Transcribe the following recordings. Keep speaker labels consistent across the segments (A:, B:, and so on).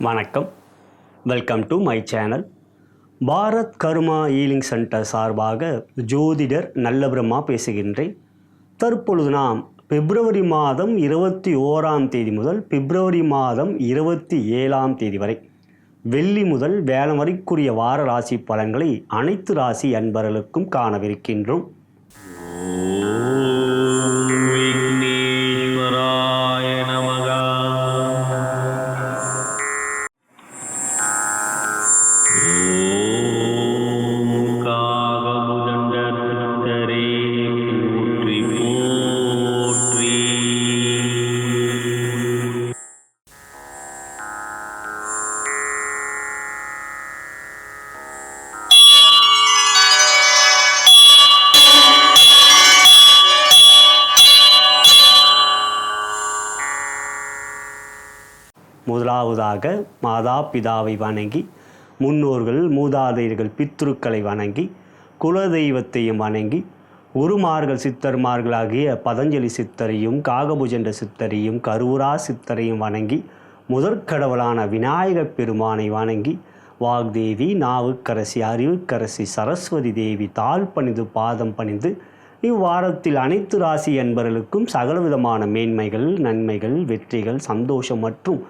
A: வணக்கம், welcome to my channel. Bharat karma healing centre சார்பாக ஜோதிடர் நல்ல பிரம்மா பேசுகின்றேன். தற்பொழுது நாம் பிப்ரவரி மாதம் 21ஆம் தேதி முதல் பிப்ரவரி மாதம் 27ஆம் தேதி வரை வெள்ளி முதல் வியாழன் வரைக்குரிய வார ராசி பலன்களை அனைத்து ராசி அன்பர்களுக்கும் காணவிருக்கின்றோம். முதலாவதாக மாதா பிதாவை வணங்கி, முன்னோர்கள் மூதாதையர்கள் பித்ருக்களை வணங்கி, குலதெய்வத்தையும் வணங்கி, குருமார்கள் சித்தர்மார்களாகிய பதஞ்சலி சித்தரையும் காகபுஜண்ட சித்தரையும் கருவூரா சித்தரையும் வணங்கி, முதற்கடவுளான விநாயகப் பெருமானை வணங்கி, வாக்தேவி நாவுக்கரசி அறிவுக்கரசி சரஸ்வதி தேவி தாழ் பணிந்து பாதம் பணிந்து இவ்வாரத்தில் அனைத்து ராசி என்பவர்களுக்கும் சகலவிதமான மேன்மைகள், நன்மைகள், வெற்றிகள், சந்தோஷம் மற்றும்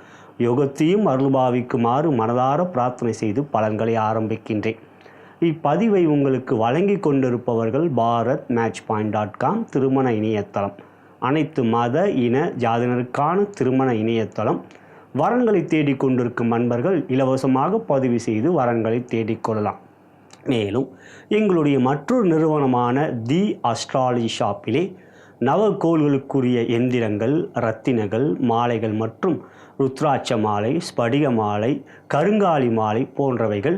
A: யோகத்தையும் அருள்பாவிக்குமாறு மனதார பிரார்த்தனை செய்து பலன்களை ஆரம்பிக்கின்றேன். இப்பதிவை உங்களுக்கு வழங்கி கொண்டிருப்பவர்கள் bharatmatchpoint.com திருமண இணையதளம். அனைத்து மத இன ஜாதியினருக்கான திருமண இணையதளம். வரன்களை தேடிக்கொண்டிருக்கும் நண்பர்கள் இலவசமாக பதிவு செய்து வரன்களை தேடிக்கொள்ளலாம். மேலும் எங்களுடைய மற்றொரு நிறுவனமான தி அஸ்ட்ராலஜி ஷாப்பிலே நவகோள்களுக்குரிய எந்திரங்கள், ரத்தினங்கள், மாலைகள் மற்றும் ருத்ராட்ச மாலை, ஸ்படிக மாலை, கருங்காலி மாலை போன்றவைகள்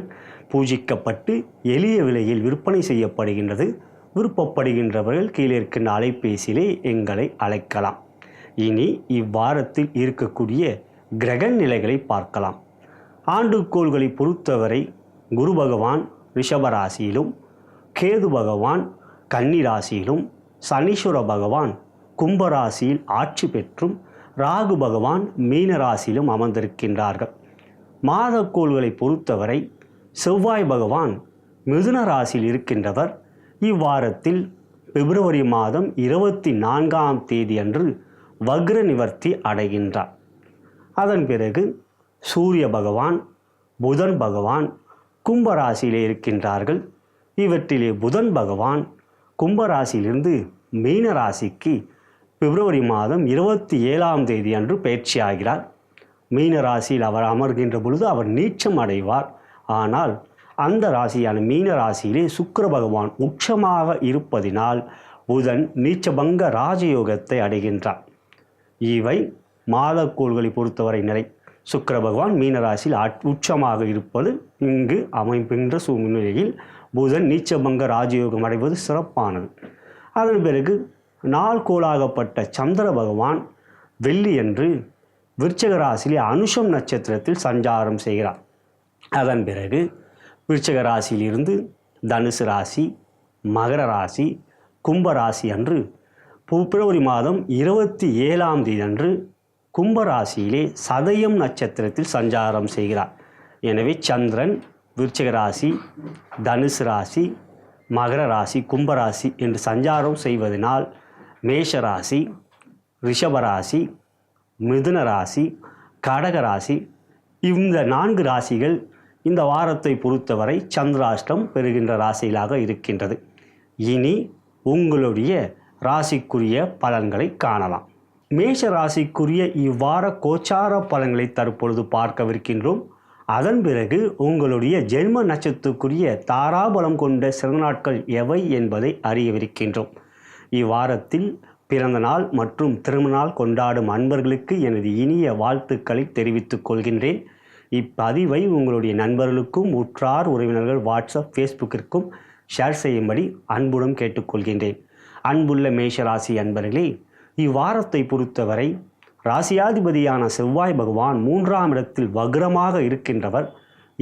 A: பூஜிக்கப்பட்டு எளிய விலையில் விற்பனை செய்யப்படுகின்றது. விருப்பப்படுகின்றவர்கள் கீழே இருக்கின்ற அலைபேசியிலே எங்களை அழைக்கலாம். இனி இவ்வாரத்தில் இருக்கக்கூடிய கிரக நிலைகளை பார்க்கலாம். ஆண்டுகோள்களை பொறுத்தவரை குரு பகவான் ரிஷபராசியிலும், கேது பகவான் கன்னி ராசியிலும், சனீஸ்வர பகவான் கும்பராசியில் ஆட்சி பெற்றும், ராகு பகவான் மீன ராசியிலும் அமர்ந்திருக்கின்றார்கள். மாதக்கோள்களை பொறுத்தவரை செவ்வாய் பகவான் மிதுன ராசியில் இருக்கின்றவர். இவ்வாரத்தில் பிப்ரவரி மாதம் 24ஆம் தேதி அன்று வக்ர நிவர்த்தி அடைகின்றார். அதன் பிறகு சூரிய பகவான், புதன் பகவான் கும்பராசியிலே இருக்கின்றார்கள். இவற்றிலே புதன் பகவான் கும்பராசியிலிருந்து மீன ராசிக்கு பிப்ரவரி மாதம் 27ஆம் தேதி அன்று பயிற்சியாகிறார். மீன ராசியில் அவர் அமர்கின்ற பொழுது அவர் நீச்சம் அடைவார். ஆனால் அந்த ராசியான மீன ராசியிலே சுக்கிர பகவான் உச்சமாக இருப்பதினால் புதன் நீச்சபங்க ராஜயோகத்தை அடைகின்றார். இவை மாதக்கோள்களை பொறுத்தவரை நிலை. சுக்கிர பகவான் மீனராசியில் உச்சமாக இருப்பது இங்கு அமைக்கின்ற சூழ்நிலையில் புதன் நீச்சபங்க ராஜயோகம் அடைவது சிறப்பானது. அதன் பிறகு நாள்கோளாகப்பட்ட சந்திர பகவான் வெள்ளியன்று விருச்சிக ராசியிலே அனுஷம் நட்சத்திரத்தில் சஞ்சாரம் செய்கிறார். அதன் பிறகு விருச்சிக ராசியிலிருந்து தனுசு ராசி, மகர ராசி, கும்பராசி அன்று பிப்ரவரி மாதம் 27ஆம் தேதி அன்று கும்பராசியிலே சதயம் நட்சத்திரத்தில் சஞ்சாரம் செய்கிறார். எனவே சந்திரன் விருச்சிக ராசி, தனுசு ராசி, மகர ராசி, கும்பராசி என்று சஞ்சாரம் செய்வதனால் மேஷராசி, ரிஷபராசி, மிதுன ராசி, கடக ராசி இந்த 4 ராசிகள் இந்த வாரத்தை பொறுத்தவரை சந்திராஷ்டம் பெறுகின்ற ராசிகளாக இருக்கின்றது. இனி உங்களுடைய ராசிக்குரிய பலன்களை காணலாம். மேஷ ராசிக்குரிய இவ்வார கோச்சார பலன்களை தற்பொழுது பார்க்கவிருக்கின்றோம். அதன் பிறகு உங்களுடைய ஜென்ம நட்சத்திரத்துக்குரிய தாராபலம் கொண்ட சிறந்த நாட்கள் எவை என்பதை அறியவிருக்கின்றோம். இவ்வாரத்தில் பிறந்த நாள் மற்றும் திருமண நாள் கொண்டாடும் அன்பர்களுக்கு எனது இனிய வாழ்த்துக்களை தெரிவித்துக் கொள்கின்றேன். இப்பதிவை உங்களுடைய நண்பர்களுக்கும் உற்றார் உறவினர்கள் வாட்ஸ்அப் ஃபேஸ்புக்கிற்கும் ஷேர் செய்யும்படி அன்புடன் கேட்டுக்கொள்கின்றேன். அன்புள்ள மேஷராசி அன்பர்களே, இவ்வாரத்தை பொறுத்தவரை ராசியாதிபதியான செவ்வாய் பகவான் 3ஆம் இடத்தில் வக்ரமாக இருக்கின்றவர்.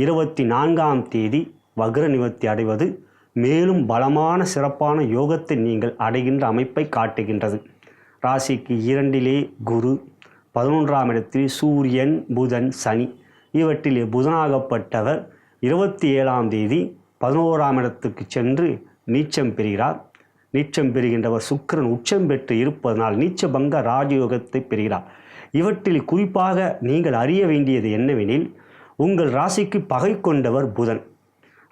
A: 24ஆம் தேதி வக்ர நிவர்த்தி அடைவது மேலும் பலமான சிறப்பான யோகத்தை நீங்கள் அடைகின்ற அமைப்பை காட்டுகின்றது. ராசிக்கு 2லே குரு, 11ஆம் இடத்தில் சூரியன், புதன், சனி இவற்றில் புதனாகப்பட்டவர் 27ஆம் தேதி 11ஆம் இடத்துக்கு சென்று நீச்சம் பெறுகிறார். நீச்சம் பெறுகின்றவர் சுக்கிரன் உச்சம் பெற்று இருப்பதனால் நீச்சபங்க ராஜயோகத்தை பெறுகிறார். இவற்றில் குறிப்பாக நீங்கள் அறிய வேண்டியது என்னவெனில், உங்கள் ராசிக்கு பகை கொண்டவர் புதன்.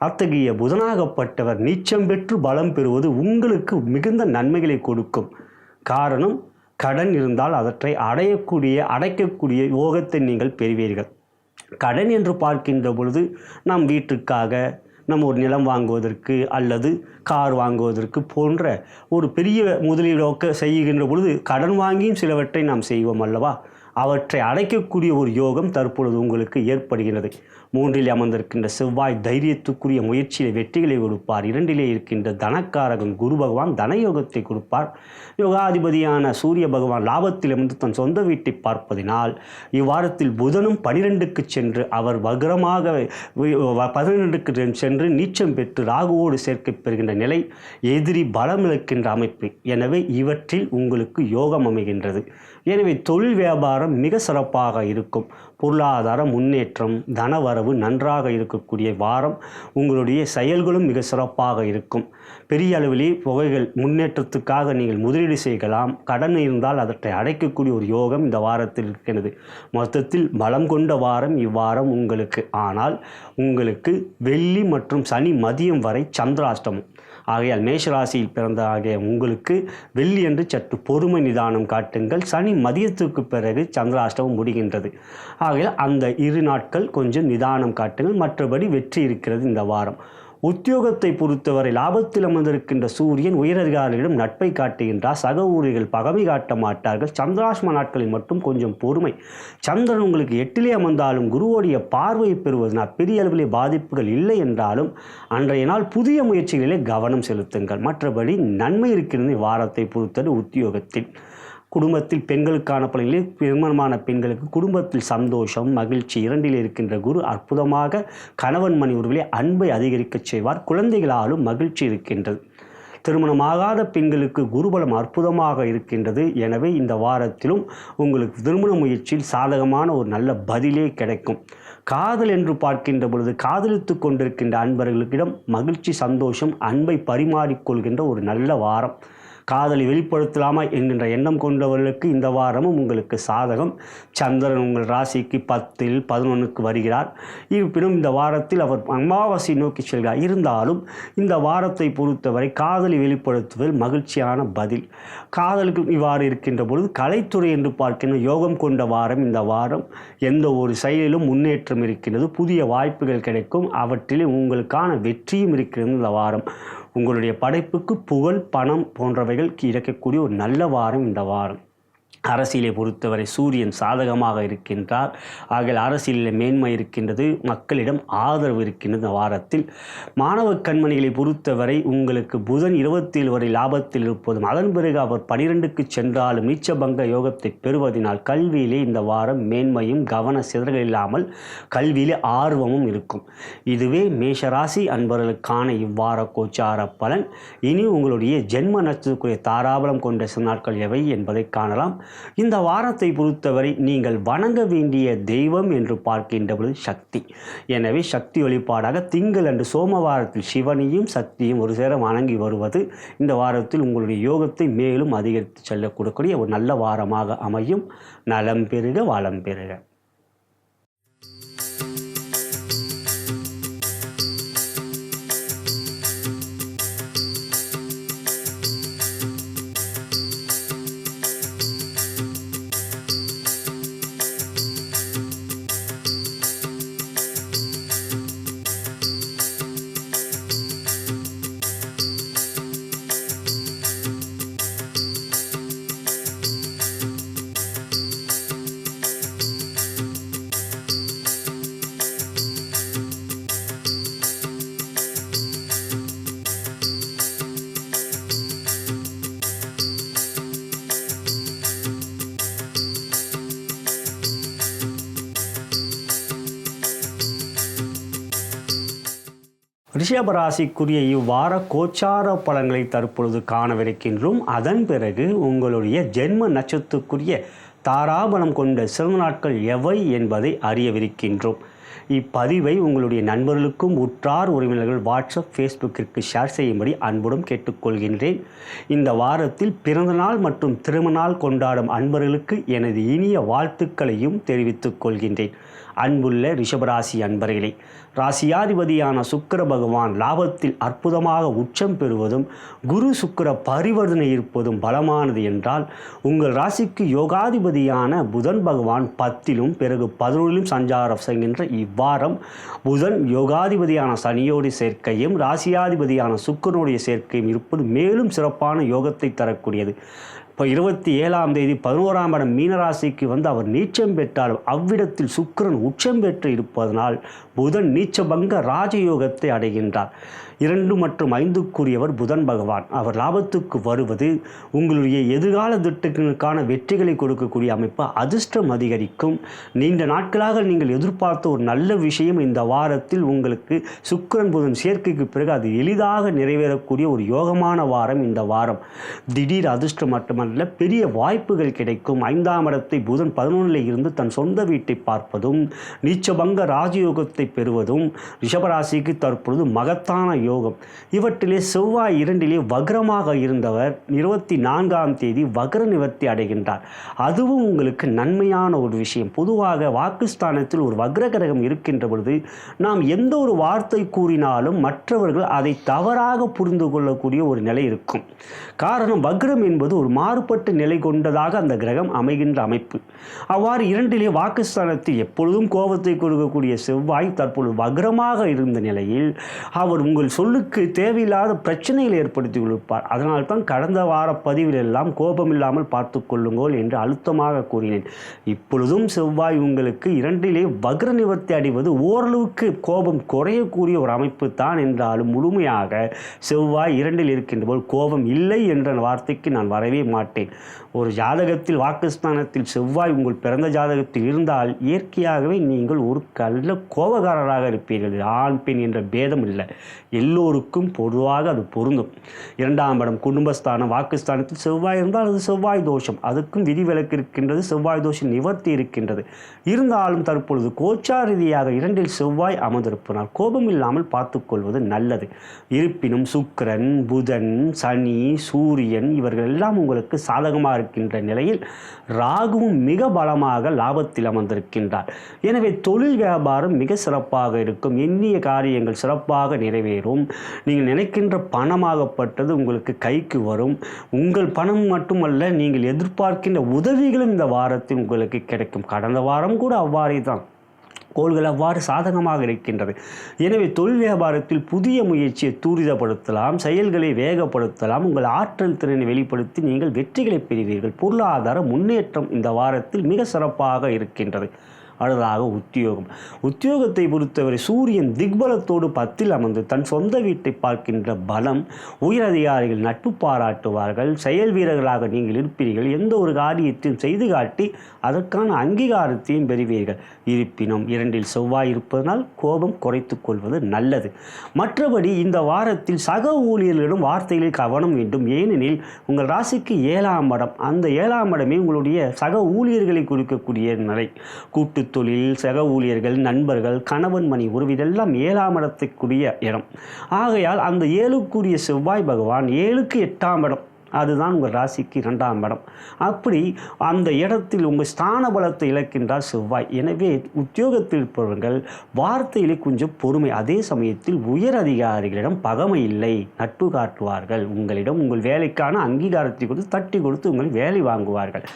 A: அத்தகைய புதனாகப்பட்டவர் நீச்சம் பெற்று பலம் பெறுவது உங்களுக்கு மிகுந்த நன்மைகளை கொடுக்கும். காரணம், கடன் இருந்தால் அவற்றை அடைக்கக்கூடிய யோகத்தை நீங்கள் பெறுவீர்கள். கடன் என்று பார்க்கின்ற பொழுது நம் வீட்டுக்காக, நம்ம ஒரு நிலம் வாங்குவதற்கு அல்லது கார் வாங்குவதற்கு போன்ற ஒரு பெரிய முதலீடு செய்கின்ற பொழுது கடன் வாங்கியும் சிலவற்றை நாம் செய்வோம் அல்லவா? அவற்றை அடைக்கக்கூடிய ஒரு யோகம் தற்பொழுது உங்களுக்கு ஏற்படுகிறது. 3இல் அமர்ந்திருக்கின்ற செவ்வாய் தைரியத்துக்குரிய முயற்சியில் வெற்றிகளை கொடுப்பார். 2இலே இருக்கின்ற தனக்காரகன் குரு பகவான் தனயோகத்தை கொடுப்பார். யோகாதிபதியான சூரிய பகவான் லாபத்தில் இருந்து தன் சொந்த வீட்டை பார்ப்பதினால் இவ்வாரத்தில் புதனும் 12க்கு சென்று அவர் வக்ரமாக 12க்கு சென்று நீச்சம் பெற்று ராகுவோடு சேர்க்கை பெறுகின்ற நிலை எதிரி பலமிழக்கின்ற அமைப்பு. எனவே இவற்றில் உங்களுக்கு யோகம் அமைகின்றது. எனவே தொழில் வியாபாரம் மிக சிறப்பாக இருக்கும். பொருளாதார முன்னேற்றம், தனவரவு நன்றாக இருக்கக்கூடிய வாரம். உங்களுடைய செயல்களும் மிக சிறப்பாக இருக்கும். பெரிய அளவிலே தொகைகள் முன்னேற்றத்துக்காக நீங்கள் முதலீடு செய்யலாம். கடன் இருந்தால் அவற்றை அடைக்கக்கூடிய ஒரு யோகம் இந்த வாரத்தில் இருக்கிறது. மொத்தத்தில் பலம் கொண்ட வாரம் இவ்வாரம் உங்களுக்கு. ஆனால் உங்களுக்கு வெள்ளி மற்றும் சனி மதியம் வரை சந்திராஷ்டமம். ஆகையால் மேஷராசியில் பிறந்த ஆகிய உங்களுக்கு வெள்ளி என்று சற்று பொறுமை நிதானம் காட்டுங்கள். சனி மதியத்துக்கு பிறகு சந்திராஷ்டமம் முடிகின்றது. ஆகையால் அந்த 2 நாட்கள் கொஞ்சம் நிதானம் காட்டுங்கள். மற்றபடி வெற்றி இருக்கிறது இந்த வாரம். உத்தியோகத்தை பொறுத்தவரை லாபத்தில் அமர்ந்திருக்கின்ற சூரியன் உயரதிகாரிகளிடம் நட்பை காட்டுகின்றார். சக ஊழியர்கள் பகமை காட்ட மாட்டார்கள். சந்திராஷ்டம நாட்களில் மட்டும் கொஞ்சம் பொறுமை. சந்திரன் உங்களுக்கு 8இலே அமர்ந்தாலும் குருவோடைய பார்வையை பெறுவதனால் பெரிய அளவிலே பாதிப்புகள் இல்லை என்றாலும் அன்றைய நாள் புதிய முயற்சிகளிலே கவனம் செலுத்துங்கள். மற்றபடி நன்மை இருக்கிறது வாரத்தை பொறுத்தது. உத்தியோகத்தில் குடும்பத்தில் பெண்களுக்கான பலன்களில் திருமணமான பெண்களுக்கு குடும்பத்தில் சந்தோஷம், மகிழ்ச்சி. 2இல் இருக்கின்ற குரு அற்புதமாக கணவன் மணி உறவிலே அன்பை அதிகரிக்கச் செய்வார். குழந்தைகளாலும் மகிழ்ச்சி இருக்கின்றது. திருமணமாகாத பெண்களுக்கு குருபலம் அற்புதமாக இருக்கின்றது. எனவே இந்த வாரத்திலும் உங்களுக்கு திருமண முயற்சியில் சாதகமான ஒரு நல்ல பதிலே கிடைக்கும். காதல் என்று பார்க்கின்ற பொழுது காதலித்து கொண்டிருக்கின்ற அன்பர்களுக்கிடம் மகிழ்ச்சி, சந்தோஷம், அன்பை பரிமாறிக்கொள்கின்ற ஒரு நல்ல வாரம். காதலை வெளிப்படுத்தலாமா என்கின்ற எண்ணம் கொண்டவர்களுக்கு இந்த வாரமும் உங்களுக்கு சாதகம். சந்திரன் உங்கள் ராசிக்கு 10இல் 11க்கு வருகிறார். இருப்பினும் இந்த வாரத்தில் அவர் அமாவாசை நோக்கி செல்கிறார். இருந்தாலும் இந்த வாரத்தை பொறுத்தவரை காதலை வெளிப்படுத்துவதில் மகிழ்ச்சியான பதில். காதலுக்கு இவ்வாறு இருக்கின்ற பொழுது கலைத்துறை என்று பார்க்கின்ற யோகம் கொண்ட வாரம் இந்த வாரம். எந்த ஒரு செயலிலும் முன்னேற்றம் இருக்கின்றது. புதிய வாய்ப்புகள் கிடைக்கும். அவற்றிலே உங்களுக்கான வெற்றியும் இருக்கிறது இந்த வாரம். உங்களுடைய படைப்புக்கு புகழ், பணம் போன்றவைகள் கிடைக்கக்கூடிய ஒரு நல்ல வாரம் இந்த வாரம். அரசியலை பொறுத்தவரை சூரியன் சாதகமாக இருக்கின்றார். ஆகிய அரசியலில் மேன்மை இருக்கின்றது. மக்களிடம் ஆதரவு இருக்கின்றது இந்த வாரத்தில். மாணவ கண்மணிகளை பொறுத்தவரை உங்களுக்கு புதன் 27 வரை லாபத்தில் இருப்பதும் அதன் பிறகு அவர் 12க்கு சென்றாலும் நீச்சபங்க யோகத்தை பெறுவதனால் கல்வியிலே இந்த வாரம் மேன்மையும் கவன சிதறல் இல்லாமல் கல்வியிலே ஆர்வமும் இருக்கும். இதுவே மேஷராசி அன்பர்களுக்கான இவ்வார கோச்சார பலன். இனி உங்களுடைய ஜென்ம நட்சத்திரக்குரிய தாராபலம் கொண்ட சில நாட்கள் எவை என்பதை காணலாம். இந்த வாரத்தை பொறுத்தவரை நீங்கள் வணங்க வேண்டிய தெய்வம் என்று பார்க்கின்ற பொழுது சக்தி. எனவே சக்தி வழிபாடாக திங்கள் அன்று சோமவாரத்தில் சிவனையும் சக்தியும் ஒரு சேர வணங்கி வருவது இந்த வாரத்தில் உங்களுடைய யோகத்தை மேலும் அதிகரித்து செல்லக்கூடிய ஒரு நல்ல வாரமாக அமையும். நலம் பெறுக, வளம் பெறுக. ரிஷபராசிக்குரிய இவ்வார கோச்சார பலன்களை தற்பொழுது காணவிருக்கின்றோம். அதன் பிறகு உங்களுடைய ஜென்ம நட்சத்திரக்குரிய தாராபலம் கொண்ட சிறந்த நாட்கள் எவை என்பதை அறியவிருக்கின்றோம். இப்பதிவை உங்களுடைய நண்பர்களுக்கும் உற்றார் உறவினர்கள் வாட்ஸ்அப் ஃபேஸ்புக்கிற்கு ஷேர் செய்யும்படி அன்புடன் கேட்டுக்கொள்கின்றேன். இந்த வாரத்தில் பிறந்தநாள் மற்றும் திருமணநாள் கொண்டாடும் அன்பர்களுக்கு எனது இனிய வாழ்த்துக்களையும் தெரிவித்துக் கொள்கின்றேன். அன்புள்ள ரிஷபராசி அன்பர்களே, ராசியாதிபதியான சுக்கிர பகவான் லாபத்தில் அற்புதமாக உச்சம் பெறுவதும் குரு சுக்கிர பரிவர்த்தனை இருப்பதும் பலமானது என்றால், உங்கள் ராசிக்கு யோகாதிபதியான புதன் பகவான் 10லும் பிறகு 11லும் சஞ்சாரம் செய்கின்ற இவ்வாரம் புதன் யோகாதிபதியான சனியோடு சேர்க்கையும் ராசியாதிபதியான சுக்கிரனுடைய சேர்க்கையும் இருப்பது மேலும் சிறப்பான யோகத்தை தரக்கூடியது. இப்போ 27ஆம் தேதி 11ஆம் இடம் மீனராசிக்கு வந்து அவர் நீச்சம் பெற்றாலும் அவ்விடத்தில் சுக்கிரன் உச்சம் பெற்று இருப்பதனால் புதன் நீச்சபங்க ராஜயோகத்தை அடைகின்றார். 2 மற்றும் 5க்குரியவர் புதன் பகவான். அவர் லாபத்துக்கு வருவது உங்களுடைய எதிர்கால திட்டங்களுக்கான வெற்றிகளை கொடுக்கக்கூடிய அமைப்பு, அதிர்ஷ்டம் அதிகரிக்கும். நீண்ட நாட்களாக நீங்கள் எதிர்பார்த்த ஒரு நல்ல விஷயம் இந்த வாரத்தில் உங்களுக்கு சுக்கிரன் புதன் சேர்க்கைக்கு பிறகு அது எளிதாக நிறைவேறக்கூடிய ஒரு யோகமான வாரம் இந்த வாரம். திடீர் அதிர்ஷ்டம் மட்டுமல்ல, பெரிய வாய்ப்புகள் கிடைக்கும். 5ஆம் இடத்தை புதன் 11ல் இருந்து தன் சொந்த வீட்டை பார்ப்பதும் நீச்சபங்க ராஜயோகத்தை பெறுவதும் ரிஷபராசிக்கு தற்பொழுது மகத்தான யோகம். இவற்றிலே செவ்வாய் 2லே வக்ரமாக இருந்தவர் 24ஆம் தேதி வக்ர நிவர்த்தி அடைகின்றார். அதுவும் உங்களுக்கு நன்மையான ஒரு விஷயம். பொதுவாக வாக்குஸ்தானத்தில் ஒரு வக்ர கிரகம் இருக்கின்ற பொழுது நாம் எந்த ஒரு வார்த்தை கூறினாலும் மற்றவர்கள் அதை தவறாக புரிந்து கொள்ளக்கூடிய ஒரு நிலை இருக்கும். காரணம், வக்ரம் என்பது ஒரு மாறுபட்ட நிலை கொண்டதாக அந்த கிரகம் அமைகின்ற அமைப்பு. அவ்வாறு 2லே வாக்குஸ்தானத்தில் எப்பொழுதும் கோபத்தை கொடுக்கக்கூடிய செவ்வாய் தற்பொழுது வக்ரமாக இருந்த நிலையில் அவர் உங்கள் சொல்லுக்கு தேவையில்லாத பிரச்சனைகளை ஏற்படுத்தி கொடுப்பார். அதனால்தான் கடந்த வார பதிவில் எல்லாம் கோபம் இல்லாமல் பார்த்து கொள்ளுங்கள் என்று அழுத்தமாக கூறினேன். இப்பொழுதும் செவ்வாய் உங்களுக்கு 2லே வக்ர நிவர்த்தி அடைவது ஓரளவுக்கு கோபம் குறையக்கூடிய ஒரு அமைப்பு தான் என்றாலும் முழுமையாக செவ்வாய் 2ல் இருக்கின்ற போது கோபம் இல்லை என்ற வார்த்தைக்கு நான் வரவே மாட்டேன். ஒரு ஜாதகத்தில் வாக்குஸ்தானத்தில் செவ்வாய் உங்கள் பிறந்த ஜாதகத்தில் இருந்தால் இயற்கையாகவே நீங்கள் ஒரு நல்ல கோபக்காரராக இருப்பீர்கள். ஆண் பெண் என்ற பேதம் இல்லை, எல்லோருக்கும் பொதுவாக அது பொருந்தும். 2ஆம் இடம் குடும்பஸ்தானம் வாக்குஸ்தானத்தில் செவ்வாய் இருந்தால் அது செவ்வாய் தோஷம், அதுக்கும் விதிவிலக்கு இருக்கின்றது, செவ்வாய் தோஷம் நிவர்த்தி இருக்கின்றது. இருந்தாலும் தற்பொழுது கோச்சார ரீதியாக 2ல் செவ்வாய் அமர்ந்திருப்பதால் கோபம் இல்லாமல் பார்த்துக்கொள்வது நல்லது. இருப்பினும் சுக்கிரன் புதன் சனி சூரியன் இவர்கள் எல்லாம் உங்களுக்கு சாதகமாக இருக்கின்ற நிலையில் ராகுவும் மிக பலமாக லாபத்தில் அமர்ந்திருக்கின்றார். எனவே தொழில் வியாபாரம் மிக சிறப்பாக இருக்கும். எண்ணிய காரியங்கள் சிறப்பாக நிறைவேறும். நீங்கள் நினைக்கின்ற பணமாகப்பட்டது உங்களுக்கு கைக்கு வரும். உங்கள் பணம் மட்டுமல்ல, நீங்கள் எதிர்பார்க்கின்ற உதவிகளும் இந்த வாரத்தில் உங்களுக்கு கிடைக்கும். கடந்த வாரம் கூட அவ்வாறே தான் கோள்கள் அவ்வாறு சாதகமாக இருக்கின்றது. எனவே தொழில் வியாபாரத்தில் புதிய முயற்சியை துரிதப்படுத்தலாம், செயல்களை வேகப்படுத்தலாம், உங்கள் ஆற்றல் திறனை வெளிப்படுத்தி நீங்கள் வெற்றிகளை பெறுவீர்கள். பொருளாதார முன்னேற்றம் இந்த வாரத்தில் மிக சிறப்பாக இருக்கின்றது. அடுத்ததாக உத்தியோகத்தை பொறுத்தவரை சூரியன் திக்பலத்தோடு 10ல் அமர்ந்து தன் சொந்த வீட்டை பார்க்கின்ற பலம். உயரதிகாரிகள் நட்பு பாராட்டுவார்கள். செயல் வீரர்களாக நீங்கள் இருப்பீர்கள். எந்த ஒரு காரியத்தையும் செய்து காட்டி அதற்கான அங்கீகாரத்தையும் பெறுவீர்கள். இருப்பினும் 2ல் செவ்வாய் இருப்பதனால் கோபம் குறைத்து கொள்வது நல்லது. மற்றபடி இந்த வாரத்தில் சக ஊழியர்களிடம் வார்த்தைகளில் கவனம் வேண்டும். ஏனெனில் உங்கள் ராசிக்கு 7ஆம் இடம், அந்த 7ஆம் இடமே உங்களுடைய சக ஊழியர்களை கொடுக்கக்கூடிய நிலை. கூட்டு தொழில், சக ஊழியர்கள், நண்பர்கள், கணவன் மணி உறவு இதெல்லாம் 7ஆம் இடத்துக்குரிய இடம். ஆகையால் அந்த 7க்குரிய செவ்வாய் பகவான் 7க்கு 8ஆம் இடம், அதுதான் உங்கள் ராசிக்கு 2ஆம் இடம். அப்படி அந்த இடத்தில் உங்கள் ஸ்தான பலத்தை இழக்கின்றார் செவ்வாய். எனவே உத்தியோகத்தில் இருப்பவர்கள் வார்த்தையிலே கொஞ்சம் பொறுமை. அதே சமயத்தில் உயர் அதிகாரிகளிடம் பகமை இல்லை, நட்பு காட்டுவார்கள். உங்களிடம் உங்கள் வேலைக்கான அங்கீகாரத்தை கொடுத்து தட்டி கொடுத்து உங்களை வேலை வாங்குவார்கள்.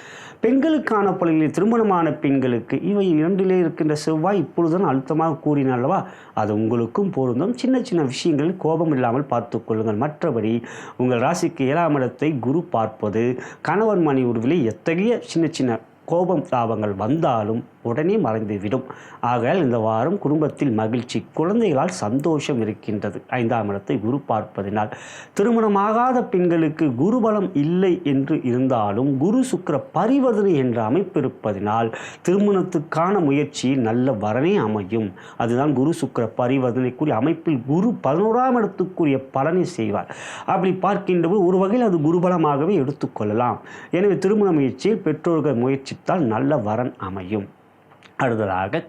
A: பெண்களுக்கான பள்ளிகளில் திருமணமான பெண்களுக்கு இவை 2லே இருக்கின்ற செவ்வாய் இப்பொழுதுதான் அழுத்தமாக கூறினாலவா, அது உங்களுக்கும் பொருந்தும். சின்ன சின்ன விஷயங்களில் கோபம் இல்லாமல் பார்த்து கொள்ளுங்கள். மற்றபடி உங்கள் ராசிக்கு 7ஆம் இடத்தை குரு பார்ப்பது கணவன் மணி உறவிலே எத்தகைய சின்ன சின்ன கோபம் தாபங்கள் வந்தாலும் உடனே மறைந்துவிடும். ஆகையால் இந்த வாரம் குடும்பத்தில் மகிழ்ச்சி, குழந்தைகளால் சந்தோஷம் இருக்கின்றது. 5ஆம் இடத்தை குரு பார்ப்பதினால் திருமணமாகாத பெண்களுக்கு குருபலம் இல்லை என்று இருந்தாலும் குரு சுக்கிர பரிவர்த்தனை என்ற அமைப்பு இருப்பதினால் திருமணத்துக்கான முயற்சியில் நல்ல வரனே அமையும். அதுதான் குரு சுக்கிர பரிவர்த்தனைக்குரிய அமைப்பில் குரு 11ஆம் இடத்துக்குரிய பலனை செய்வார். அப்படி பார்க்கின்றபோது ஒரு வகையில் அது குருபலமாகவே எடுத்துக்கொள்ளலாம். எனவே திருமண முயற்சியில் பெற்றோர்கள் முயற்சித்தால் நல்ல வரன் அமையும். அடுத்ததாக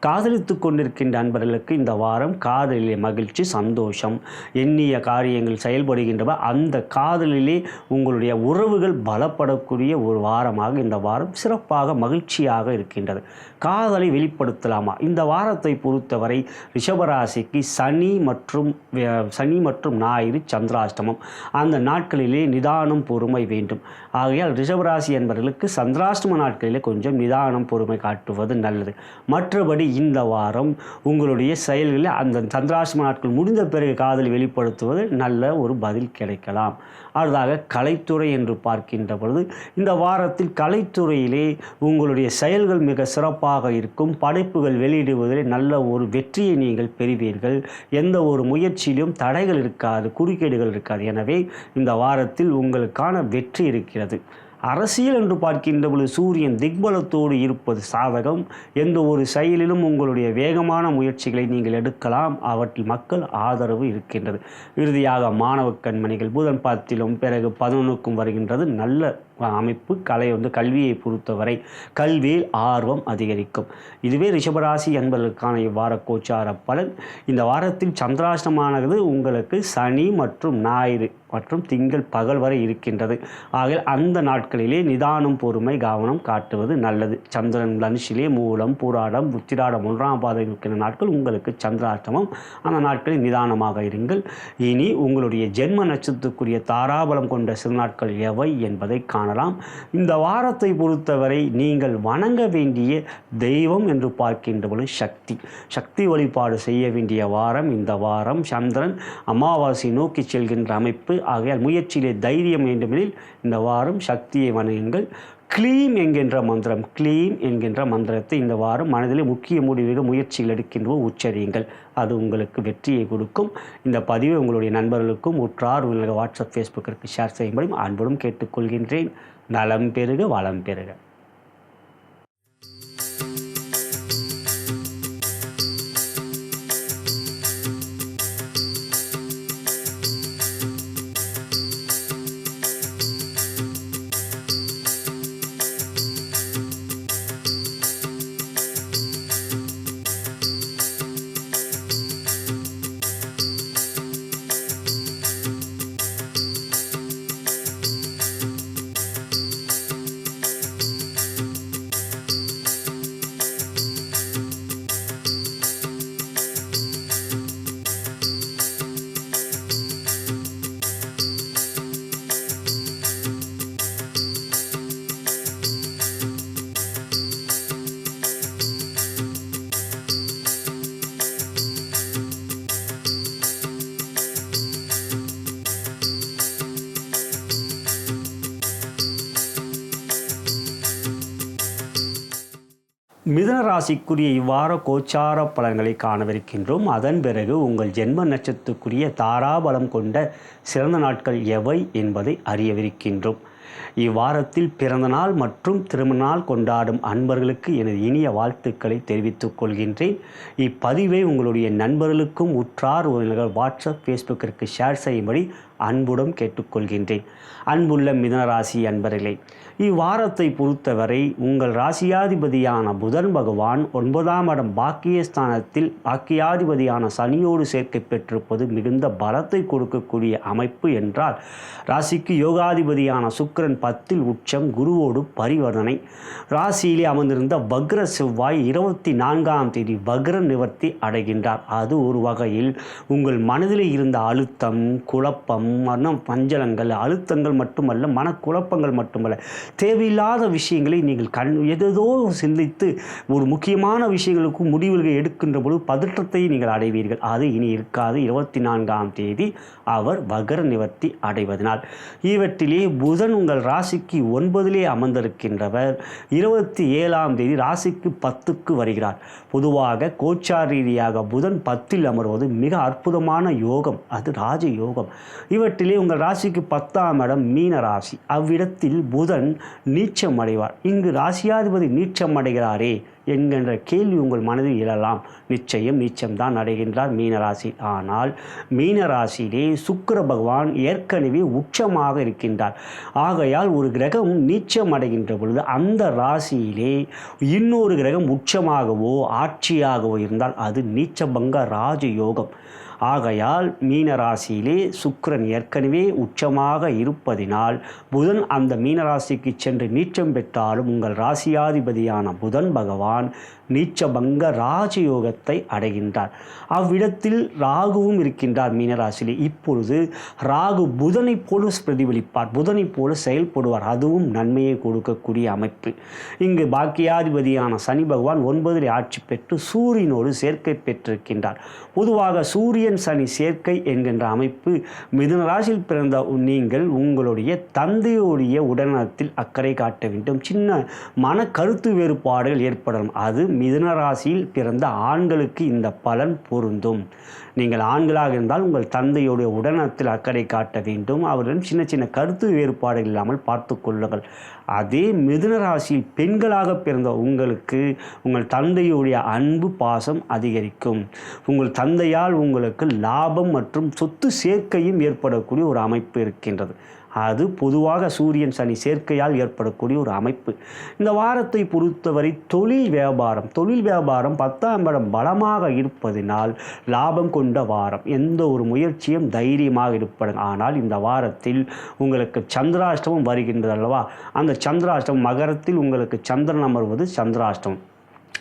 A: காதலித்து கொண்டிருக்கின்ற அன்பர்களுக்கு இந்த வாரம் காதலிலே மகிழ்ச்சி, சந்தோஷம், எண்ணிய காரியங்கள் செயல்படுகின்றன. அந்த காதலிலே உங்களுடைய உறவுகள் பலப்படக்கூடிய ஒரு வாரமாக இந்த வாரம் சிறப்பாக மகிழ்ச்சியாக இருக்கின்றது. காதலை வெளிப்படுத்தலாமா? இந்த வாரத்தை பொறுத்தவரை ரிஷபராசிக்கு சனி மற்றும் ஞாயிறு சந்திராஷ்டமம். அந்த நாட்களிலே நிதானம், பொறுமை வேண்டும். ஆகையால் ரிஷபராசி என்பவர்களுக்கு சந்திராஷ்டம நாட்களிலே கொஞ்சம் நிதானம், பொறுமை காட்டுவது நல்லது. மற்றபடி இந்த வாரம் உங்களுடைய செயல்களில் அந்த சந்திராஷ்டம நாட்கள் முடிந்த பிறகு காதல் வெளிப்படுத்துவது நல்ல ஒரு பதில் கிடைக்கலாம். அடுத்ததாக கலைத்துறை என்று பார்க்கின்ற பொழுது இந்த வாரத்தில் கலைத்துறையிலே உங்களுடைய செயல்கள் மிக சிறப்பாக இருக்கும். படைப்புகள் வெளியிடுவதில் நல்ல ஒரு வெற்றியை நீங்கள் பெறுவீர்கள். எந்த ஒரு முயற்சியிலும் தடைகள் இருக்காது, குறுக்கீடுகள் இருக்காது. எனவே இந்த வாரத்தில் உங்களுக்கான வெற்றி இருக்கிறது. அரசியல் என்று பார்க்கின்ற பொழுது சூரியன் திக்பலத்தோடு இருப்பது சாதகம். எந்த ஒரு செயலிலும் உங்களுடைய வேகமான முயற்சிகளை நீங்கள் எடுக்கலாம். அவற்றில் மக்கள் ஆதரவு இருக்கின்றது. இறுதியாக மாணவ கண்மணிகள் புதன் 10லும் பிறகு 11க்கும் வருகின்றது. நல்ல அமைப்பு. கல்வியை பொறுத்தவரை கல்வியில் ஆர்வம் அதிகரிக்கும். இதுவே ரிஷபராசி என்பதற்கான இவ்வார கோச்சார பலன். இந்த வாரத்தில் சந்திராஷ்டமானது உங்களுக்கு சனி மற்றும் ஞாயிறு மற்றும் திங்கள் பகல் வரை இருக்கின்றது. ஆக அந்த நாட்களிலே நிதானம், பொறுமை, கவனம் காட்டுவது நல்லது. சந்திரன் தனுஷிலே மூலம், பூராடம், உத்திராடம் 1ஆம் பாதை இருக்கின்ற நாட்கள் உங்களுக்கு சந்திராஷ்டமம். அந்த நாட்களில் நிதானமாக இருங்கள். இனி உங்களுடைய ஜென்ம நட்சத்திரத்துக்குரிய தாராபலம் கொண்ட சிறு நாட்கள் எவை என்பதை காணலாம். இந்த வாரத்தை பொறுத்தவரை நீங்கள் வணங்க வேண்டிய தெய்வம் என்று பார்க்கின்ற பொழுது சக்தி வழிபாடு செய்ய வேண்டிய வாரம் இந்த வாரம். சந்திரன் அமாவாசை நோக்கி செல்கின்ற அமைப்பு. ஆகையால் முயற்சியிலே தைரியம் வேண்டுமெனில் இந்த வாரம் சக்தியை வணங்குங்கள். க்ளீம் என்கின்ற மந்திரத்தை இந்த வாரம் மனதிலே முக்கிய முடிவுகள் முயற்சிகள் எடுக்கின்ற உச்சரியுங்கள். அது உங்களுக்கு வெற்றியை கொடுக்கும். இந்த பதிவை உங்களுடைய நண்பர்களுக்கும் உற்றார் உங்கள் வாட்ஸ்அப், ஃபேஸ்புக்கிற்கு ஷேர் செய்யும்படி அன்புடன் கேட்டுக்கொள்கின்றேன். நலம் பெறுக, வளம் பெறுக. மிதுன ராசிக்குரிய இவ்வார கோச்சார பலன்களை காணவிருக்கின்றோம். அதன் பிறகு உங்கள் ஜென்ம நட்சத்திரத்துக்குரிய தாராபலம் கொண்ட சிறந்த நாட்கள் எவை என்பதை அறியவிருக்கின்றோம். இவ்வாரத்தில் பிறந்த நாள் மற்றும் திருமண நாள் கொண்டாடும் அன்பர்களுக்கு எனது இனிய வாழ்த்துக்களை தெரிவித்துக் கொள்கின்றேன். இப்பதிவை உங்களுடைய நண்பர்களுக்கும் உற்றார் உறவினர்கள் வாட்ஸ்அப், ஃபேஸ்புக்கிற்கு ஷேர் செய்யும்படி அன்புடன் கேட்டுக்கொள்கின்றேன். அன்புள்ள மிதுனராசி அன்பர்களே, இவ்வாரத்தை பொறுத்தவரை உங்கள் ராசியாதிபதியான புதன் பகவான் 9ஆம் இடம் பாக்கியஸ்தானத்தில் பாக்கியாதிபதியான சனியோடு சேர்க்கை பெற்றிருப்பது மிகுந்த பலத்தை கொடுக்கக்கூடிய அமைப்பு என்றால், ராசிக்கு யோகாதிபதியான சுக்கிரன் 10ல் உச்சம், குருவோடு பரிவர்த்தனை. ராசியிலே அமர்ந்திருந்த வக்ர செவ்வாய் 24ஆம் தேதி வக்ர நிவர்த்தி அடைகின்றார். அது ஒரு வகையில் உங்கள் மனதில் இருந்த அழுத்தம், குழப்பம், பஞ்சலங்கள், அழுத்தங்கள் மட்டுமல்ல, மனக்குழப்பங்கள் மட்டுமல்ல, தேவையில்லாத விஷயங்களை நீங்கள் எதோ சிந்தித்து ஒரு முக்கியமான விஷயங்களுக்கு முடிவுகள் எடுக்கின்ற பொழுது பதற்றத்தை நீங்கள் அடைவீர்கள். அது இனி இருக்காது. 24ஆம் தேதி அவர் வக்ர நிவர்த்தி அடைவதனால். இவற்றிலே புதன் உங்கள் ராசிக்கு 9லே அமர்ந்திருக்கின்றவர் 27ஆம் தேதி ராசிக்கு 10க்கு வருகிறார். பொதுவாக கோச்சார் ரீதியாக புதன் 10ல் அமர்வது மிக அற்புதமான யோகம். அது ராஜ யோகம். இவற்றிலே உங்கள் ராசிக்கு 10ஆம் இடம் மீன ராசி. அவ்விடத்தில் புதன் நீச்சம் அடைவார். இங்கு ராசியாதிபதி நீச்சம் அடைகிறாரே என்கின்ற கேள்வி உங்கள் மனதில் எழலாம். நிச்சயம் நீச்சம்தான் அடைகின்றார் மீனராசி. ஆனால் மீனராசியிலே சுக்கிர பகவான் ஏற்கனவே உச்சமாக இருக்கின்றார். ஆகையால் ஒரு கிரகம் நீச்சம் அடைகின்ற பொழுது அந்த ராசியிலே இன்னொரு கிரகம் உச்சமாகவோ ஆட்சியாகவோ இருந்தால் அது நீச்சபங்க ராஜயோகம். ஆகையால் மீனராசியிலே சுக்கிரன் ஏற்கனவே உச்சமாக இருப்பதினால் புதன் அந்த மீனராசிக்கு சென்று நீச்சம் பெற்றாலும் உங்கள் ராசியாதிபதியான புதன் பகவான் நீச்சபங்க ராஜயோகத்தை அடைகின்றார். அவ்விடத்தில் ராகுவும் இருக்கின்றார் மீனராசியிலே. இப்பொழுது ராகு புதனை போல பிரதிபலிப்பார், புதனை போல செயல்படுவார். அதுவும் நன்மையை கொடுக்கக்கூடிய அமைப்பு. இங்கு பாக்கியாதிபதியான சனி பகவான் 9ல் ஆட்சி பெற்று சூரியனோடு சேர்க்கை பெற்றிருக்கின்றார். பொதுவாக சூரியன் சனி சேர்க்கை என்கின்ற அமைப்பு மிதுன ராசியில் பிறந்த நீங்கள் உங்களுடைய தந்தையுடைய உடல்நலத்தில் அக்கறை காட்ட வேண்டும். சின்ன மன கருத்து வேறுபாடுகள் ஏற்படலாம். அது மிதுன ராசியில் பிறந்த ஆண்களுக்கு இந்த பலன் பொருந்தும். நீங்கள் ஆண்களாக இருந்தால் உங்கள் தந்தையுடைய உடல்நலத்தில் அக்கறை காட்ட வேண்டும். அவரிடம் சின்ன சின்ன கருத்து வேறுபாடுகள் இல்லாமல் பார்த்து கொள்ளுங்கள். அதே மிதுன ராசியில் பெண்களாக பிறந்த உங்களுக்கு உங்கள் தந்தையுடைய அன்பு பாசம் அதிகரிக்கும். உங்கள் தந்தையால் உங்களுக்கு லாபம் மற்றும் சொத்து சேர்க்கையும் ஏற்படக்கூடிய ஒரு அமைப்பு இருக்கின்றது. அது பொதுவாக சூரியன் சனி சேர்க்கையால் ஏற்படக்கூடிய ஒரு அமைப்பு. இந்த வாரத்தை பொறுத்தவரை தொழில் வியாபாரம் 10ஆம் இடம் பலமாக இருப்பதினால் லாபம் கொண்ட வாரம். எந்த ஒரு முயற்சியும் தைரியமாக இருப்பது. ஆனால் இந்த வாரத்தில் உங்களுக்கு சந்திராஷ்டமம் வருகின்றது அல்லவா? அந்த சந்திராஷ்டமம் மகரத்தில் உங்களுக்கு சந்திரன் அமர்வது சந்திராஷ்டமம்.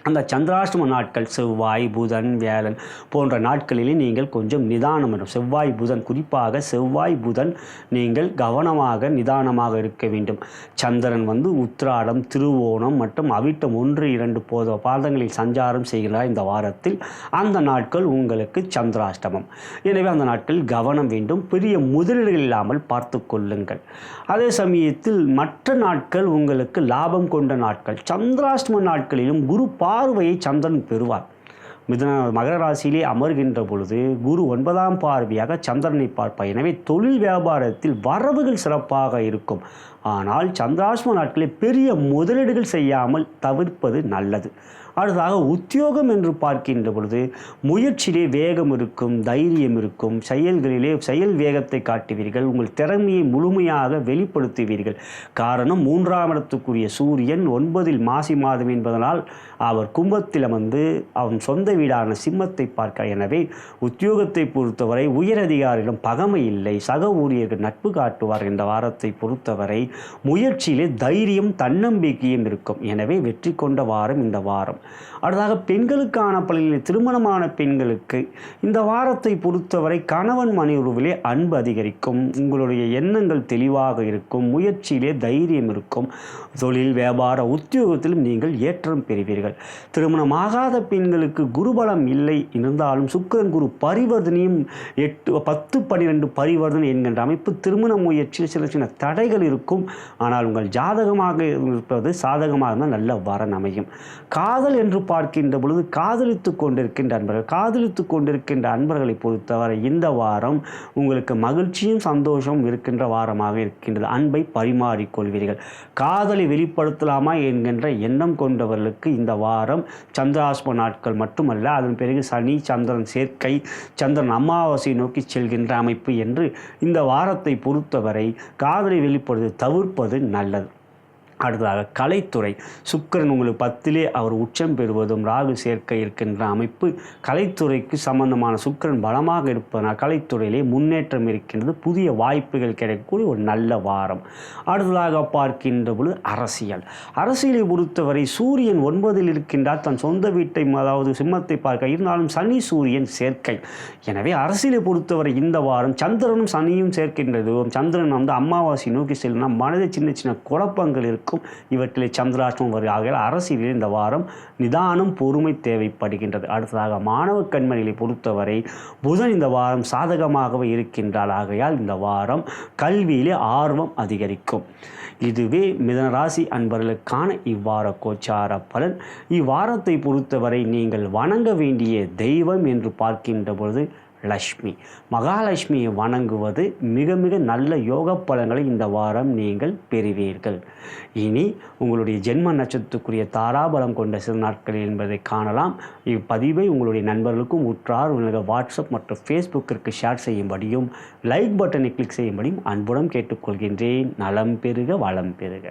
A: அந்த சந்திராஷ்டம நாட்கள் செவ்வாய் புதன் வியாழன் போன்ற நாட்களிலே நீங்கள் கொஞ்சம் நிதானம் வேண்டும். செவ்வாய் புதன், குறிப்பாக செவ்வாய் புதன் நீங்கள் கவனமாக நிதானமாக இருக்க வேண்டும். சந்திரன் உத்திராடம் திருவோணம் மற்றும் அவிட்டம் 1, 2 பாதங்களில் சஞ்சாரம் செய்கிறார் இந்த வாரத்தில். அந்த நாட்கள் உங்களுக்கு சந்திராஷ்டமம். எனவே அந்த நாட்களில் கவனம் வேண்டும். பெரிய முதலீடுகள் இல்லாமல் பார்த்து கொள்ளுங்கள். அதே சமயத்தில் மற்ற நாட்கள் உங்களுக்கு லாபம் கொண்ட நாட்கள். சந்திராஷ்டம நாட்களிலும் குரு பார்வையை சந்திரன் பெறுவார். மகர ராசியிலே அமர்கின்ற பொழுது குரு 9ஆம் பார்வையாக சந்திரனை பார்ப்பார். எனவே தொழில் வியாபாரத்தில் வரவுகள் சிறப்பாக இருக்கும். ஆனால் சந்திராஷ்டம நாட்களில் பெரிய முதலீடுகள் செய்யாமல் தவிர்ப்பது நல்லது. அடுத்ததாக உத்தியோகம் என்று பார்க்கின்ற பொழுது முயற்சியிலே வேகம் இருக்கும், தைரியம் இருக்கும். செயல் வேகத்தை காட்டுவீர்கள். உங்கள் திறமையை முழுமையாக வெளிப்படுத்துவீர்கள். காரணம் 3ஆம் இடத்துக்குரிய சூரியன் 9ல் மாசி மாதம் என்பதனால் அவர் கும்பத்தில் அவன் சொந்த வீடான சிம்மத்தை பார்க்க. எனவே உத்தியோகத்தை பொறுத்தவரை உயரதிகாரியிடம் பகமை இல்லை. சக ஊழியர்கள் நட்பு காட்டுவார். இந்த வாரத்தை பொறுத்தவரை முயற்சியிலே தைரியம் தன்னம்பிக்கையும் இருக்கும். எனவே வெற்றி கொண்ட வாரம் இந்த வாரம். அடுத்ததாக பெண்களுக்கான பலனில் திருமணமான பெண்களுக்கு இந்த வாரத்தை பொறுத்தவரை கணவன் மனைவியிலே அன்பு அதிகரிக்கும். உங்களுடைய எண்ணங்கள் தெளிவாக இருக்கும். முயற்சியிலே தைரியம் இருக்கும். தொழில் வியாபார உத்தியோகத்திலும் நீங்கள் ஏற்றம் பெறுவீர்கள். திருமணமாகாத பெண்களுக்கு குருபலம் இல்லை இருந்தாலும் சுக்கிரன் குரு பரிவர்த்தனையும் 10-12 பரிவர்த்தனை என்கின்ற அமைப்பு திருமண முயற்சியில் சில சின்ன தடைகள் இருக்கும். ஆனால் உங்கள் ஜாதகமாக இருப்பது சாதகமாக இருந்தால் நல்ல வரன் அமையும். காதல் என்று பார்க்கின்ற பொழுது காதலித்து கொண்டிருக்கின்ற அன்பர்களை பொறுத்தவரை இந்த வாரம் உங்களுக்கு மகிழ்ச்சியும் சந்தோஷமும் இருக்கின்ற வாரமாக இருக்கின்றது. அன்பை பரிமாறிக்கொள்வீர்கள். காதலை வெளிப்படுத்தலாமா என்கின்ற எண்ணம் கொண்டவர்களுக்கு இந்த வாரம் சந்திராஷ்டம நாட்கள் மட்டுமல்ல, அதன் பிறகு சனி சந்திரன் சேர்க்கை, சந்திரன் அமாவாசை நோக்கி செல்கின்ற அமைப்பு என்று இந்த வாரத்தை பொறுத்தவரை காதலை வெளிப்படுத்த தவிர்ப்பது நல்லது. அடுத்ததாக கலைத்துறை. சுக்கிரன் உங்களுக்கு 10லே அவர் உச்சம் பெறுவதும் ராகு சேர்க்க இருக்கின்ற அமைப்பு கலைத்துறைக்கு சம்பந்தமான சுக்கிரன் பலமாக இருப்பதனால் கலைத்துறையிலே முன்னேற்றம் இருக்கின்றது. புதிய வாய்ப்புகள் கிடைக்கக்கூடிய ஒரு நல்ல வாரம். அடுத்ததாக பார்க்கின்ற பொழுது அரசியலை பொறுத்தவரை சூரியன் 9ல் இருக்கின்றார். தன் சொந்த வீட்டை அதாவது சிம்மத்தை பார்க்க இருந்தாலும் சனி சூரியன் சேர்க்கை. எனவே அரசியலை பொறுத்தவரை இந்த வாரம் சந்திரனும் சனியும் சேர்க்கின்றது. சந்திரன் அமாவாசை நோக்கி செல்லும்னா மனதில் சின்ன சின்ன குழப்பங்கள் இருக்கும். இவற்றிலே சந்திராஷ்டமம் வருகிறார்கள். அரசியலில் இந்த வாரம் நிதானம் பொறுமை தேவைப்படுகின்றது. அடுத்ததாக மாணவ கண்மணிகளை பொறுத்தவரை புதன் இந்த வாரம் சாதகமாகவே இருக்கின்றார். ஆகையால் இந்த வாரம் கல்வியிலே ஆர்வம் அதிகரிக்கும். இதுவே மிதுன ராசி அன்பர்களுக்கான இவ்வார கோச்சார பலன். இவ்வாரத்தை பொறுத்தவரை நீங்கள் வணங்க வேண்டிய தெய்வம் என்று பார்க்கின்ற பொழுது லக்ஷ்மி, மகாலட்சுமியை வணங்குவது மிக மிக நல்ல யோக பலன்களை இந்த வாரம் நீங்கள் பெறுவீர்கள். இனி உங்களுடைய ஜென்ம நட்சத்திரத்துக்குரிய தாராபலம் கொண்ட சில நாட்கள் என்பதை காணலாம். இப்பதிவை உங்களுடைய நண்பர்களுக்கும் உற்றார் உங்கள் வாட்ஸ்அப் மற்றும் ஃபேஸ்புக்கிற்கு ஷேர் செய்யும்படியும் லைக் பட்டனை கிளிக் செய்யும்படியும் அன்புடன் கேட்டுக்கொள்கின்றேன். நலம் பெறுக, வளம் பெறுக.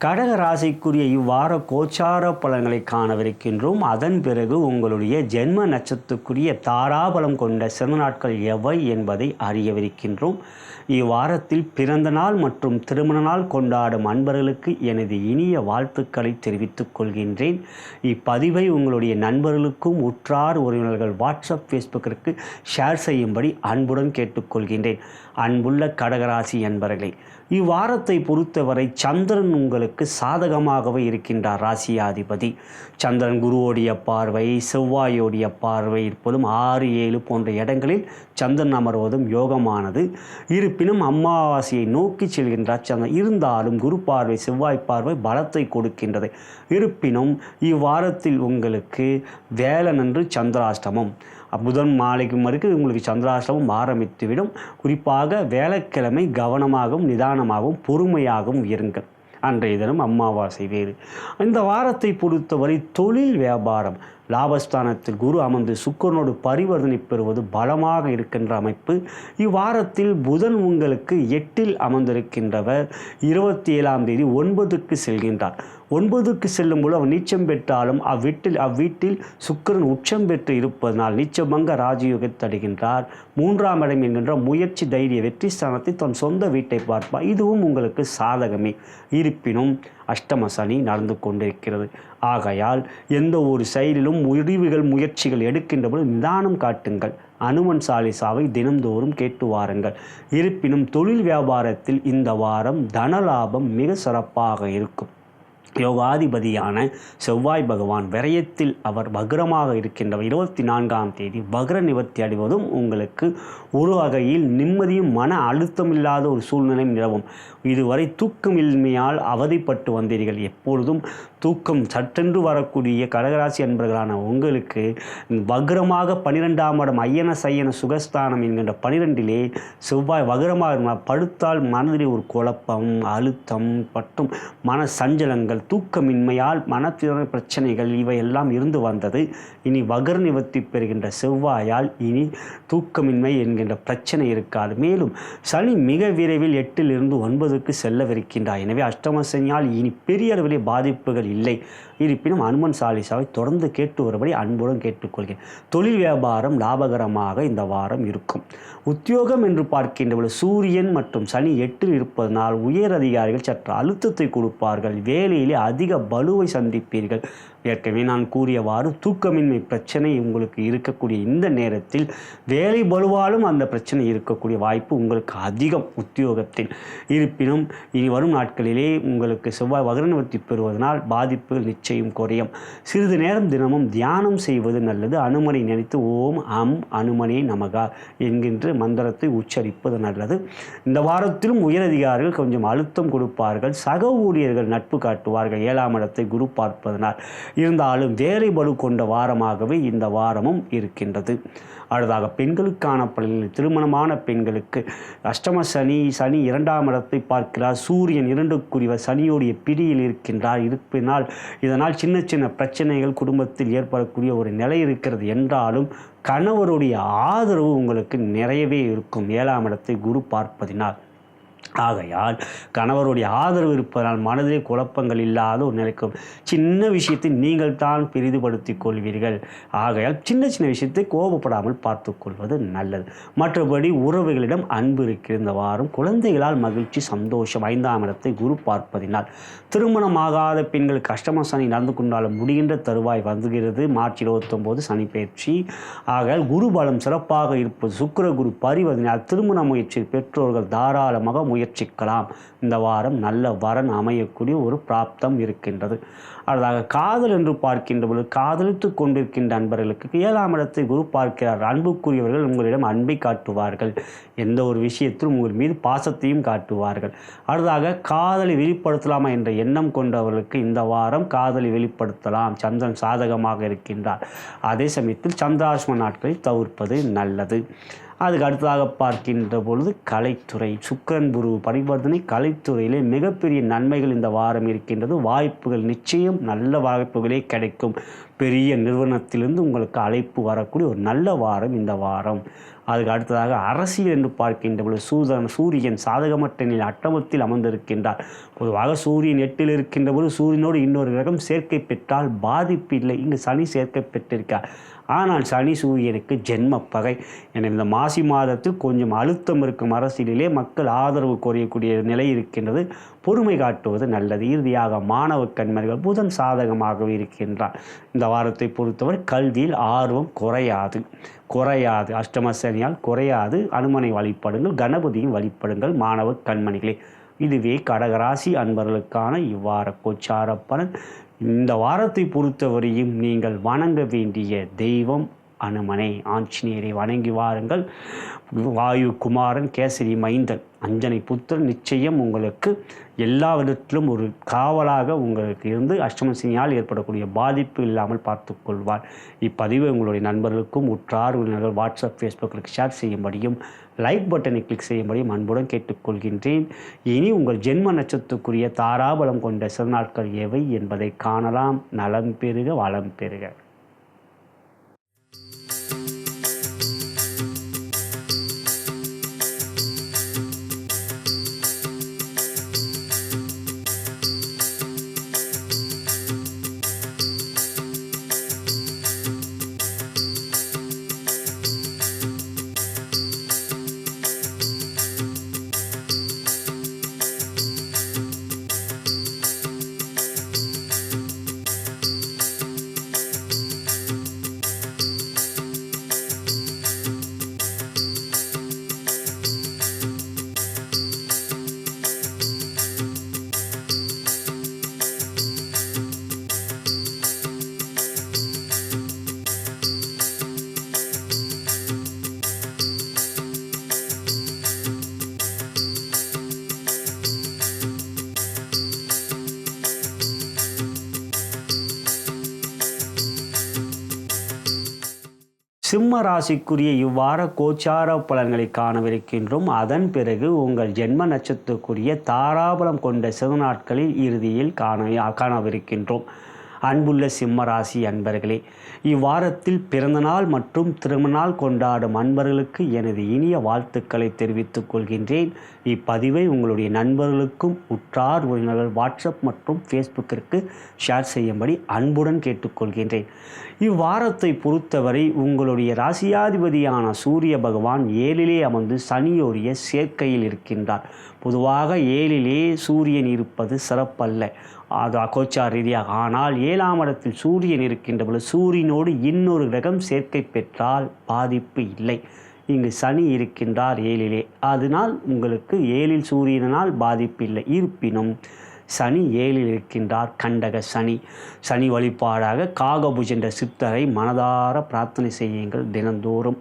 A: கடக ராசிக்குரிய இவ்வார கோச்சார பலன்களை காணவிருக்கின்றோம். அதன் பிறகு உங்களுடைய ஜென்ம நட்சத்திரத்துக்குரிய தாராபலம் கொண்ட சிறந்த நாட்கள் எவை என்பதை அறியவிருக்கின்றோம். இவ்வாரத்தில் பிறந்த நாள் மற்றும் திருமண நாள் கொண்டாடும் அன்பர்களுக்கு எனது இனிய வாழ்த்துக்களை தெரிவித்துக் கொள்கின்றேன். இப்பதிவை உங்களுடைய நண்பர்களுக்கும் உற்றார் உறவினர்கள் வாட்ஸ்அப் ஃபேஸ்புக்கிற்கு ஷேர் செய்யும்படி அன்புடன் கேட்டுக்கொள்கின்றேன். அன்புள்ள கடகராசி அன்பர்களே, இவ்வாரத்தை பொறுத்தவரை சந்திரன் உங்களுக்கு சாதகமாகவே இருக்கின்றார். ராசியாதிபதி சந்திரன் குருவோடைய பார்வை, செவ்வாயோடைய பார்வை இருப்பதும் 6, 7 போன்ற இடங்களில் சந்திரன் அமர்வதும் யோகமானது. இருப்பினும் அமாவாசையை நோக்கி செல்கின்றார் சந்திரன். இருந்தாலும் குரு பார்வை, செவ்வாய் பார்வை பலத்தை கொடுக்கின்றது. இருப்பினும் இவ்வாரத்தில் உங்களுக்கு வேலனன்று சந்திராஷ்டமம். புதன் மாலைக்கு மறுக்கு உங்களுக்கு சந்திராஷ்டமம் ஆரம்பித்துவிடும். குறிப்பாக வேலைக்கிழமை கவனமாகவும் நிதானமாகவும் பொறுமையாகவும் இருங்கள். அன்றைய தினம் அமாவாசை வேறு. இந்த வாரத்தை பொறுத்தவரை தொழில் வியாபாரம் லாபஸ்தானத்தில் குரு அமர்ந்து சுக்கிரனோடு பரிவர்த்தனை பெறுவது பலமாக இருக்கின்ற அமைப்பு. இவ்வாரத்தில் புதன் உங்களுக்கு 8ல் அமர்ந்திருக்கின்றவர் 27ஆம் தேதி 9க்கு செல்கின்றார். 9க்கு செல்லும் போது அவர் நீச்சம் பெற்றாலும் அவ்வீட்டில் சுக்கிரன் உச்சம் பெற்று இருப்பதனால் நீச்சபங்க ராஜயோகத்தை தருகின்றார். 3ஆம் இடம் என்கின்ற முயற்சி, தைரிய, வெற்றி ஸ்தானத்தை தன் சொந்த வீட்டை பார்ப்பார். இதுவும் உங்களுக்கு சாதகமே. இருப்பினும் அஷ்டம சனி நடந்து கொண்டிருக்கிறது. ஆகையால் எந்த ஒரு செயலிலும் முயற்சிகள் எடுக்கின்ற போது நிதானம் காட்டுங்கள். அனுமன் சாலிசாவை தினந்தோறும் கேட்டு வாருங்கள். இருப்பினும் தொழில் வியாபாரத்தில் இந்த வாரம் தனலாபம் மிக சிறப்பாக இருக்கும். யோகாதிபதியான செவ்வாய் பகவான் விரயத்தில் அவர் வக்ரமாக இருக்கின்ற 24ஆம் தேதி வக்ர நிவர்த்தி அடைவதும் உங்களுக்கு ஒரு வகையில் நிம்மதியும் மன அழுத்தம் இல்லாத ஒரு சூழ்நிலை நிலவும். இதுவரை தூக்கமின்மையால் அவதிப்பட்டு வந்தீர்கள். எப்பொழுதும் தூக்கம் சற்றென்று வரக்கூடிய கடகராசி அன்பர்களான உங்களுக்கு வக்ரமாக 12ஆம் இடம் ஐயன சையன சுகஸ்தானம் என்கின்ற 12லே செவ்வாய் வக்ரமாக படுத்தால் மனதிலே ஒரு குழப்பம், அழுத்தம் மற்றும் மன சஞ்சலங்கள், தூக்கமின்மையால் மனத்தின பிரச்சனைகள் இவையெல்லாம் இருந்து வந்தது. இனி வக்ர நிவர்த்தி பெறுகின்ற செவ்வாயால் இனி தூக்கமின்மை என்கின்ற பிரச்சனை இருக்காது. மேலும் சனி மிக விரைவில் 8லிருந்து 9க்கு செல்லவிருக்கின்றார். எனவே அஷ்டம சனியால் இனி பெரிய அளவிலே பாதிப்புகள் இல்லை. இருப்பினும் அனுமன் சாலிசாவை தொடர்ந்து கேட்டு வரும்படி அன்புடன் கேட்டுக்கொள்கிறேன். தொழில் வியாபாரம் லாபகரமாக இந்த வாரம் இருக்கும். உத்தியோகம் என்று பார்க்கின்றபோது சூரியன் மற்றும் சனி 8ல் இருப்பதனால் உயர் அதிகாரிகள் சற்று அழுத்தத்தை கொடுப்பார்கள். வேலையிலே அதிக பலுவை சந்திப்பீர்கள். ஏற்கனவே நான் கூறியவாறு தூக்கமின்மை பிரச்சனை உங்களுக்கு இருக்கக்கூடிய இந்த நேரத்தில் வேலை பலுவாலும் அந்த பிரச்சனை இருக்கக்கூடிய வாய்ப்பு உங்களுக்கு அதிகம் உத்தியோகத்தில். இருப்பினும் இனி வரும் நாட்களிலே உங்களுக்கு செவ்வாய் வக்ரநிவர்த்தி பெறுவதனால் பாதிப்புகள் நிச்சயம் குறையும். சிறிது நேரம் தினமும் தியானம் செய்வது நல்லது. அனுமனை நினைத்து ஓம் அம் அனுமனே நமகா என்கின்ற மந்திரத்தை உச்சரிப்பது நல்லது. இந்த வாரத்திலும் உயரதிகாரிகள் கொஞ்சம் அழுத்தம் கொடுப்பார்கள். சக ஊழியர்கள் நட்பு காட்டுவார்கள். 7ஆம் இடத்தை குரு பார்ப்பதனால். இருந்தாலும் வேலை பலு கொண்ட வாரமாகவே இந்த வாரமும் இருக்கின்றது. அடுத்ததாக பெண்களுக்கான பலன்கள். திருமணமான பெண்களுக்கு அஷ்டம சனி 2ஆம் இடத்தை பார்க்கிறார். சூரியன் 2க்குரியவர் சனியோடைய பிடியில் இருப்பினால் இதனால் சின்ன சின்ன பிரச்சனைகள் குடும்பத்தில் ஏற்படக்கூடிய ஒரு நிலை இருக்கிறது. என்றாலும் கணவருடைய ஆதரவு உங்களுக்கு நிறையவே இருக்கும் 7ஆம் இடத்தை குரு பார்ப்பதினால். ஆகையால் கணவருடைய ஆதரவு இருப்பதனால் மனதிலே குழப்பங்கள் இல்லாத ஒரு நிலைக்கும். சின்ன விஷயத்தை நீங்கள் தான் பெரிதுபடுத்திக் கொள்வீர்கள். ஆகையால் சின்ன சின்ன விஷயத்தை கோபப்படாமல் பார்த்து கொள்வது நல்லது. மற்றபடி உறவுகளிடம் அன்பு இருக்கிற இந்த வாரம். குழந்தைகளால் மகிழ்ச்சி சந்தோஷம் 5ஆம் இடத்தை குரு பார்ப்பதினால். திருமணமாகாத பெண்களுக்கு அஷ்டம சனி நடந்து கொண்டாலும் முடிகின்ற தருவாய் வந்துகிறது. மார்ச் 29 சனி பயிற்சி. ஆகையால் குரு பலம் சிறப்பாக இருப்பது சுக்கிர குரு பரிவதனால் திருமண முயற்சி பெற்றோர்கள் தாராளமாக முயற்சிக்கலாம். இந்த வாரம் நல்ல வரன் அமையக்கூடிய ஒரு பிராப்தம் இருக்கின்றது. அடுத்ததாக காதல் என்று பார்க்கின்ற பொழுது காதலித்து கொண்டிருக்கின்ற அன்பர்களுக்கு 7ஆம் இடத்தை குரு பார்க்கிறார். அன்புக்குரியவர்கள் உங்களிடம் அன்பை காட்டுவார்கள். எந்த ஒரு விஷயத்திலும் உங்கள் மீது பாசத்தையும் காட்டுவார்கள். அடுத்ததாக காதலை வெளிப்படுத்தலாமா என்ற எண்ணம் கொண்டவர்களுக்கு இந்த வாரம் காதலை வெளிப்படுத்தலாம். சந்திரன் சாதகமாக இருக்கின்றார். அதே சமயத்தில் சந்திராஷ்டம நாட்களை தவிர்ப்பது நல்லது. அதுக்கு அடுத்ததாக பார்க்கின்ற பொழுது கலைத்துறை. சுக்கிரன் குரு பரிவர்த்தனை கலைத்துறையிலே மிகப்பெரிய நன்மைகள் இந்த வாரம் இருக்கின்றது. வாய்ப்புகள் நிச்சயம் நல்ல வாய்ப்புகளே கிடைக்கும். பெரிய நிறுவனத்திலிருந்து உங்களுக்கு அழைப்பு வரக்கூடிய ஒரு நல்ல வாரம் இந்த வாரம். அதுக்கு அடுத்ததாக அரசியல் என்று பார்க்கின்ற பொழுது சூரியன் சாதகமற்ற நிலை அட்டமத்தில் அமர்ந்திருக்கின்றார். பொதுவாக சூரியன் 8ல் இருக்கின்ற பொழுது சூரியனோடு இன்னொரு கிரகம் சேர்க்கை பெற்றால் பாதிப்பு இல்லை. இங்கு சனி சேர்க்கை பெற்றிருக்கார். ஆனால் சனி சூரியனுக்கு ஜென்ம பகை. எனவே இந்த மாசி மாதத்தில் கொஞ்சம் அழுத்தம் இருக்கும். அரசியலிலே மக்கள் ஆதரவு குறையக்கூடிய நிலை இருக்கின்றது. பொறுமை காட்டுவது நல்லது. இறுதியாக மாணவ கண்மணிகள் புதன் சாதகமாகவே இருக்கின்றார். இந்த வாரத்தை பொறுத்தவரை கல்வியில் ஆர்வம் குறையாது. அஷ்டம சனியால் குறையாது. அனுமனை வழிபடுங்கள். கணபதியும் வழிபடுங்கள் மாணவ கண்மணிகளே. இதுவே கடகராசி அன்பர்களுக்கான இவ்வார கோச்சார பலன். இந்த வாரத்தை பொறுத்தவரையும் நீங்கள் வணங்க வேண்டிய தெய்வம் அனுமனை ஆஞ்சநேயரை வணங்கி வாருங்கள். வாயு குமாரன் கேசரி மைந்தன் அஞ்சனை புத்திரன் நிச்சயம் உங்களுக்கு எல்லா விதத்திலும் ஒரு காவலாக உங்களுக்கு இருந்து அஷ்டம சனியால் ஏற்படக்கூடிய பாதிப்பு இல்லாமல் பார்த்து கொள்வார். இப்பதிவை உங்களுடைய நண்பர்களுக்கும் உற்றார் உறவினர்கள் வாட்ஸ்அப் ஃபேஸ்புக்கில் ஷேர் செய்யும்படியும் லைக் பட்டனை கிளிக் செய்யும்படியும் அன்புடன் கேட்டுக்கொள்கின்றேன். இனி உங்கள் ஜென்ம நட்சத்திரத்துக்குரிய தாராபலம் கொண்ட சில நாட்கள் எவை என்பதை காணலாம். நலம் பெறுக வளம் பெறுக. சிம்ம ராசிக்குரிய இவ்வார கோச்சார பலன்களை காணவிருக்கின்றோம். அதன் பிறகு உங்கள் ஜென்ம நட்சத்திரக்குரிய தாராபலம் கொண்ட சில நாட்களில் இறுதியில் காணவிருக்கின்றோம். அன்புள்ள சிம்மராசி அன்பர்களே, இவ்வாரத்தில் பிறந்தநாள் மற்றும் திருமணநாள் கொண்டாடும் அன்பர்களுக்கு எனது இனிய வாழ்த்துக்களை தெரிவித்துக் கொள்கின்றேன். இப்பதிவை உங்களுடைய நண்பர்களுக்கும் உற்றார் உறவினர்கள் வாட்ஸ்அப் மற்றும் ஃபேஸ்புக்கிற்கு ஷேர் செய்யும்படி அன்புடன் கேட்டுக்கொள்கின்றேன். இவ்வாரத்தை பொறுத்தவரை உங்களுடைய ராசியாதிபதியான சூரிய பகவான் 7லே அமர்ந்து சனியோடைய சேர்க்கையில் இருக்கின்றார். பொதுவாக 7லே சூரியன் இருப்பது சிறப்பல்ல, அது கோச்சார் ரீதியாக. ஆனால் 7ஆம் இடத்தில் சூரியன் இருக்கின்ற பொழுது சூரியனோடு இன்னொரு கிரகம் சேர்க்கை பெற்றால் பாதிப்பு இல்லை. இங்கு சனி இருக்கின்றார் 7லே, அதனால் உங்களுக்கு 7ல் சூரியனால் பாதிப்பு இல்லை. இருப்பினும் சனி 7ல் இருக்கின்றார், கண்டக சனி. சனி வழிபாடாக காகபுஜ என்ற சித்தரை மனதார பிரார்த்தனை செய்யுங்கள். தினந்தோறும்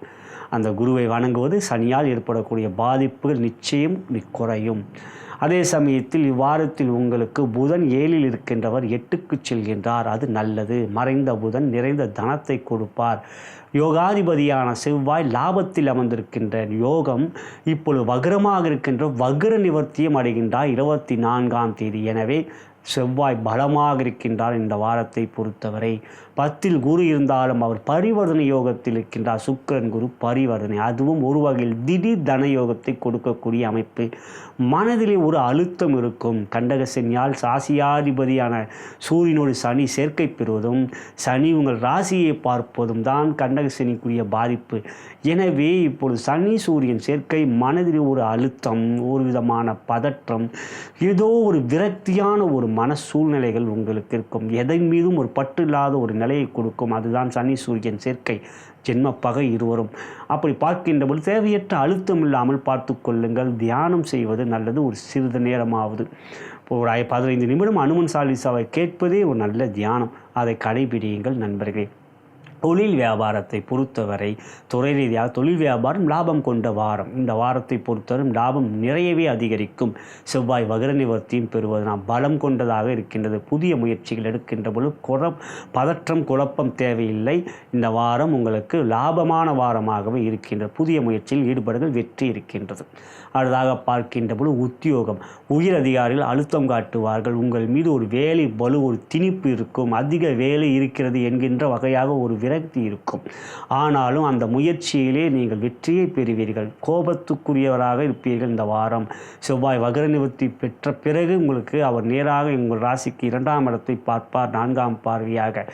A: அந்த குருவை வணங்குவது சனியால் ஏற்படக்கூடிய பாதிப்புகள் நிச்சயம் குறையும். அதே சமயத்தில் இவ்வாரத்தில் உங்களுக்கு புதன் 7ல் இருக்கின்றவர் 8க்கு செல்கின்றார். அது நல்லது. மறைந்த புதன் நிறைந்த தனத்தை கொடுப்பார். யோகாதிபதியான செவ்வாய் லாபத்தில் அமர்ந்திருக்கின்ற யோகம் இப்பொழுது வக்ரமாக இருக்கின்ற வக்ர நிவர்த்தியம் அடைகின்றார் 24ஆம் தேதி. எனவே செவ்வாய் பலமாக இருக்கின்றார். இந்த வாரத்தை பொறுத்தவரை 10ல் குரு இருந்தாலும் அவர் பரிவர்த்தனை யோகத்தில் இருக்கின்றார். சுக்கிரன் குரு பரிவர்த்தனை, அதுவும் ஒரு வகையில் திடீர் தன யோகத்தை கொடுக்கக்கூடிய அமைப்பு. மனதிலே ஒரு அழுத்தம் இருக்கும். கண்டக சனியால் ராசியாதிபதியான சூரியனோடு சனி சேர்க்கை பெறுவதும் சனி உங்கள் ராசியை பார்ப்பதும் தான் கண்டக சனிக்குரிய பாதிப்பு. எனவே இப்பொழுது சனி சூரியன் சேர்க்கை மனதில் ஒரு அழுத்தம், ஒரு விதமான பதற்றம், ஏதோ ஒரு விரக்தியான ஒரு மன சூழ்நிலைகள் உங்களுக்கு இருக்கும். எதன் மீதும் ஒரு பற்று இல்லாத ஒரு நிலையை கொடுக்கும். அதுதான் சனி சூரியன் சேர்க்கை. ஜென்ம பகை இருவரும். அப்படி பார்க்கின்ற போது தேவையற்ற அழுத்தம் இல்லாமல் பார்த்து கொள்ளுங்கள். தியானம் செய்வது நல்லது. ஒரு சிறிது நேரமாவது ஒரு 15 நிமிடம் அனுமன் சாலிசாவை கேட்பதே ஒரு நல்ல தியானம். அதை கடைபிடியுங்கள் நண்பர்களே. தொழில் வியாபாரத்தை பொறுத்தவரை துறை ரீதியாக தொழில் வியாபாரம் லாபம் கொண்ட வாரம். இந்த வாரத்தை பொறுத்தவரை லாபம் நிறையவே அதிகரிக்கும். செவ்வாய் வக்ர நிவர்த்தியும் பெறுவதனால் பலம் கொண்டதாக இருக்கின்றது. புதிய முயற்சிகள் எடுக்கின்ற பொழுது பதற்றம் குழப்பம் தேவையில்லை. இந்த வாரம் உங்களுக்கு லாபமான வாரமாகவே இருக்கின்றது. புதிய முயற்சியில் ஈடுபடுதல் வெற்றி இருக்கின்றது. அடுத்ததாக பார்க்கின்ற பொழுது உத்தியோகம், உயர் அதிகாரிகள் அழுத்தம் காட்டுவார்கள். உங்கள் மீது ஒரு வேலை பளு, ஒரு திணிப்பு இருக்கும். அதிக வேலை இருக்கிறது என்கின்ற வகையாக ஒரு விரக்தி இருக்கும். ஆனாலும் அந்த முயற்சியிலே நீங்கள் வெற்றியை பெறுவீர்கள். கோபத்துக்குரியவராக இருப்பீர்கள். இந்த வாரம் செவ்வாய் வக்ர நிவர்த்தி பெற்ற பிறகு உங்களுக்கு அவர் நேராக உங்கள் ராசிக்கு 2ஆம் இடத்தை பார்ப்பார், 4ஆம் பார்வையாக.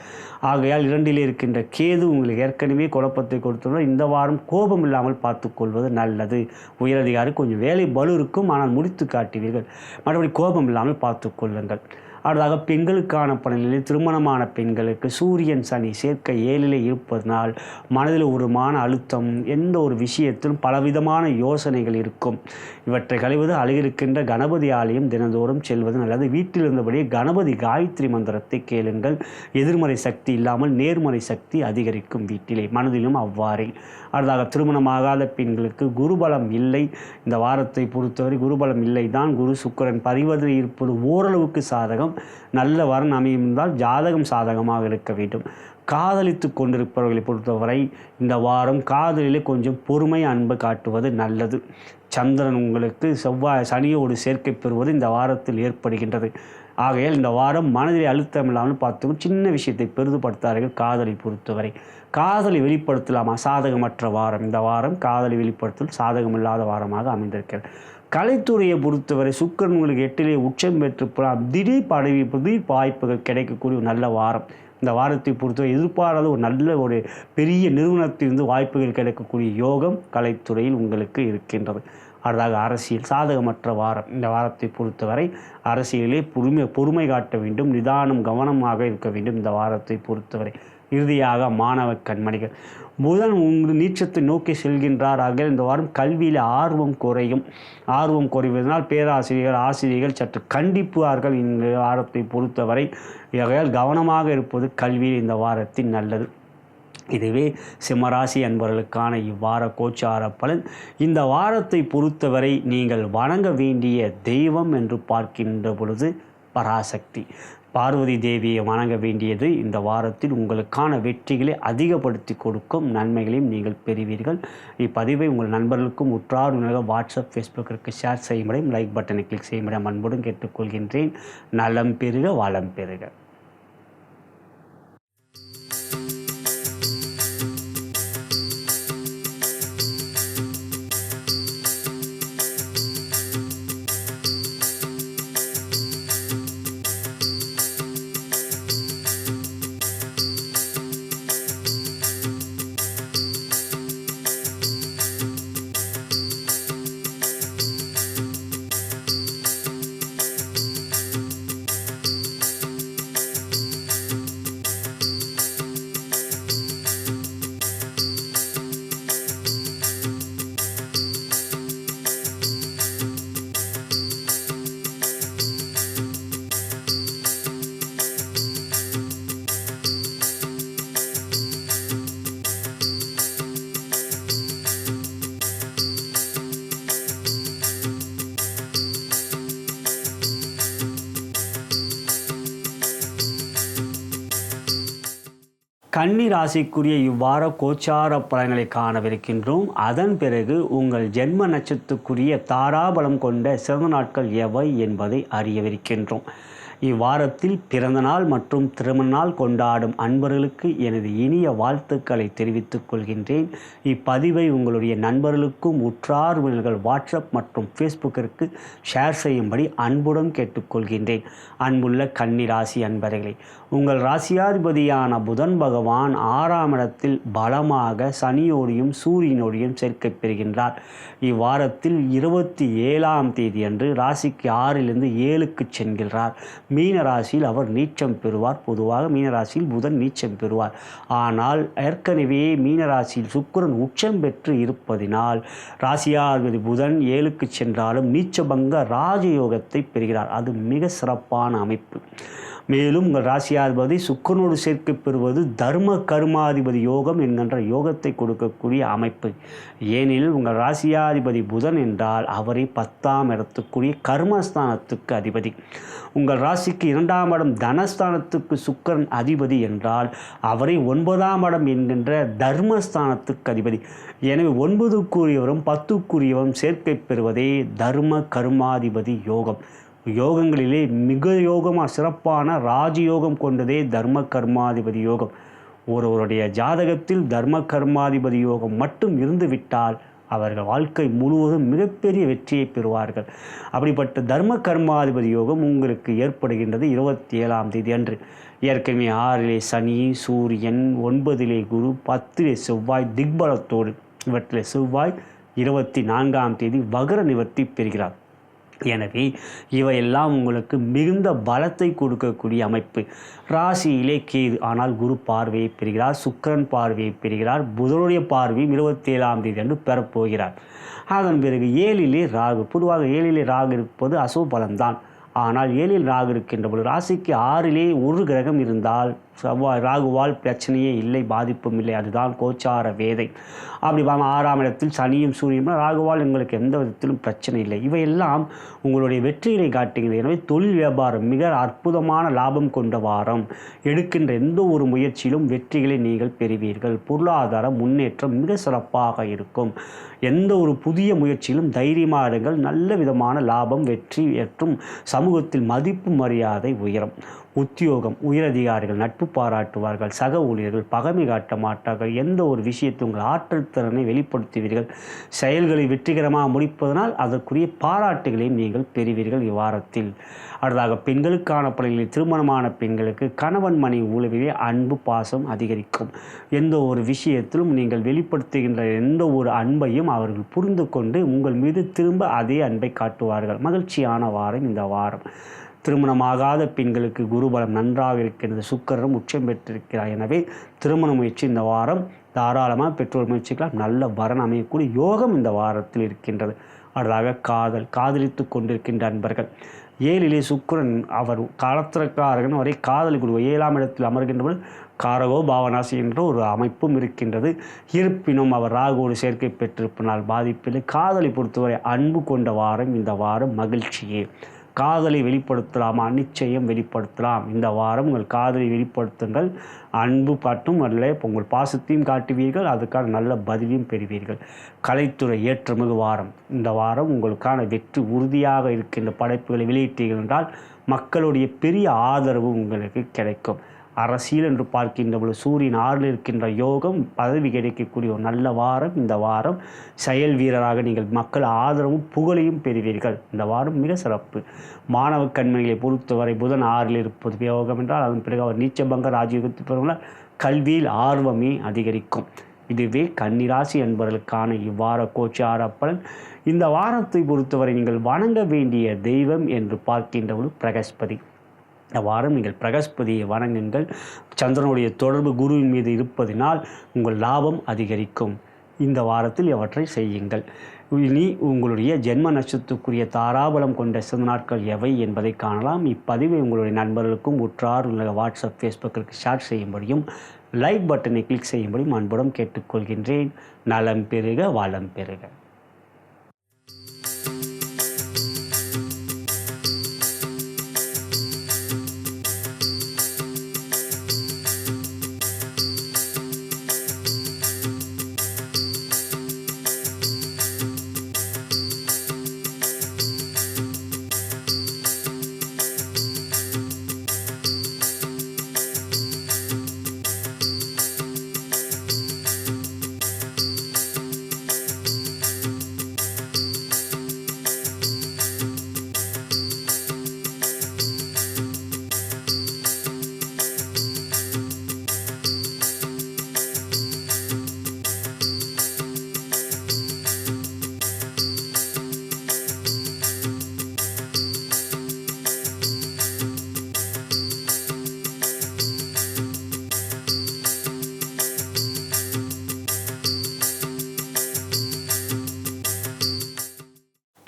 A: ஆகையால் 2ல் இருக்கின்ற கேது உங்களுக்கு ஏற்கனவே குழப்பத்தை கொடுத்துள்ளார். இந்த வாரம் கோபம் இல்லாமல் பார்த்துக்கொள்வது நல்லது. உயரதிகாரி கொஞ்சம் வேலை பளு இருக்கும், ஆனால் முடித்து காட்டுவீர்கள். மற்றபடி கோபம் இல்லாமல் பார்த்து கொள்ளுங்கள். அடுத்ததாக பெண்களுக்கான பலனில் திருமணமான பெண்களுக்கு சூரியன் சனி சேர்க்கை 7லே இருப்பதனால் மனதில் ஒரு அழுத்தம், எந்த ஒரு விஷயத்திலும் பலவிதமான யோசனைகள் இருக்கும். இவற்றை களைவது அழகிருக்கின்ற கணபதி ஆலயம் தினந்தோறும் செல்வது நல்லது. வீட்டில் இருந்தபடியே கணபதி காயத்ரி மந்திரத்தை கேளுங்கள். எதிர்மறை சக்தி இல்லாமல் நேர்மறை சக்தி அதிகரிக்கும் வீட்டிலே. மனதிலும் அவ்வாறே. அடுத்ததாக திருமணமாகாத பெண்களுக்கு குருபலம் இல்லை. இந்த வாரத்தை பொறுத்தவரை குருபலம் இல்லை தான். குரு சுக்கிரன் பரிவர்த்தனை இருப்பது ஓரளவுக்கு சாதகம். நல்ல வரன் அமையும் என்றால் ஜாதகம் சாதகமாக இருக்க வேண்டும். காதலித்து கொண்டிருப்பவர்களை பொறுத்தவரை இந்த வாரம் காதலிலே கொஞ்சம் பொறுமை அன்பு காட்டுவது நல்லது. சந்திரன் உங்களுக்கு சனியோடு சேர்க்கை பெறுவது இந்த வாரத்தில் ஏற்படுகின்றது. ஆகையால் இந்த வாரம் மனதிலே அழுத்தம் இல்லாமல் பார்த்துக்கும். சின்ன விஷயத்தை பெரிதுபடுத்தார்கள். காதலை பொறுத்தவரை காதலை வெளிப்படுத்தலாமா? சாதகமற்ற வாரம். இந்த வாரம் காதலை வெளிப்படுத்தல் சாதகமில்லாத வாரமாக அமைந்திருக்கிறது. கலைத்துறையை பொறுத்தவரை சுக்கிரன் உங்களுக்கு 8லே உச்சம் பெற்று திடீர் வாய்ப்புகள் கிடைக்கக்கூடிய ஒரு நல்ல வாரம். இந்த வாரத்தை பொறுத்தவரை எதிர்பாராத ஒரு நல்ல ஒரு பெரிய நிறுவனத்திலிருந்து வாய்ப்புகள் கிடைக்கக்கூடிய யோகம் கலைத்துறையில் உங்களுக்கு இருக்கின்றது. அடுத்ததாக அரசியல் சாதகமற்ற வாரம். இந்த வாரத்தை பொறுத்தவரை அரசியலே பொறுமை காட்ட வேண்டும். நிதானம் கவனமாக இருக்க வேண்டும் இந்த வாரத்தை பொறுத்தவரை. இறுதியாக மாணவ கண்மணிகள், புதன் நீச்சத்தை நோக்கி செல்கின்றார். ஆக இந்த வாரம் கல்வியில் ஆர்வம் குறையும். ஆர்வம் குறைவதனால் ஆசிரியர்கள் சற்று கண்டிப்பார்கள் இந்த வாரத்தை பொறுத்தவரை. ஆகையால் கவனமாக இருப்பது கல்வியில் இந்த வாரத்தின் நல்லது. இதுவே சிம்மராசி அன்பர்களுக்கான இவ்வார கோச்சார பலன். இந்த வாரத்தை பொறுத்தவரை நீங்கள் வணங்க வேண்டிய தெய்வம் என்று பார்க்கின்ற பொழுது பராசக்தி பார்வதி தேவியை வணங்க வேண்டியது இந்த வாரத்தில் உங்களுக்கான வெற்றிகளை அதிகப்படுத்தி கொடுக்கும். நன்மைகளையும் நீங்கள் பெறுவீர்கள். இப்பதிவை உங்கள் நண்பர்களுக்கும் உற்றார் வாட்ஸ்அப் ஃபேஸ்புக்கிற்கு ஷேர் செய்யும்படி லைக் பட்டனை கிளிக் செய்யும்படி அன்புடன் கேட்டுக்கொள்கின்றேன். நலம் பெறுக, வளம் பெறுக. கன்னி ராசிக்குரிய இவ்வார கோச்சார பலன்களை காணவிருக்கின்றோம். அதன் பிறகு உங்கள் ஜென்ம நட்சத்திரத்துக்குரிய தாராபலம் கொண்ட சிறந்த நாட்கள் எவை என்பதை அறியவிருக்கின்றோம். இவ்வாரத்தில் பிறந்தநாள் மற்றும் திருமண நாள் கொண்டாடும் அன்பர்களுக்கு எனது இனிய வாழ்த்துக்களை தெரிவித்துக் கொள்கின்றேன். இப்பதிவை உங்களுடைய நண்பர்களுக்கும் உற்றார் உறவினர்கள் வாட்ஸ்அப் மற்றும் ஃபேஸ்புக்கிற்கு ஷேர் செய்யும்படி அன்புடன் கேட்டுக்கொள்கின்றேன். அன்புள்ள கன்னி ராசி அன்பர்களே, உங்கள் ராசியாதிபதியான புதன் பகவான் 6ஆம் இடத்தில் பலமாக சனியோடையும் சூரியனோடையும் சேர்க்கை பெறுகின்றார். இவ்வாரத்தில் 27ஆம் தேதி அன்று ராசிக்கு 6லிருந்து 7க்கு செல்கின்றார். மீன ராசியில் அவர் நீச்சம் பெறுவார். பொதுவாக மீனராசியில் புதன் நீச்சம் பெறுவார். ஆனால் ஏற்கனவே மீனராசியில் சுக்கிரன் உச்சம் பெற்று இருப்பதினால் ராசியாதிபதி புதன் 7க்கு சென்றாலும் நீச்சபங்க ராஜயோகத்தை பெறுகிறார். அது மிக சிறப்பான அமைப்பு. மேலும் உங்கள் ராசியாதிபதி சுக்கிரனோடு சேர்க்கை பெறுவது தர்ம கர்மாதிபதி யோகம் என்கின்ற யோகத்தை கொடுக்கக்கூடிய அமைப்பு. ஏனெனில் உங்கள் ராசியாதிபதி புதன் என்றால் அவரை 10ஆம் இடத்துக்குரிய கர்மஸ்தானத்துக்கு அதிபதி. உங்கள் ராசிக்கு 2ஆம் இடம் தனஸ்தானத்துக்கு சுக்கிரன் அதிபதி என்றால் அவரை 9ஆம் இடம் என்கின்ற தர்மஸ்தானத்துக்கு அதிபதி. எனவே 9க்குரியவரும் 10க்குரியவரும் சேர்க்கை பெறுவதே தர்ம கர்மாதிபதி யோகம். யோகங்களிலே மிக யோகமாக சிறப்பான ராஜயோகம் கொண்டதே தர்ம கர்மாதிபதி யோகம். ஒருவருடைய ஜாதகத்தில் தர்ம கர்மாதிபதி யோகம் மட்டும் இருந்துவிட்டால் அவர்கள் வாழ்க்கை முழுவதும் மிகப்பெரிய வெற்றியை பெறுவார்கள். அப்படிப்பட்ட தர்ம கர்மாதிபதி யோகம் உங்களுக்கு ஏற்படுகின்றது 27ஆம் தேதி அன்று. ஏற்கனவே 6லே சனி, சூரியன், 9லே குரு, 10லே செவ்வாய் திக்பலத்தோடு, இவற்றிலே செவ்வாய் 24ஆம் தேதி வக்ர நிவர்த்தி பெறுகிறார். எனவே இவையெல்லாம் உங்களுக்கு மிகுந்த பலத்தை கொடுக்கக்கூடிய அமைப்பு. ராசியிலே கேது, ஆனால் குரு பார்வையை பெறுகிறார், சுக்கிரன் பார்வையை பெறுகிறார், புதனுடைய பார்வையும் 27ஆம் தேதி அன்று பெறப்போகிறார். அதன் பிறகு 7லே ராகு. பொதுவாக 7லே ராகு இருப்பது அசுப பலன்தான். ஆனால் 7ல் ராகு இருக்கின்ற பொழுது ராசிக்கு 6லே ஒரு கிரகம் இருந்தால் செவ்வாய் ராகுவால் பிரச்சனையே இல்லை, பாதிப்பும் இல்லை. அதுதான் கோச்சார வேதை. அப்படி 6ஆம் இடத்தில் சனியும் சூரியனும் ராகுவால் எங்களுக்கு எந்த விதத்திலும் பிரச்சனை இல்லை. இவையெல்லாம் உங்களுடைய வெற்றிகளை காட்டுகிறது. எனவே தொழில் வியாபாரம் மிக அற்புதமான லாபம் கொண்ட வாரம். எடுக்கின்ற எந்த ஒரு முயற்சியிலும் வெற்றிகளை நீங்கள் பெறுவீர்கள். பொருளாதார முன்னேற்றம் மிக சிறப்பாக இருக்கும். எந்த ஒரு புதிய முயற்சியிலும் தைரியமாக இருங்கள். நல்ல விதமான லாபம், வெற்றி மற்றும் சமூகத்தில் மதிப்பு மரியாதை உயரும். உத்தியோகம், உயரதிகாரிகள் நட்பு பாராட்டுவார்கள். சக ஊழியர்கள் பகைமை காட்ட மாட்டார்கள். எந்த ஒரு விஷயத்தை உங்கள் ஆற்றல் திறனை வெளிப்படுத்துவீர்கள். செயல்களை வெற்றிகரமாக முடிப்பதனால் அதற்குரிய பாராட்டுகளையும் நீங்கள் பெறுவீர்கள் இவ்வாரத்தில். அடுத்ததாக பெண்களுக்கான பலன்களில் திருமணமான பெண்களுக்கு கணவன் மனைவி உறவிலே அன்பு பாசம் அதிகரிக்கும். எந்த ஒரு விஷயத்திலும் நீங்கள் வெளிப்படுத்துகின்ற எந்த ஒரு அன்பையும் அவர்கள் புரிந்து கொண்டு உங்கள் மீது திரும்ப அதே அன்பை காட்டுவார்கள். மகிழ்ச்சியான வாரம் இந்த வாரம். திருமணமாகாத பெண்களுக்கு குருபலம் நன்றாக இருக்கின்றது. சுக்கிரனும் உச்சம் பெற்றிருக்கிறார். எனவே திருமண முயற்சி இந்த வாரம் தாராளமாக பெற்றோர் முயற்சிக்கலாம். நல்ல வரன் அமையக்கூடிய யோகம் இந்த வாரத்தில் இருக்கின்றது. அடுத்ததாக காதலித்து கொண்டிருக்கின்ற அன்பர்கள். 7லே சுக்கிரன் அவர் காலத்திற்காரகன் வரை காதல் குரு 7ஆம் இடத்தில் அமர்கின்றபோது காரகோ பாவனாசி என்ற ஒரு அமைப்பும் இருக்கின்றது. இருப்பினும் அவர் ராகுவோடு சேர்க்கை பெற்றிருப்பனால் பாதிப்பில்லை. காதலை பொறுத்தவரை அன்பு கொண்ட வாரம் இந்த வாரம் மகிழ்ச்சியே. காதலை வெளிப்படுத்தலாமா? நிச்சயம் வெளிப்படுத்தலாம். இந்த வாரம் உங்கள் காதலை வெளிப்படுத்துங்கள். அன்பு பாட்டும் அல்ல, உங்கள் பாசத்தையும் காட்டுவீர்கள். அதுக்கான நல்ல பதிலையும் பெறுவீர்கள். கலைத்துறை ஏற்றமிகு வாரம். இந்த வாரம் உங்களுக்கான வெற்றி உறுதியாக இருக்கின்ற படைப்புகளை வெளியிட்டீர்கள் என்றால் மக்களுடைய பெரிய ஆதரவு உங்களுக்கு கிடைக்கும். அரசியல் என்று பார்க்கின்ற பொழுது சூரியன் 6ல் இருக்கின்ற யோகம், பதவி கிடைக்கக்கூடிய ஒரு நல்ல வாரம் இந்த வாரம். செயல் வீரராக நீங்கள் மக்கள் ஆதரவும் புகழையும் பெறுவீர்கள். இந்த வாரம் மிக சிறப்பு. மாணவ கண்மணிகளை பொறுத்தவரை புதன் 6ல் இருப்பது யோகம் என்றால் அதன் பிறகு அவர் நீச்சபங்க ராஜயோகத்தை பெறுவதால் கல்வியில் ஆர்வமே அதிகரிக்கும். இதுவே கன்னிராசி என்பவர்களுக்கான இவ்வார கோச்சார பலன். இந்த வாரத்தை பொறுத்தவரை நீங்கள் வணங்க வேண்டிய தெய்வம் என்று பார்க்கின்ற பொழுது பிரகஸ்பதி. இந்த வாரம் நீங்கள் பிரகஸ்பதியை வணங்குங்கள். சந்திரனுடைய தொடர்பு குருவின் மீது இருப்பதினால் உங்கள் லாபம் அதிகரிக்கும். இந்த வாரத்தில் இவற்றை செய்யுங்கள். இனி உங்களுடைய ஜென்ம நட்சத்திரத்துக்குரிய தாராபலம் கொண்ட சில நாட்கள் எவை என்பதை காணலாம். இப்பதிவை உங்களுடைய நண்பர்களுக்கும் உற்றார் வாட்ஸ்அப் ஃபேஸ்புக்கிற்கு ஷேர் செய்யும்படியும் லைக் பட்டனை கிளிக் செய்யும்படியும் அன்புடன் கேட்டுக்கொள்கின்றேன். நலம் பெறுக, வளம் பெறுக.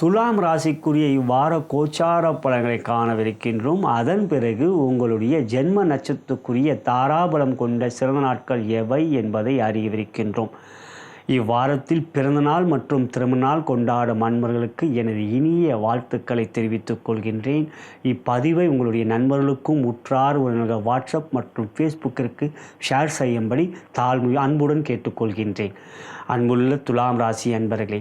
A: துலாம் ராசிக்குரிய இவ்வார கோச்சார பலன்களை காணவிருக்கின்றோம். அதன் பிறகு உங்களுடைய ஜென்ம நட்சத்திரத்துக்குரிய தாராபலம் கொண்ட சிறந்த நாட்கள் எவை என்பதை அறியவிருக்கின்றோம். இவ்வாரத்தில் பிறந்தநாள் மற்றும் திருமணநாள் கொண்டாடும் அன்பர்களுக்கு எனது இனிய வாழ்த்துக்களை தெரிவித்துக் கொள்கின்றேன். இப்பதிவை உங்களுடைய நண்பர்களுக்கும் உற்றார் உறவினர்கள் வாட்ஸ்அப் மற்றும் ஃபேஸ்புக்கிற்கு ஷேர் செய்யும்படி அன்புடன் கேட்டுக்கொள்கின்றேன். அன்புள்ள துலாம் ராசி அன்பர்களே,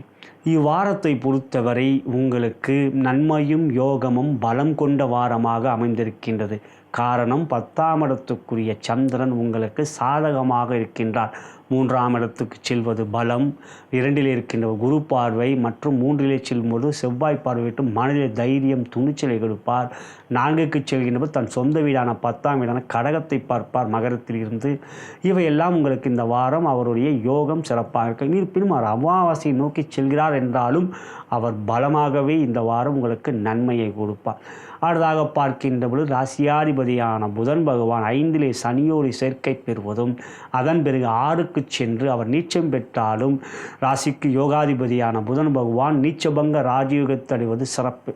A: இவ்வாரத்தை பொறுத்தவரை உங்களுக்கு நன்மையும் யோகமும் பலம் கொண்ட வாரமாக அமைந்திருக்கின்றது. காரணம் 10ஆம் இடத்துக்குரிய சந்திரன் உங்களுக்கு சாதகமாக இருக்கின்றார். 3ஆம் இடத்துக்கு செல்வது பலம், 2இல் இருக்கின்ற குரு பார்வை மற்றும் 3இலே செல்லும்போது செவ்வாய் பார்வையிட்டு மனதில் தைரியம் துணிச்சலை கொடுப்பார். 4க்கு செல்கின்றபோது தன் சொந்த வீடான 10ஆம் வீடான கடகத்தை பார்ப்பார் மகரத்தில் இருந்து. இவையெல்லாம் உங்களுக்கு இந்த வாரம் அவருடைய யோகம் சிறப்பாக இருக்கும். இருப்பினும் அவர் அமாவாசையை நோக்கி செல்கிறார் என்றாலும் அவர் பலமாகவே இந்த வாரம் உங்களுக்கு நன்மையை கொடுப்பார். அடுத்ததாக பார்க்கின்ற பொழுது ராசியாதிபதியான புதன் பகவான் 5இலே சனியோடு சேர்க்கை பெறுவதும் அதன் பிறகு 6க்கு சென்று அவர் நீச்சம் பெற்றாலும் ராசிக்கு யோகாதிபதியான புதன் பகவான் நீச்சபங்க ராஜயோகத்தடைவது சிறப்பு.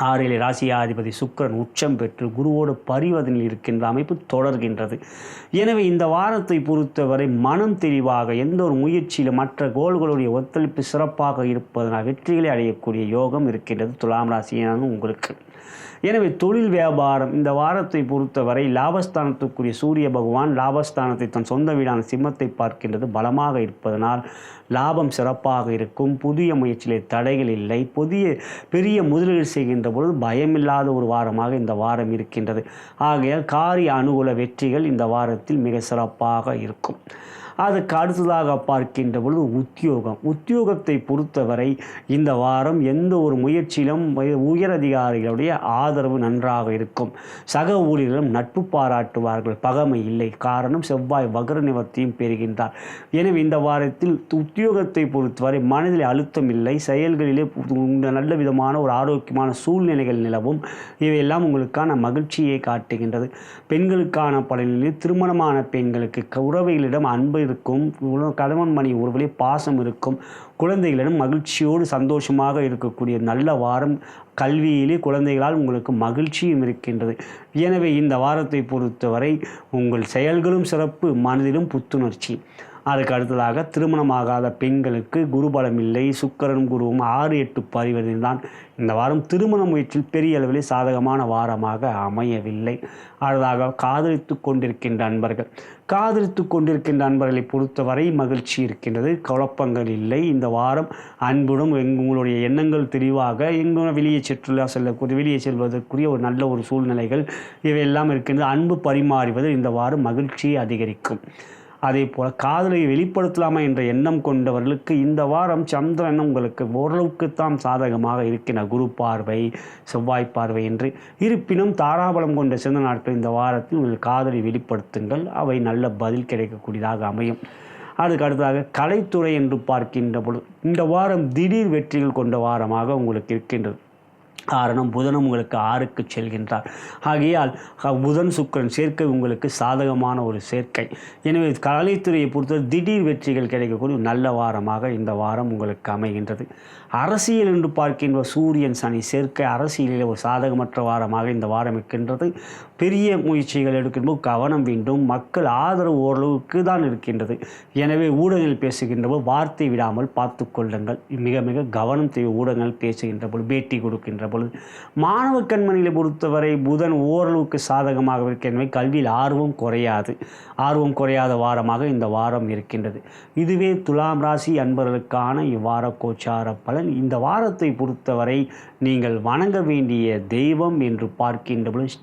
A: 6இலே ராசியாதிபதி சுக்கிரன் உச்சம் பெற்று குருவோடு பரிவர்த்தனையில் இருக்கின்ற அமைப்பு தொடர்கின்றது. எனவே இந்த வாரத்தை பொறுத்தவரை மனம் தெளிவாக எந்த ஒரு முயற்சியிலும் மற்ற கோள்களுடைய ஒத்துழைப்பு சிறப்பாக இருப்பதனால் வெற்றிகளை அடையக்கூடிய யோகம் இருக்கின்றது துலாம் ராசியான உங்களுக்கு. எனவே தொழில் வியாபாரம் இந்த வாரத்தை பொறுத்தவரை லாபஸ்தானத்துக்குரிய சூரிய பகவான் லாபஸ்தானத்தை தன் சொந்த வீடான சிம்மத்தை பார்க்கின்றது. பலமாக இருப்பதனால் லாபம் சிறப்பாக இருக்கும். புதிய முயற்சியிலே தடைகள் இல்லை. பெரிய முதலீடு செய்கின்ற பொழுது பயமில்லாத ஒரு வாரமாக இந்த வாரம் இருக்கின்றது. ஆகையால் காரிய அனுகூல வெற்றிகள் இந்த வாரத்தில் மிக சிறப்பாக இருக்கும். அதுக்கு அடுத்ததாக பார்க்கின்ற பொழுது உத்தியோகத்தை பொறுத்தவரை இந்த வாரம் எந்த ஒரு முயற்சியிலும் உயர் அதிகாரிகளுடைய ஆதரவு நன்றாக இருக்கும். சக ஊழியர்களும் நட்பு பாராட்டுவார்கள். பகைமை இல்லை. காரணம் செவ்வாய் வக்ர நிவர்த்தியும் பெறுகின்றார். எனவே இந்த வாரத்தில் உத்தியோகத்தை பொறுத்தவரை மனதில் அழுத்தம் இல்லை. செயல்களிலே நல்ல விதமான ஒரு ஆரோக்கியமான சூழ்நிலைகள் நிலவும். இவையெல்லாம் உங்களுக்கான மகிழ்ச்சியை காட்டுகின்றது. பெண்களுக்கான பலனில் திருமணமான பெண்களுக்கு உறவுகளிடம் அன்பு இருக்கும். கணவன் மணி உறவிலே பாசம் இருக்கும். குழந்தைகளிடம் மகிழ்ச்சியோடு சந்தோஷமாக இருக்கக்கூடிய நல்ல வாரம். கல்வியிலே குழந்தைகளால் உங்களுக்கு மகிழ்ச்சியும் இருக்கின்றது. எனவே இந்த வாரத்தை பொறுத்தவரை உங்கள் செயல்களும் சிறப்பு, மனதிலும் புத்துணர்ச்சி. அதுக்கு அடுத்ததாக திருமணமாகாத பெண்களுக்கு குருபலம் இல்லை. சுக்கிரனும் குருவும் 6, 8 பரிவர்த்தனை தான். இந்த வாரம் திருமண முயற்சியில் பெரிய அளவில் சாதகமான வாரமாக அமையவில்லை. அடுத்ததாக காதலித்து கொண்டிருக்கின்ற அன்பர்களை பொறுத்தவரை மகிழ்ச்சி இருக்கின்றது. குழப்பங்கள் இல்லை. இந்த வாரம் அன்புடன் உங்களுடைய எண்ணங்கள் தெளிவாக வெளியே வெளியே செல்வதற்குரிய ஒரு நல்ல ஒரு சூழ்நிலைகள் இவையெல்லாம் இருக்கின்றது. அன்பு பரிமாறுவது இந்த வாரம் மகிழ்ச்சியை அதிகரிக்கும். அதே போல் காதலை வெளிப்படுத்தலாமா என்ற எண்ணம் கொண்டவர்களுக்கு இந்த வாரம் சந்திரன் உங்களுக்கு ஓரளவுக்குத்தான் சாதகமாக இருக்கின்ற குரு பார்வை செவ்வாய் பார்வை என்று. இருப்பினும் தாராபலம் கொண்ட சிறந்த நாட்கள் இந்த வாரத்தில் உங்கள் காதலை வெளிப்படுத்துங்கள். அவை நல்ல பதில் கிடைக்கக்கூடியதாக அமையும். அதுக்கு அடுத்ததாக கலைத்துறை என்று பார்க்கின்ற பொழுது இந்த வாரம் திடீர் வெற்றிகள் கொண்ட வாரமாக உங்களுக்கு இருக்கின்றது. காரணம் புதனும் உங்களுக்கு 6க்கு செல்கின்றார். ஆகையால் புதன் சுக்கிரன் சேர்க்கை உங்களுக்கு சாதகமான ஒரு சேர்க்கை. எனவே கலைத்துறையை பொறுத்தவரை திடீர் வெற்றிகள் கிடைக்கக்கூடிய நல்ல வாரமாக இந்த வாரம் உங்களுக்கு அமைகின்றது. அரசியல் என்று பார்க்கின்ற சூரியன் சனி சேர்க்கை அரசியலில் ஒரு சாதகமற்ற வாரமாக இந்த வாரம் இருக்கின்றது. பெரிய முயற்சிகள் எடுக்கும்போது கவனம் வேண்டும். மக்கள் ஆதரவு ஓரளவுக்கு தான் இருக்கின்றது. எனவே ஊடகங்கள் பேசுகின்ற போது வார்த்தை விடாமல் பார்த்து கொள்ளுங்கள். மிக மிக கவனம் தேவை. ஊடகங்கள் பேசுகின்ற பொழுது பேட்டி கொடுக்கின்ற பொழுது மாணவ கண்மணிகளை பொறுத்தவரை புதன் ஓரளவுக்கு சாதகமாக இருக்கின்றன. கல்வியில் ஆர்வம் குறையாத வாரமாக இந்த வாரம் இருக்கின்றது. இதுவே துலாம் ராசி அன்பர்களுக்கான இவ்வார கோச்சார பலன். இந்த வாரத்தை பொறுத்தவரை நீங்கள் வணங்க வேண்டிய தெய்வம் என்று பார்க்கின்ற பொழுது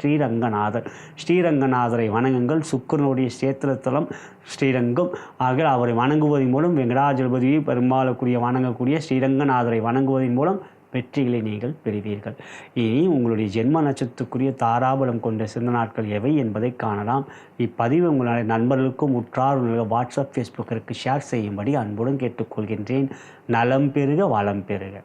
A: ஸ்ரீரங்கநாதரை வணங்குங்கள். சுக்கிரனுடைய சேத்திரத்தலம் ஸ்ரீரங்கம். ஆக அவரை வணங்குவதன் மூலம் வெங்கடாஜலபதியை பெரும்பாலக்கூடிய வணங்கக்கூடிய ஸ்ரீரங்கநாதரை வணங்குவதன் மூலம் வெற்றிகளை நீங்கள் பெறுவீர்கள். இனி உங்களுடைய ஜென்ம நட்சத்திரத்துக்குரிய தாராபலம் கொண்ட சிறந்த நாட்கள் எவை என்பதை காணலாம். இப்பதிவு உங்களுடைய நண்பர்களுக்கும் உற்றார் வாட்ஸ்அப் ஃபேஸ்புக்கிற்கு ஷேர் செய்யும்படி அன்புடன் கேட்டுக்கொள்கின்றேன். நலம் பெறுக, வளம் பெறுக.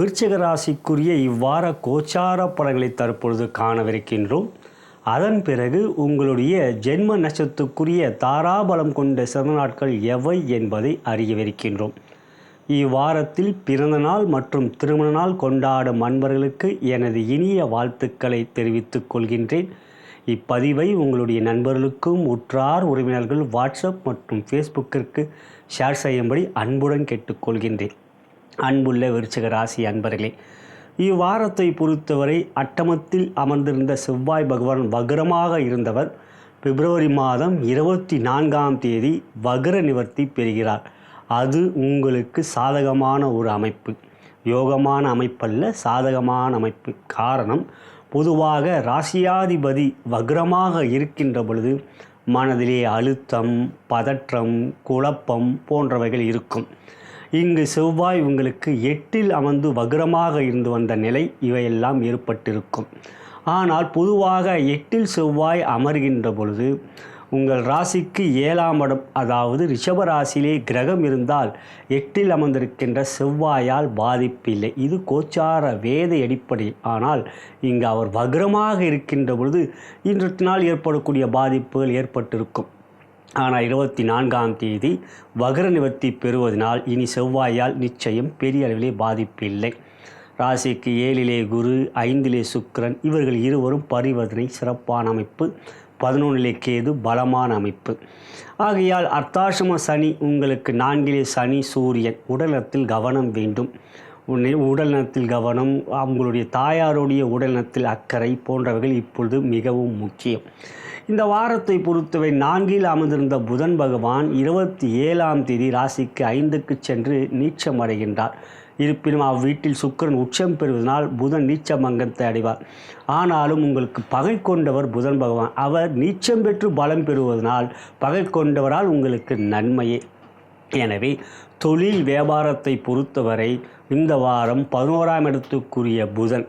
A: விருச்சிக ராசிக்குரிய இவ்வார கோச்சார பலன்களை தற்பொழுது காணவிருக்கின்றோம். அதன் பிறகு உங்களுடைய ஜென்ம நட்சத்திரத்துக்குரிய தாராபலம் கொண்ட சிறந்த நாட்கள் எவை என்பதை அறியவிருக்கின்றோம். இவ்வாரத்தில் பிறந்த நாள் மற்றும் திருமண நாள் கொண்டாடும் அன்பர்களுக்கு எனது இனிய வாழ்த்துக்களை தெரிவித்துக் கொள்கின்றேன். இப்பதிவை உங்களுடைய நண்பர்களுக்கும் உற்றார் உறவினர்கள் வாட்ஸ்அப் மற்றும் ஃபேஸ்புக்கிற்கு ஷேர் செய்யும்படி அன்புடன் கேட்டுக்கொள்கின்றேன். அன்புள்ள விருச்சிக ராசி அன்பர்களே, இவ்வாரத்தை பொறுத்தவரை அட்டமத்தில் அமர்ந்திருந்த செவ்வாய் பகவான் வக்ரமாக இருந்தவர் பிப்ரவரி மாதம் 24ஆம் தேதி வக்ர நிவர்த்தி பெறுகிறார். அது உங்களுக்கு சாதகமான ஒரு அமைப்பு, யோகமான அமைப்பல்ல, சாதகமான அமைப்பு. காரணம், பொதுவாக ராசியாதிபதி வக்ரமாக இருக்கின்ற பொழுது மனதிலே அழுத்தம், பதற்றம், குழப்பம் போன்றவைகள் இருக்கும். இங்கு செவ்வாய் உங்களுக்கு 8இல் அமர்ந்து வக்ரமாக இருந்து வந்த நிலை இவையெல்லாம் ஏற்பட்டிருக்கும். ஆனால் பொதுவாக 8இல் செவ்வாய் அமர்கின்ற பொழுது உங்கள் ராசிக்கு 7ஆம் இடம், அதாவது ரிஷப ராசியிலே கிரகம் இருந்தால் 8இல் அமர்ந்திருக்கின்ற செவ்வாயால் பாதிப்பில்லை. இது கோச்சார வேத அடிப்படை. ஆனால் இங்கு அவர் வக்ரமாக இருக்கின்ற பொழுது இன்றைய நாள் ஏற்படக்கூடிய பாதிப்புகள் ஏற்பட்டிருக்கும். ஆனால் 24ஆம் தேதி வக்ர நிவர்த்தி பெறுவதனால் இனி செவ்வாயால் நிச்சயம் பெரிய அளவிலே பாதிப்பில்லை. ராசிக்கு 7இலே குரு, 5இலே சுக்கிரன், இவர்கள் இருவரும் பரிவர்த்தனை சிறப்பான அமைப்பு. 11இலே கேது பலமான அமைப்பு. ஆகையால் அர்த்தாசிரம சனி உங்களுக்கு 4இலே சனி, சூரியன். உடல்நலத்தில் கவனம் வேண்டும். உடல்நலத்தில் கவனம், அவங்களுடைய தாயாருடைய உடல்நலத்தில் அக்கறை போன்றவைகள் இப்பொழுது மிகவும் முக்கியம். இந்த வாரத்தை பொறுத்தவரை 4இல் அமர்ந்திருந்த புதன் பகவான் 27ஆம் தேதி ராசிக்கு 5க்கு சென்று நீச்சம் அடைகின்றார். இருப்பினும் அவ்வீட்டில் சுக்கிரன் உச்சம் பெறுவதனால் புதன் நீச்ச மங்கத்தை அடைவார். ஆனாலும் உங்களுக்கு பகை கொண்டவர் புதன் பகவான். அவர் நீச்சம் பெற்று பலம் பெறுவதனால் பகை கொண்டவரால் உங்களுக்கு நன்மையே. எனவே தொழில் வியாபாரத்தை பொறுத்தவரை இந்த வாரம் 11ஆம் இடத்துக்குரிய புதன்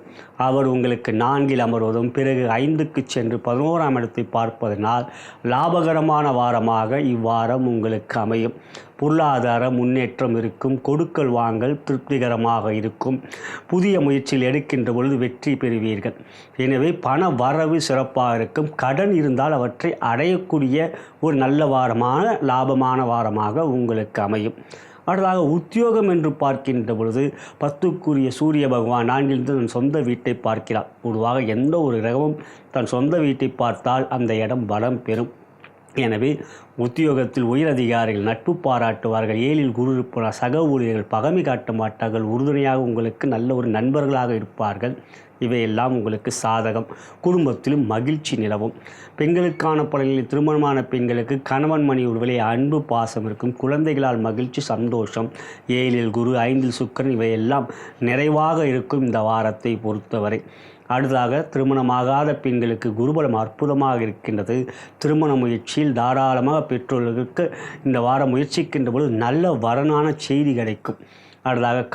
A: அவர் உங்களுக்கு 4இல் அமர்வதும் பிறகு 5க்கு சென்று 11ஆம் இடத்தை பார்ப்பதனால் லாபகரமான வாரமாக இவ்வாரம் உங்களுக்கு அமையும். பொருளாதார முன்னேற்றம் இருக்கும். கொடுக்கல் வாங்கல் திருப்திகரமாக இருக்கும். புதிய முயற்சியில் எடுக்கின்ற பொழுது வெற்றி பெறுவீர்கள். எனவே பண வரவு சிறப்பாக இருக்கும். கடன் இருந்தால் அவற்றை அடையக்கூடிய ஒரு நல்ல வாரமான லாபமான வாரமாக உங்களுக்கு அமையும். அடுத்ததாக உத்தியோகம் என்று பார்க்கின்ற பொழுது 10க்குரிய சூரிய பகவான் 4இலிருந்து தன் சொந்த வீட்டை பார்க்கிறார். பொதுவாக எந்த ஒரு கிரகமும் தன் சொந்த வீட்டை பார்த்தால் அந்த இடம் பலம் பெறும். எனவே உத்தியோகத்தில் உயரதிகாரிகள் நட்பு பாராட்டுவார்கள். 7இல் குரு இருப்பார். சக ஊழியர்கள் பகைமை காட்ட மாட்டார்கள். உறுதுணையாக உங்களுக்கு நல்ல ஒரு நண்பர்களாக இருப்பார்கள். இவையெல்லாம் உங்களுக்கு சாதகம். குடும்பத்திலும் மகிழ்ச்சி நிலவும். பெண்களுக்கான பலன்களில் திருமணமான பெண்களுக்கு கணவன் மணி உறவிலே அன்பு பாசம் இருக்கும். குழந்தைகளால் மகிழ்ச்சி சந்தோஷம். 7இல் குரு, 5இல் சுக்கிரன், இவையெல்லாம் நிறைவாக இருக்கும் இந்த வாரத்தை பொறுத்தவரை. அடுத்ததாக திருமணமாகாத பெண்களுக்கு குருபலம் அற்புதமாக இருக்கின்றது. திருமண முயற்சியில் தாராளமாக பெற்றோர்களுக்கு இந்த வாரம் முயற்சிக்கின்ற பொழுது நல்ல வரனான செய்தி கிடைக்கும். அடுத்ததாக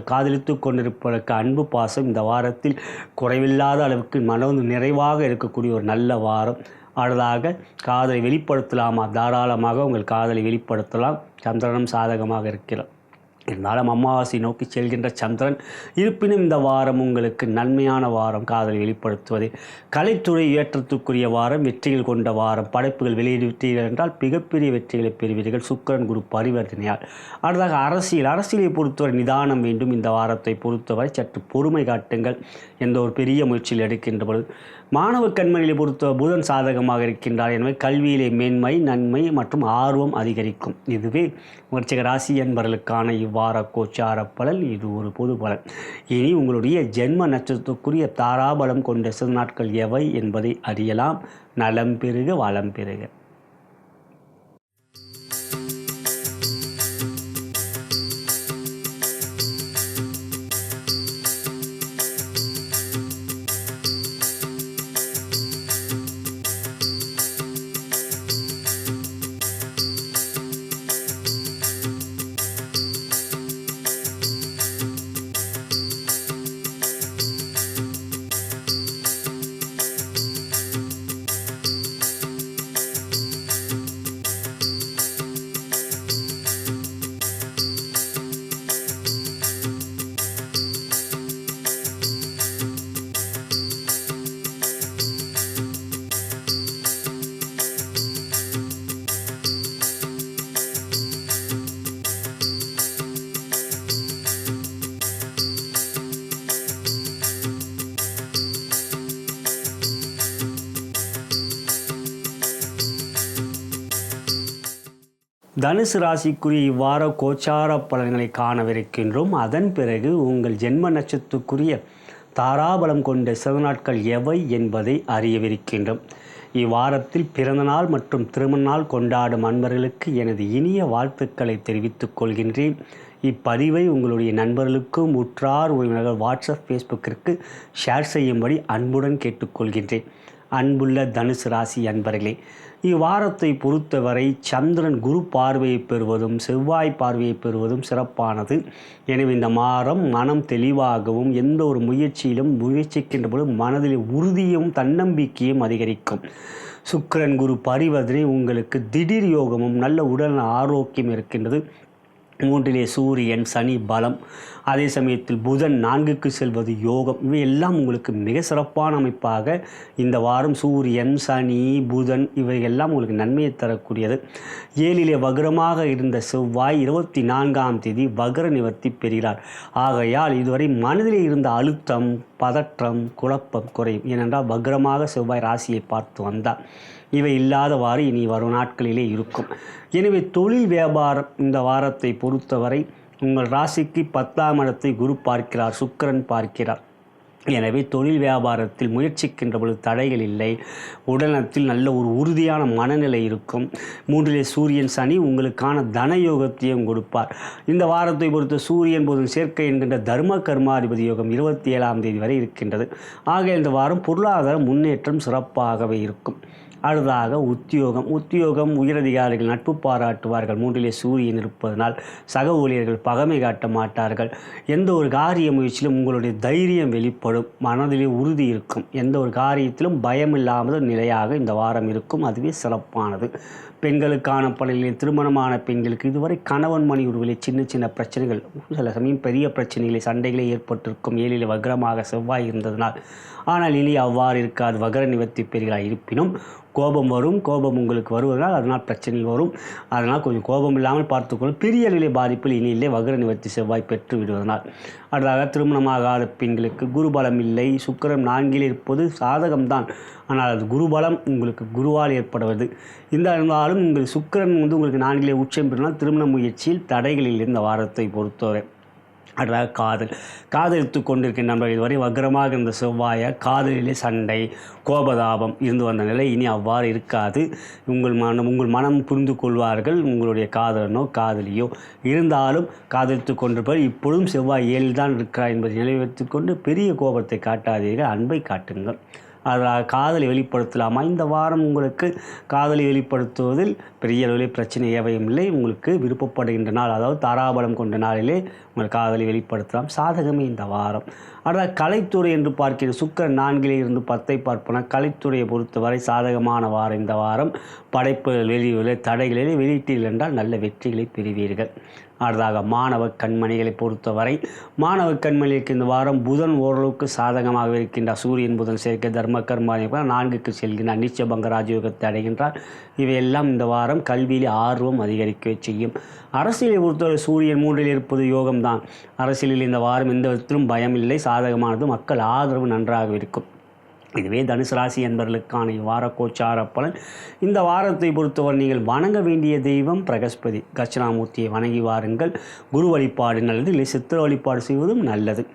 A: காதலித்து கொண்டிருப்பதற்கு அன்பு பாசம் இந்த வாரத்தில் குறைவில்லாத அளவுக்கு மனம் நிறைவாக இருக்கக்கூடிய ஒரு நல்ல வாரம். அடுத்ததாக காதலை வெளிப்படுத்தலாமா? தாராளமாக உங்கள் காதலை வெளிப்படுத்தலாம். சந்திரனும் சாதகமாக இருக்கிறார். இருந்தாலும் அமாவாசை நோக்கி செல்கின்ற சந்திரன். இருப்பினும் இந்த வாரம் உங்களுக்கு நன்மையான வாரம். காதலை வெளிப்படுத்துவது, கலைத்துறை ஏற்றத்துக்குரிய வாரம், வெற்றிகள் கொண்ட வாரம். படைப்புகள் வெளியிடுவீர்கள் என்றால் மிகப்பெரிய வெற்றிகளை பெறுவீர்கள். சுக்கிரன் குரு பரிவர்த்தனையால். அடுத்ததாக அரசியலை பொறுத்தவரை நிதானம் வேண்டும். இந்த வாரத்தை பொறுத்தவரை சற்று பொறுமை காட்டுங்கள். எந்த ஒரு பெரிய முயற்சியில் எடுக்கின்ற பொழுது மாணவ கண்மணிகளை பொறுத்த புதன் சாதகமாக இருக்கின்றார். எனவே கல்வியிலே மேன்மை, நன்மை மற்றும் ஆர்வம் அதிகரிக்கும். இதுவே விருச்சிக ராசி என்பவர்களுக்கான இவ்வார கோச்சார பலன். இது ஒரு பொது பலன். இனி உங்களுடைய ஜென்ம நட்சத்திரத்துக்குரிய தாராபலம் கொண்ட சில நாட்கள் எவை என்பதை அறியலாம். நலம் பெறுக, வளம் பெறுக. தனுசு ராசிக்குரிய இவ்வார கோச்சார பலன்களை காணவிருக்கின்றோம். அதன் பிறகு உங்கள் ஜென்ம நட்சத்திரத்துக்குரிய தாராபலம் கொண்ட சிவநாட்கள் எவை என்பதை அறியவிருக்கின்றோம். இவ்வாரத்தில் பிறந்தநாள் மற்றும் திருமண நாள் கொண்டாடும் அன்பர்களுக்கு எனது இனிய வாழ்த்துக்களை தெரிவித்துக் கொள்கின்றேன். இப்பதிவை உங்களுடைய நண்பர்களுக்கும் உற்றார் உறவினர்கள் வாட்ஸ்அப் ஃபேஸ்புக்கிற்கு ஷேர் செய்யும்படி அன்புடன் கேட்டுக்கொள்கின்றேன். அன்புள்ள தனுசு ராசி அன்பர்களே, இவ்வாரத்தை பொறுத்தவரை சந்திரன் குரு பார்வையை பெறுவதும் செவ்வாய் பார்வையை பெறுவதும் சிறப்பானது. எனவே இந்த வாரம் மனம் தெளிவாகவும் எந்த ஒரு முயற்சியிலும் முயற்சிக்கின்ற பொழுது மனதில் உறுதியும் தன்னம்பிக்கையும் அதிகரிக்கும். சுக்கிரன் குரு பரிவர்த்தனை உங்களுக்கு திடீர் யோகமும் நல்ல உடல் ஆரோக்கியம் இருக்கின்றது. 3 சூரியன் சனி பலம், அதே சமயத்தில் புதன் 4க்கு செல்வது யோகம். இவையெல்லாம் உங்களுக்கு மிக சிறப்பான அமைப்பாக இந்த வாரம் சூரியன் சனி புதன் இவையெல்லாம் உங்களுக்கு நன்மையை தரக்கூடியது. 7 வக்ரமாக இருந்த செவ்வாய் 24ஆம் தேதி வக்ர நிவர்த்தி பெறுகிறார். ஆகையால் இதுவரை மனதில் இருந்த அழுத்தம் பதற்றம் குழப்பம் குறையும். ஏனென்றால் வக்ரமாக செவ்வாய் ராசியை பார்த்து வந்தார். இவை இல்லாதவாறு இனி வரும் நாட்களிலே இருக்கும். எனவே தொழில் வியாபாரம் இந்த வாரத்தை பொறுத்தவரை உங்கள் ராசிக்கு 10ஆம் இடத்தை குரு பார்க்கிறார், சுக்கிரன் பார்க்கிறார். எனவே தொழில் வியாபாரத்தில் முயற்சிக்கின்ற பொழுது தடைகள் இல்லை. உடல்நலத்தில் நல்ல ஒரு உறுதியான மனநிலை இருக்கும். 3 சூரியன் சனி உங்களுக்கான தனயோகத்தையும் கொடுப்பார். இந்த வாரத்தை பொறுத்த சூரியன் புதன் சேர்க்கை என்கின்ற தர்ம கர்மாதிபதி யோகம் 27ஆம் தேதி வரை இருக்கின்றது. ஆக இந்த வாரம் பொருளாதார முன்னேற்றம் சிறப்பாகவே இருக்கும். அடுத்ததாக உத்தியோகம் உயரதிகாரிகள் நட்பு பாராட்டுவார்கள். 3 சூரியன் இருப்பதனால் சக ஊழியர்கள் பகமை காட்ட மாட்டார்கள். எந்த ஒரு காரிய முயற்சியிலும் உங்களுடைய தைரியம் வெளிப்படும், மனதிலே உறுதி இருக்கும். எந்த ஒரு காரியத்திலும் பயம் இல்லாமல் நிலையாக இந்த வாரம் இருக்கும். அதுவே சிறப்பானது. பெண்களுக்கான பணிகளில் திருமணமான பெண்களுக்கு இதுவரை கணவன் மணி உறவிலே சின்ன பிரச்சனைகள், சில சமயம் பெரிய பிரச்சனைகளை சண்டைகளே ஏற்பட்டிருக்கும். 7 வக்ரமாக செவ்வாய் இருந்ததனால். ஆனால் இனி அவ்வாறு இருக்காது. வக்ர நிவர்த்தி பெறுகிறார். இருப்பினும் கோபம் வரும். கோபம் உங்களுக்கு வருவதனால் அதனால் பிரச்சனை வரும். அதனால் கொஞ்சம் கோபம் இல்லாமல் பார்த்துக்கொள்ளும். பெரிய அளவிலே பாதிப்பில் இனியிலே வக்ர நிவர்த்தி செவ்வாய் பெற்று விடுவதனால். அடுத்ததாக திருமணமாகாத பெண்களுக்கு குருபலம் இல்லை. சுக்கிரன் 4 இருப்பது சாதகம்தான். ஆனால் அது குருபலம் உங்களுக்கு குருவால் ஏற்படுவது. இந்த இருந்தாலும் உங்கள் சுக்கிரன் உங்களுக்கு 4 உச்சம் பெறினால் திருமண முயற்சியில் தடைகளில் இருந்த வாரத்தை பொறுத்தவரை. அடுத்ததாக காதலித்து கொண்டிருக்கின்ற நண்பர்கள் இதுவரை வக்ரமாக இருந்த செவ்வாயை காதலிலே சண்டை கோபதாபம் இருந்து வந்த நிலை இனி அவ்வாறு இருக்காது. உங்கள் மனம் புரிந்து கொள்வார்கள். உங்களுடைய காதலனோ காதலியோ இருந்தாலும் காதலித்து கொண்டிருப்பவர் இப்பொழுதும் செவ்வாய் 7 தான் இருக்கிறார் என்பதை நினைவைத்துக் கொண்டு பெரிய கோபத்தை காட்டாதீர்கள், அன்பை காட்டுங்கள். அதில் காதலை வெளிப்படுத்தலாமா? இந்த வாரம் உங்களுக்கு காதலை வெளிப்படுத்துவதில் பெரிய அளவில் பிரச்சனை எவையும் இல்லை. உங்களுக்கு விருப்பப்படுகின்ற நாள், அதாவது தாராபலம் கொண்ட நாளிலே உங்கள் காதலை வெளிப்படுத்தலாம். சாதகமே இந்த வாரம். ஆனால் கலைத்துறை என்று பார்க்கிற சுக்கிரன் 4 இருந்து 10 பார்ப்போனால் கலைத்துறையை பொறுத்தவரை சாதகமான வாரம் இந்த வாரம். படைப்பு வெளியிலே தடைகளிலே வெளியீட்டில் என்றால் நல்ல வெற்றிகளை பெறுவீர்கள். அடுத்ததாக மாணவ கண்மணிகளை பொறுத்தவரை மாணவ கண்மணிக்கு இந்த வாரம் புதன் ஓரளவுக்கு சாதகமாக இருக்கின்றார். சூரியன் புதன் சேர்க்கை தர்ம கர்மாதி 4க்கு செல்கின்றார். நீச்சபங்க ராஜயோகத்தை அடைகின்றார். இவையெல்லாம் இந்த வாரம் கல்வியிலே ஆர்வம் அதிகரிக்க செய்யும். அரசியலை பொறுத்தவரை சூரியன் 3 இருப்பது யோகம்தான். அரசியலில் இந்த வாரம் எந்த விதத்திலும் பயம் இல்லை, சாதகமானது. மக்கள் ஆதரவு நன்றாக இருக்கும். இதுவே தனுசு ராசி என்பவர்களுக்கான இவ்வார கோச்சார பலன். இந்த வாரத்தை பொறுத்தவரை நீங்கள் வணங்க வேண்டிய தெய்வம் பிரகஸ்பதி. தட்சிணாமூர்த்தியை வணங்கி வாருங்கள். குரு வழிபாடு நல்லது, இல்லை சித்திர வழிபாடு செய்வதும் நல்லது.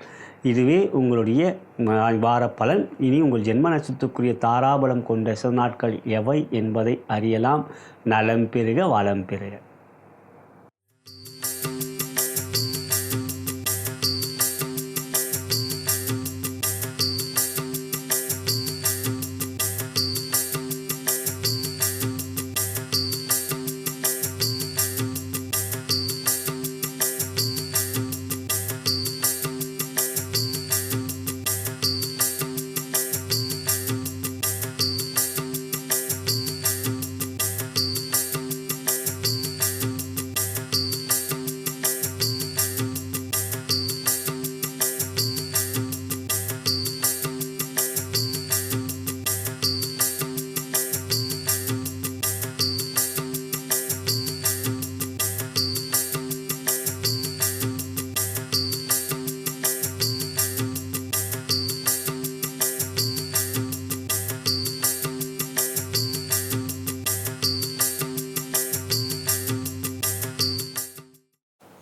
A: இதுவே உங்களுடைய வார பலன். இனி உங்கள் ஜென்ம நட்சத்திரத்துக்குரிய தாராபலம் கொண்ட நாட்கள் எவை என்பதை அறியலாம். நலம் பெறுக, வளம் பெறுக.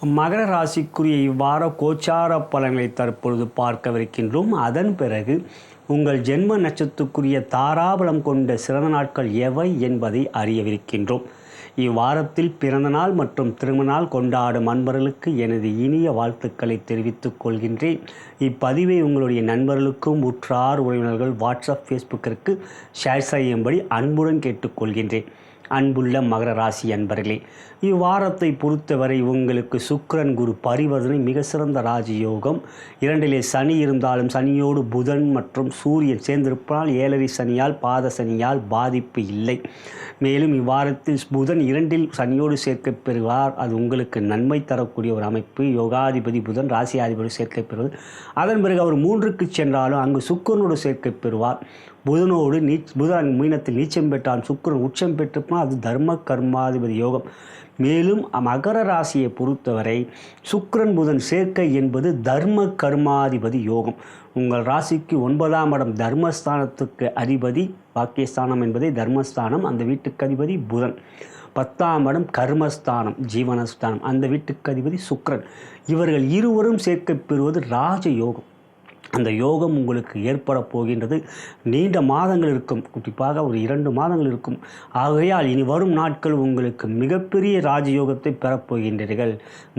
A: மகர ராசிக்குரிய இவ்வார கோச்சார பலன்களை தற்பொழுது பார்க்கவிருக்கின்றோம். அதன் பிறகு உங்கள் ஜென்ம நட்சத்திரத்துக்குரிய தாராபலம் கொண்ட சிறந்த நாட்கள் எவை என்பதை அறியவிருக்கின்றோம். இவ்வாரத்தில் பிறந்தநாள் மற்றும் திருமணநாள் கொண்டாடும் அன்பர்களுக்கு எனது இனிய வாழ்த்துக்களை தெரிவித்துக் கொள்கின்றேன். இப்பதிவை உங்களுடைய நண்பர்களுக்கும் உற்றார் உறவினர்கள் வாட்ஸ்அப் ஃபேஸ்புக்கிற்கு ஷேர் செய்யும்படி அன்புடன் கேட்டுக்கொள்கின்றேன். அன்புள்ள மகர ராசி அன்பர்களே, இவ்வாரத்தை பொறுத்தவரை உங்களுக்கு சுக்கிரன் குரு பரிவர்த்தனை மிக சிறந்த ராஜயோகம். 2 சனி இருந்தாலும் சனியோடு புதன் மற்றும் சூரியன் சேர்ந்திருப்பதால் 7 சனியால் பாத சனியால் பாதிப்பு இல்லை. மேலும் இவ்வாரத்தில் புதன் 2 சனியோடு சேர்க்கை பெறுவார். அது உங்களுக்கு நன்மை தரக்கூடிய ஒரு அமைப்பு. யோகாதிபதி புதன் ராசியாதிபதி சேர்க்கை பெறுவது. அதன் பிறகு அவர் 3க்கு சென்றாலும் அங்கு சுக்கிரனோடு சேர்க்கை பெறுவார். புதனோடு புதன் மீனத்தில் நீச்சம் பெற்றால் சுக்கிரன் உச்சம் பெற்றிருப்பால் அது தர்ம கர்மாதிபதி யோகம். மேலும் மகர ராசியை பொறுத்தவரை சுக்கிரன் புதன் சேர்க்கை என்பது தர்ம கர்மாதிபதி யோகம். உங்கள் ராசிக்கு 9ஆம் இடம் தர்மஸ்தானத்துக்கு அதிபதி, பாக்கியஸ்தானம் என்பதே தர்மஸ்தானம், அந்த வீட்டுக்கு அதிபதி புதன். 10ஆம் இடம் கர்மஸ்தானம் ஜீவனஸ்தானம், அந்த வீட்டுக்கு அதிபதி சுக்கிரன். இவர்கள் இருவரும் சேர்க்கை பெறுவது ராஜயோகம். அந்த யோகம் உங்களுக்கு ஏற்பட போகின்றது. நீண்ட மாதங்கள் இருக்கும், குறிப்பாக ஒரு 2 மாதங்கள் இருக்கும். ஆகையால் இனி வரும் நாட்கள் உங்களுக்கு மிகப்பெரிய ராஜயோகத்தை பெறப்போகின்றீர்கள்.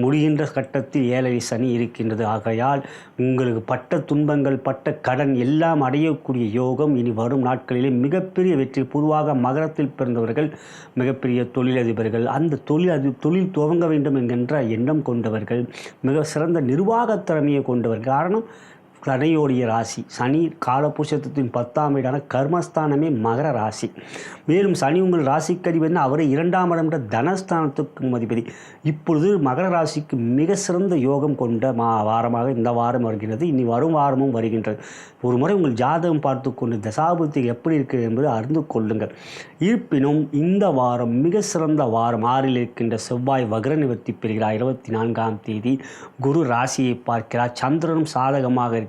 A: முடிகின்ற கட்டத்தில் 7 சனி இருக்கின்றது. ஆகையால் உங்களுக்கு பட்ட துன்பங்கள் பட்ட கடன் எல்லாம் அடையக்கூடிய யோகம் இனி வரும் நாட்களிலே மிகப்பெரிய வெற்றி. பொதுவாக மகரத்தில் பிறந்தவர்கள் மிகப்பெரிய தொழிலதிபர்கள், அந்த தொழில் துவங்க வேண்டும் என்கின்ற எண்ணம் கொண்டவர்கள், மிக சிறந்த நிர்வாக திறமையை கொண்டவர்கள். காரணம் சனியோடைய ராசி. சனி காலபுருஷத்தின் 10ஆம் வீடான கர்மஸ்தானமே மகர ராசி. மேலும் சனி உங்கள் ராசிக்கு அதிபதி, அவரை 2ஆம் இடம் தனஸ்தானத்துக்கு அதிபதி. இப்பொழுது மகர ராசிக்கு மிக சிறந்த யோகம் கொண்ட வாரமாக இந்த வாரம் வருகிறது. இனி வரும் வாரமும் வருகின்றது. ஒரு முறை உங்கள் ஜாதகம் பார்த்து கொண்டு தசாபுத்தி எப்படி இருக்கிறது என்பதை அறிந்து கொள்ளுங்கள். இருப்பினும் இந்த வாரம் மிக சிறந்த வாரம். 6ல் இருக்கின்ற செவ்வாய் வக்ர நிவர்த்தி பெறுகிறார். 24ஆம் தேதி குரு ராசியை பார்க்கிறார். சந்திரனும் சாதகமாக இருக்கின்றார்.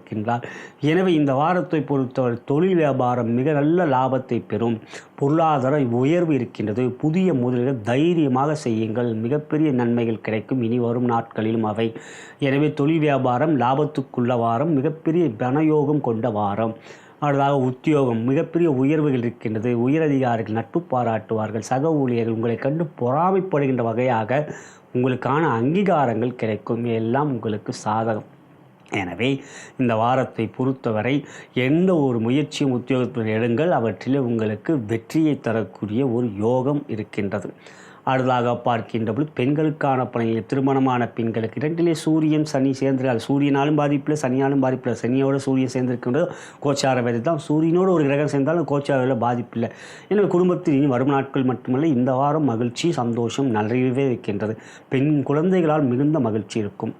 A: எனவே இந்த வாரத்தை பொறுத்தவரை தொழில் வியாபாரம் மிக நல்ல லாபத்தை பெறும். பொருளாதார உயர்வு இருக்கின்றது. புதிய முதலீடுகள் தைரியமாக செய்யுங்கள், மிகப்பெரிய நன்மைகள் கிடைக்கும் இனி வரும் நாட்களிலும் அவை. எனவே தொழில் வியாபாரம் லாபத்துக்குள்ள வாரம், மிகப்பெரிய தனயோகம் கொண்ட வாரம். அடுத்ததாக உத்தியோகம் மிகப்பெரிய உயர்வுகள் இருக்கின்றது. உயரதிகாரிகள் நட்பு பாராட்டுவார்கள். சக ஊழியர்கள் உங்களை கண்டு பொறாமைப்படுகின்ற வகையாக உங்களுக்கான அங்கீகாரங்கள் கிடைக்கும். எல்லாம் உங்களுக்கு சாதகம். எனவே இந்த வாரத்தை பொறுத்தவரை எந்த ஒரு முயற்சியும் உத்தியோகத்தில் எடுங்கள், அவற்றிலே உங்களுக்கு வெற்றியை தரக்கூடிய ஒரு யோகம் இருக்கின்றது. அடுத்ததாக பார்க்கின்றபோது பெண்களுக்கான பலன்கள். திருமணமான பெண்களுக்கு 2 சூரியன் சனி சேர்ந்திருக்காது. சூரியனாலும் பாதிப்பில் சனியாலும் பாதிப்பில்லை. சனியோட சூரியன் சேர்ந்திருக்கின்றது கோச்சார வேலை தான். சூரியனோடு ஒரு கிரகம் சேர்ந்தாலும் கோச்சார வேலை பாதிப்பில்லை. எனவே குடும்பத்தில் இனி வரும் நாட்கள் மட்டுமல்ல, இந்த வாரம் மகிழ்ச்சி சந்தோஷம் நிறையவே இருக்கின்றது. பெண் குழந்தைகளால் மிகுந்த மகிழ்ச்சி இருக்கும்.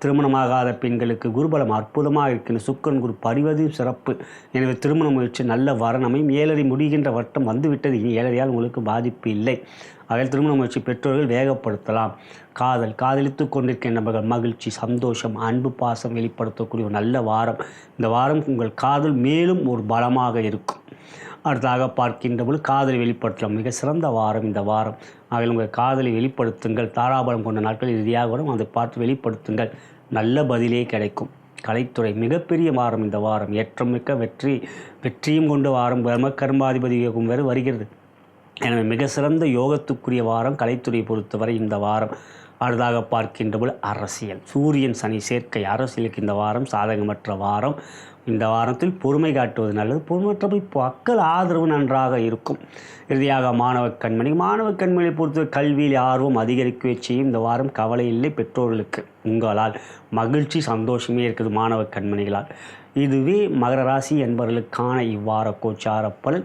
A: திருமணமாகாத பெண்களுக்கு குருபலம் அற்புதமாக இருக்கின்ற சுக்கிரன் குரு பரிவது சிறப்பு. எனவே திருமண முயற்சி நல்ல வரணமையும் 7 முடிகின்ற வட்டம் வந்துவிட்டது. இனி 7 உங்களுக்கு பாதிப்பு இல்லை. அதில் திருமண முயற்சி பெற்றோர்கள் வேகப்படுத்தலாம். காதலித்து கொண்டிருக்கின்ற நபர்கள் மகிழ்ச்சி சந்தோஷம் அன்பு பாசம் வெளிப்படுத்தக்கூடிய ஒரு நல்ல வாரம். இந்த வாரம் உங்கள் காதல் மேலும் ஒரு பலமாக இருக்கும். அடுத்ததாக பார்க்கின்றபோது காதலை வெளிப்படுத்தலாம். மிக சிறந்த வாரம் இந்த வாரம். அதில் உங்கள் காதலை வெளிப்படுத்துங்கள். தாராபலம் கொண்ட நாட்கள் இறுதியாக வரும், அதை பார்த்து வெளிப்படுத்துங்கள். நல்ல பதிலே கிடைக்கும். கலைத்துறை மிகப்பெரிய வாரம் இந்த வாரம். ஏற்றமிக்க வெற்றியும் கொண்ட வாரம். தர்ம கர்மாதிபதி யோகம் வேறு வருகிறது. எனவே மிக சிறந்த யோகத்துக்குரிய வாரம் கலைத்துறையை பொறுத்தவரை இந்த வாரம். அடுத்ததாக பார்க்கின்றபோது அரசியல். சூரியன் சனி சேர்க்கை. அரசியலுக்கு இந்த வாரம் சாதகமற்ற வாரம். இந்த வாரத்தில் பொறுமை காட்டுவது நல்லது. பொறுமற்றபடி மக்கள் ஆதரவு நன்றாக இருக்கும். இறுதியாக மாணவ கண்மணியை பொறுத்தவரை கல்வியில் ஆர்வம் அதிகரிக்கவே செய்யும். இந்த வாரம் கவலை இல்லை பெற்றோர்களுக்கு. உங்களால் மகிழ்ச்சி சந்தோஷமே இருக்குது மாணவ கண்மணிகளால். இதுவே மகர ராசி என்பவர்களுக்கான இவ்வார கோச்சார பலன்.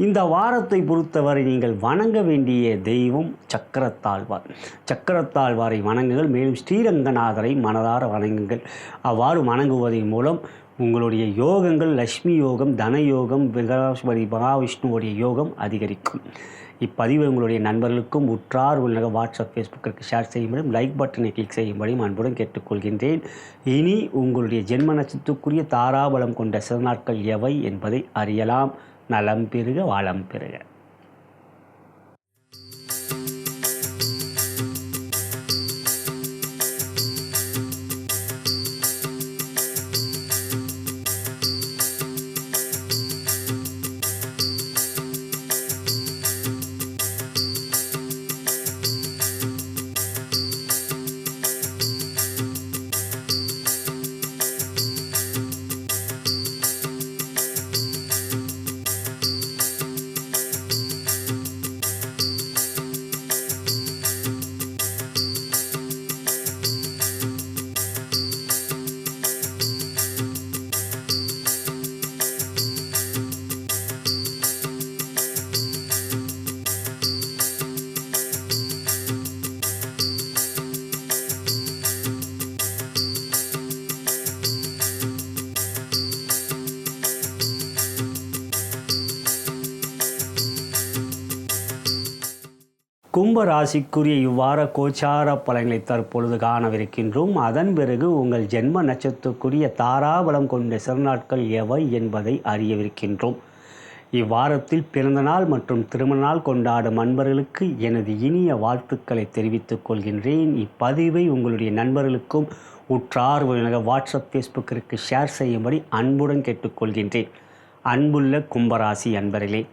A: இந்த வாரத்தை பொறுத்தவரை நீங்கள் வணங்க வேண்டிய தெய்வம் சக்கரத்தாழ்வார். சக்கரத்தாழ்வாரை வணங்குங்கள். மேலும் ஸ்ரீரங்கநாதரை மனதார வணங்குங்கள். அவ்வாறு வணங்குவதன் மூலம் உங்களுடைய யோகங்கள் லக்ஷ்மி யோகம், தன யோகம், மகாவிஷ்ணுவோடைய யோகம் அதிகரிக்கும். இப்பதிவு உங்களுடைய நண்பர்களுக்கும் உற்றார் உள்ள வாட்ஸ்அப் ஃபேஸ்புக்கிற்கு ஷேர் செய்யும்படியும் லைக் பட்டனை கிளிக் செய்யும்படியும் அன்புடன் கேட்டுக்கொள்கின்றேன். இனி உங்களுடைய ஜென்ம நட்சத்திரத்துக்குரிய தாராபலம் கொண்ட சில நாட்கள் எவை என்பதை அறியலாம். நலம் பெறுக வளம் பெறுக. கும்ப ராசிக்குரிய இவ்வார கோச்சார பலன்களை தற்பொழுது காணவிருக்கின்றோம். அதன் பிறகு உங்கள் ஜென்ம நட்சத்திரக்குரிய தாராபலம் கொண்ட சிறநாட்கள் எவை என்பதை அறியவிருக்கின்றோம். இவ்வாரத்தில் பிறந்தநாள் மற்றும் திருமண நாள் கொண்டாடும் நண்பர்களுக்கு எனது இனிய வாழ்த்துக்களை தெரிவித்துக் கொள்கின்றேன். இப்பதிவை உங்களுடைய நண்பர்களுக்கும் உற்றார் வாட்ஸ்அப் ஃபேஸ்புக்கிற்கு ஷேர் செய்யும்படி அன்புடன் கேட்டுக்கொள்கின்றேன். அன்புள்ள கும்பராசி அன்பர்களே,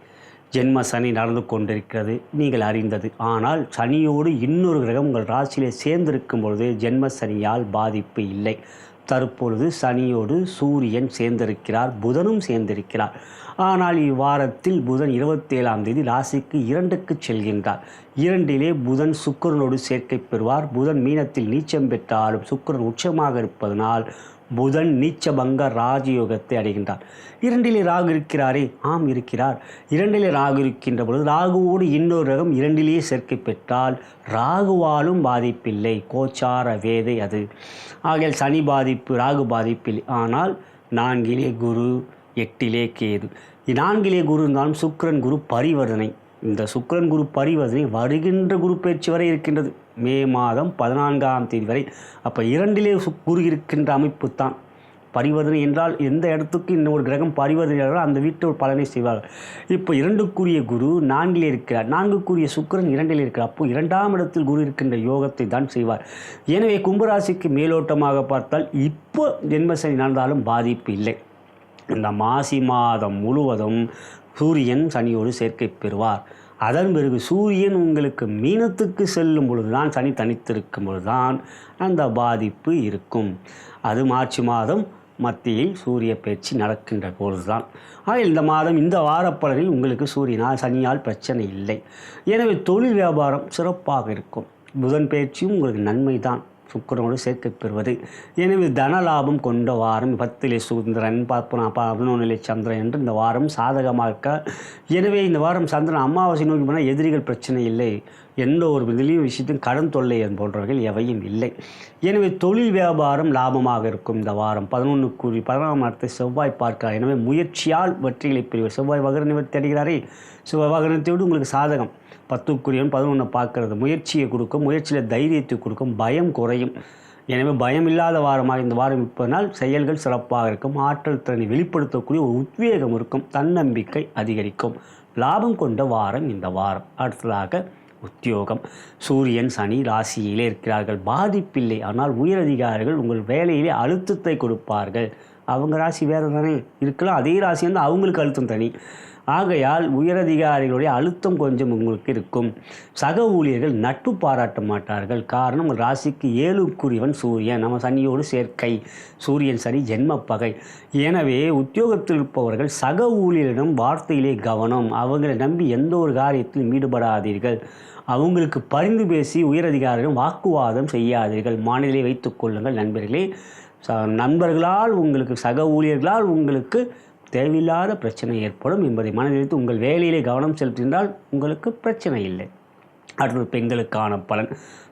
A: ஜென்ம சனி நடந்து கொண்டிருக்கிறது, நீங்கள் அறிந்தது. ஆனால் சனியோடு இன்னொரு கிரகம் உங்கள் ராசியிலே சேர்ந்திருக்கும் பொழுது ஜென்ம சனியால் பாதிப்பு இல்லை. தற்பொழுது சனியோடு சூரியன் சேர்ந்திருக்கிறார், புதனும் சேர்ந்திருக்கிறார். ஆனால் இவ்வாரத்தில் புதன் 27ஆம் தேதி ராசிக்கு 2க்கு செல்கின்றார். 2லே புதன் சுக்கிரனோடு சேர்க்கை பெறுவார். புதன் மீனத்தில் நீச்சம் பெற்றாலும் சுக்கிரன் உச்சமாக இருப்பதனால் புதன் நீச்சபங்க ராஜயோகத்தை அடைகின்றார். 2லே ராகு இருக்கிறாரே, ஆம் இருக்கிறார். 2லே ராகு இருக்கின்ற பொழுது ராகுவோடு இன்னொரு ரகம் 2லேயே சேர்க்கை பெற்றால் ராகுவாலும் பாதிப்பில்லை. கோச்சார வேதை அது. ஆகையால் சனி பாதிப்பு, ராகு பாதிப்பில்லை. ஆனால் 4லே குரு, 8லே கேது. 4லே குரு இருந்தாலும் சுக்கிரன் குரு பரிவர்த்தனை. இந்த சுக்கிரன் குரு பரிவர்த்தனை வருகின்ற குரு பயிற்சி வரை இருக்கின்றது, மே மாதம் 14ஆம் தேதி வரை. அப்போ 2லே குரு இருக்கின்ற அமைப்பு தான் பரிவர்த்தனை என்றால். எந்த இடத்துக்கு இன்னொரு கிரகம் பரிவர்த்தனை அந்த வீட்டு ஒரு பலனை செய்வார்கள். இப்போ 2க்குரிய குரு 4லே இருக்கிறார், 4க்குரிய சுக்கிரன் 2லே இருக்கிறார். அப்போ 2ஆம் இடத்தில் குரு இருக்கின்ற யோகத்தை தான் செய்வார். எனவே கும்பராசிக்கு மேலோட்டமாக பார்த்தால் இப்போ ஜென்மசனி நடந்தாலும் பாதிப்பு இல்லை. இந்த மாசி மாதம் முழுவதும் சூரியன் சனியோடு சேர்க்கை பெறுவார். அதன் பிறகு சூரியன் உங்களுக்கு மீனத்துக்கு செல்லும் பொழுதுதான், சனி தனித்திருக்கும் பொழுதுதான் அந்த பாதிப்பு இருக்கும். அது மார்ச் மாதம் மத்தியில் சூரிய பயிற்சி நடக்கின்ற பொழுதுதான். இந்த மாதம் இந்த வாரப்பலனில் உங்களுக்கு சூரியனால் சனியால் பிரச்சனை இல்லை. எனவே தொழில் வியாபாரம் சிறப்பாக இருக்கும். புதன் பயிற்சியும் உங்களுக்கு நன்மை தான், சுக்கிரனோடு சேர்க்கை பெறுவது. எனவே தன லாபம் கொண்ட வாரம். 10லே சுந்தரன், 11லே சந்திரன் என்று இந்த வாரம் சாதகமாக இருக்க. எனவே இந்த வாரம் சந்திரன் அமாவாசை நோக்கி போனால் எதிரிகள் பிரச்சனை இல்லை. எந்த ஒரு இதுலேயும் விஷயத்தையும் கடன் தொல்லை போன்றவர்கள் எவையும் இல்லை. எனவே தொழில் வியாபாரம் லாபமாக இருக்கும் இந்த வாரம். 11ஆம் இடத்தை செவ்வாய் பார்க்கிறார். எனவே முயற்சியால் வெற்றிகளை பெறுவார். செவ்வாய் வகர நிவர்த்தி அடைகிறாரே, செவ்வாய் வகரத்தையோடு உங்களுக்கு சாதகம். 10க்குரியவன் 11 பார்க்கறது முயற்சியை கொடுக்கும், முயற்சியில் தைரியத்தை கொடுக்கும், பயம் குறையும். எனவே பயம் இல்லாத வாரமாக இந்த வாரம் இருப்பதனால் செயல்கள் சிறப்பாக இருக்கும். ஆற்றல் திறனை வெளிப்படுத்தக்கூடிய ஒரு உத்வேகம் இருக்கும், தன்னம்பிக்கை அதிகரிக்கும். லாபம் கொண்ட வாரம் இந்த வாரம். அடுத்ததாக உத்தியோகம். சூரியன் சனி ராசியிலே இருக்கிறார்கள், பாதிப்பில்லை. ஆனால் உயரதிகாரிகள் உங்கள் வேலையிலே அழுத்தத்தை கொடுப்பார்கள். அவங்க ராசி வேறு தானே இருக்கலாம், அதே ராசி வந்து அவங்களுக்கு அழுத்தம் தனி. ஆகையால் உயரதிகாரிகளுடைய அழுத்தம் கொஞ்சம் உங்களுக்கு இருக்கும். சக ஊழியர்கள் நட்பு பாராட்ட மாட்டார்கள். காரணம், ராசிக்கு 7க்குரியவன் சூரியன், நம்ம சனியோடு சேர்க்கை. சூரியன் சனி ஜென்ம பகை. எனவே உத்தியோகத்தில் இருப்பவர்கள் சக ஊழியரிடம் வார்த்தையிலே கவனம். அவங்களை நம்பி எந்த ஒரு காரியத்திலும் ஈடுபடாதீர்கள். அவங்களுக்கு பரிந்து பேசி உயரதிகாரிகளும் வாக்குவாதம் செய்யாதீர்கள். மனதிலே வைத்துக் கொள்ளுங்கள் நண்பர்களே. நண்பர்களால் உங்களுக்கு, சக ஊழியர்களால் உங்களுக்கு தேவையில்லாத பிரச்சனை ஏற்படும் என்பதை மனதில் வைத்து உங்கள் வேலையிலே கவனம் செலுத்தினால் உங்களுக்கு பிரச்சனை இல்லை. அடுத்தது பெண்களுக்கான பலன்.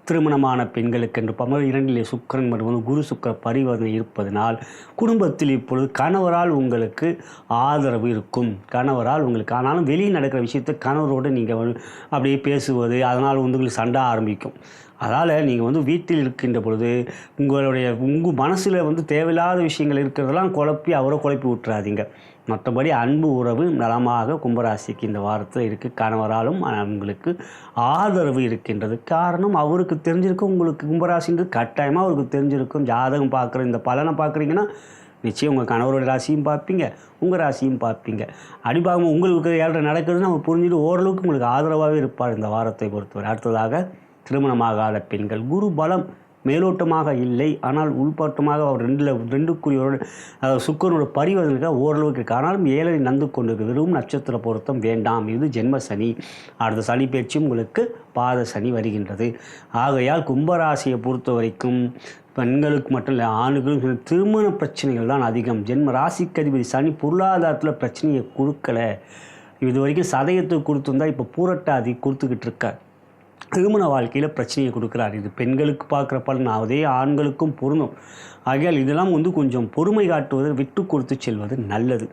A: திருமணமான பெண்களுக்கு என்று 2லே சுக்கிரன் மற்றும் குரு சுக்கிர பரிவர்த்தனை இருப்பதனால் குடும்பத்தில் இப்பொழுது கணவரால் உங்களுக்கு ஆதரவு இருக்கும். கணவரால் உங்களுக்கு, ஆனாலும் வெளியே நடக்கிற விஷயத்தை கணவரோடு நீங்கள் அப்படியே பேசுவது, அதனால் உங்களுக்கு சண்டை ஆரம்பிக்கும். அதால் நீங்கள் வீட்டில் இருக்கின்ற பொழுது உங்கள் மனசில் தேவையில்லாத விஷயங்கள் இருக்கிறதெல்லாம் குழப்பி அவரை குழப்பி விட்டுறாதீங்க. மற்றபடி அன்பு உறவு நலமாக கும்பராசிக்கு இந்த வாரத்தில் இருக்குது. கணவராலும் உங்களுக்கு ஆதரவு இருக்கின்றது. காரணம், அவருக்கு தெரிஞ்சிருக்கும் உங்களுக்கு கும்பராசின்றது கட்டாயமாக அவருக்கு தெரிஞ்சிருக்கும். ஜாதகம் பார்க்குற இந்த பலனை பார்க்குறீங்கன்னா நிச்சயம் உங்கள் கணவரோட ராசியும் பார்ப்பீங்க, உங்கள் ராசியும் பார்ப்பீங்க. அடிப்பாக உங்களுக்கு 7 நடக்குதுன்னு அவர் புரிஞ்சுட்டு ஓரளவுக்கு உங்களுக்கு ஆதரவாகவே இருப்பார் இந்த வாரத்தை பொறுத்தவரை. அடுத்ததாக திருமணமாகாத பெண்கள். குரு பலம் மேலோட்டமாக இல்லை, ஆனால் உள்பாட்டமாக அவர் 2க்குரியவரோட சுக்கிரனோட பரிவர்த்தனை ஓரளவுக்கு இருக்குது. ஆனாலும் 7 நந்து கொண்டிருக்கு. வெறும் நட்சத்திர பொருத்தம் வேண்டாம். இது ஜென்ம சனி. அடுத்த சனி பயிற்சியும் உங்களுக்கு பாத சனி வருகின்றது. ஆகையால் கும்பராசியை பொறுத்த வரைக்கும் பெண்களுக்கு மட்டும் இல்லை, ஆணுகளும் திருமண பிரச்சனைகள் தான் அதிகம். ஜென்ம ராசிக்கு அதிபதி சனி பொருளாதாரத்தில் பிரச்சனையை கொடுக்கலை. இது வரைக்கும் சதயத்துக்கு கொடுத்துருந்தா இப்போ பூரட்டாதி கொடுத்துக்கிட்டு இருக்கார். திருமண வாழ்க்கையில் பிரச்சனையை கொடுக்குறார். இது பெண்களுக்கு பார்க்குற பலன் அதே ஆண்களுக்கும் பொருந்தும். ஆகையால் இதெல்லாம் கொஞ்சம் பொறுமை காட்டுவது, விட்டு கொடுத்து செல்வது நல்லது.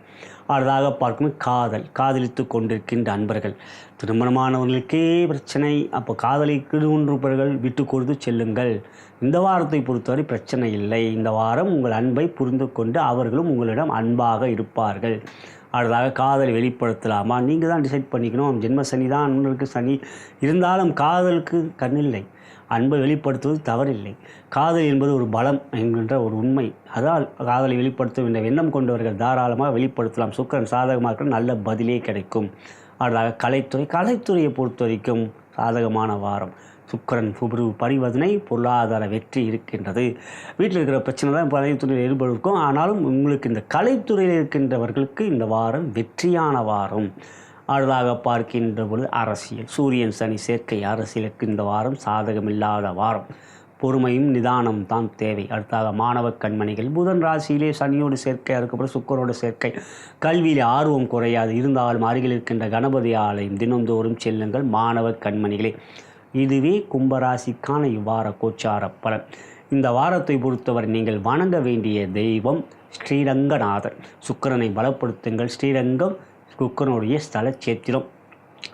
A: அடுத்ததாக பார்க்கும்போது காதலித்து கொண்டிருக்கின்ற அன்பர்கள், திருமணமானவர்களுக்கே பிரச்சனை. அப்போ காதலிக்கின்றவர்கள் விட்டு கொடுத்து செல்லுங்கள். இந்த வாரத்தை பொறுத்தவரை பிரச்சனை இல்லை. இந்த வாரம் உங்கள் அன்பை புரிந்து கொண்டு அவர்களும் உங்களிடம் அன்பாக இருப்பார்கள். அடுத்ததாக காதலை வெளிப்படுத்தலாமா, நீங்கள் தான் டிசைட் பண்ணிக்கணும். ஜென்ம சனி தான் அன்பருக்கு சனி இருந்தாலும் காதலுக்கு கண்ணில்லை. அன்பை வெளிப்படுத்துவது தவறில்லை. காதல் என்பது ஒரு பலம் என்கின்ற ஒரு உண்மை. அதால் காதலை வெளிப்படுத்தும் என்ற எண்ணம் கொண்டவர்கள் தாராளமாக வெளிப்படுத்தலாம். சுக்கிரன் சாதகமாக இருக்கிற நல்ல பதிலே கிடைக்கும். அடுத்ததாக கலைத்துறையை பொறுத்த வரைக்கும் சாதகமான வாரம். சுக்கிரன் பரிவர்த்தனை, பொருளாதார வெற்றி இருக்கின்றது. வீட்டில் இருக்கிற பிரச்சனை தான் கலைத்துறையில் ஏற்படும். ஆனாலும் உங்களுக்கு இந்த கலைத்துறையில் இருக்கின்றவர்களுக்கு இந்த வாரம் வெற்றியான வாரம். அடுத்ததாக பார்க்கின்ற பொழுது அரசியல், சூரியன் சனி சேர்க்கை. அரசியலுக்கு இந்த வாரம் சாதகமில்லாத வாரம். பொறுமையும் நிதானம் தான் தேவை. அடுத்தாக மாணவ கண்மணிகள், புதன் ராசியிலே சனியோடு சேர்க்கை, அதுக்கப்புறம் சுக்கரோடு சேர்க்கை. கல்வியில் ஆர்வம் குறையாது. இருந்தாலும் அருகில் இருக்கின்ற கணபதி ஆலயம் தினந்தோறும் செல்லுங்கள் மாணவ கண்மணிகளே. இதுவே கும்பராசிக்கான இவ்வார கோச்சார பலன். இந்த வாரத்தை பொறுத்தவரை நீங்கள் வணங்க வேண்டிய தெய்வம் ஸ்ரீரங்கநாதர். சுக்கிரனை பலப்படுத்துங்கள். ஸ்ரீரங்கம் சுக்கிரனுடைய ஸ்தல சேத்திரம்.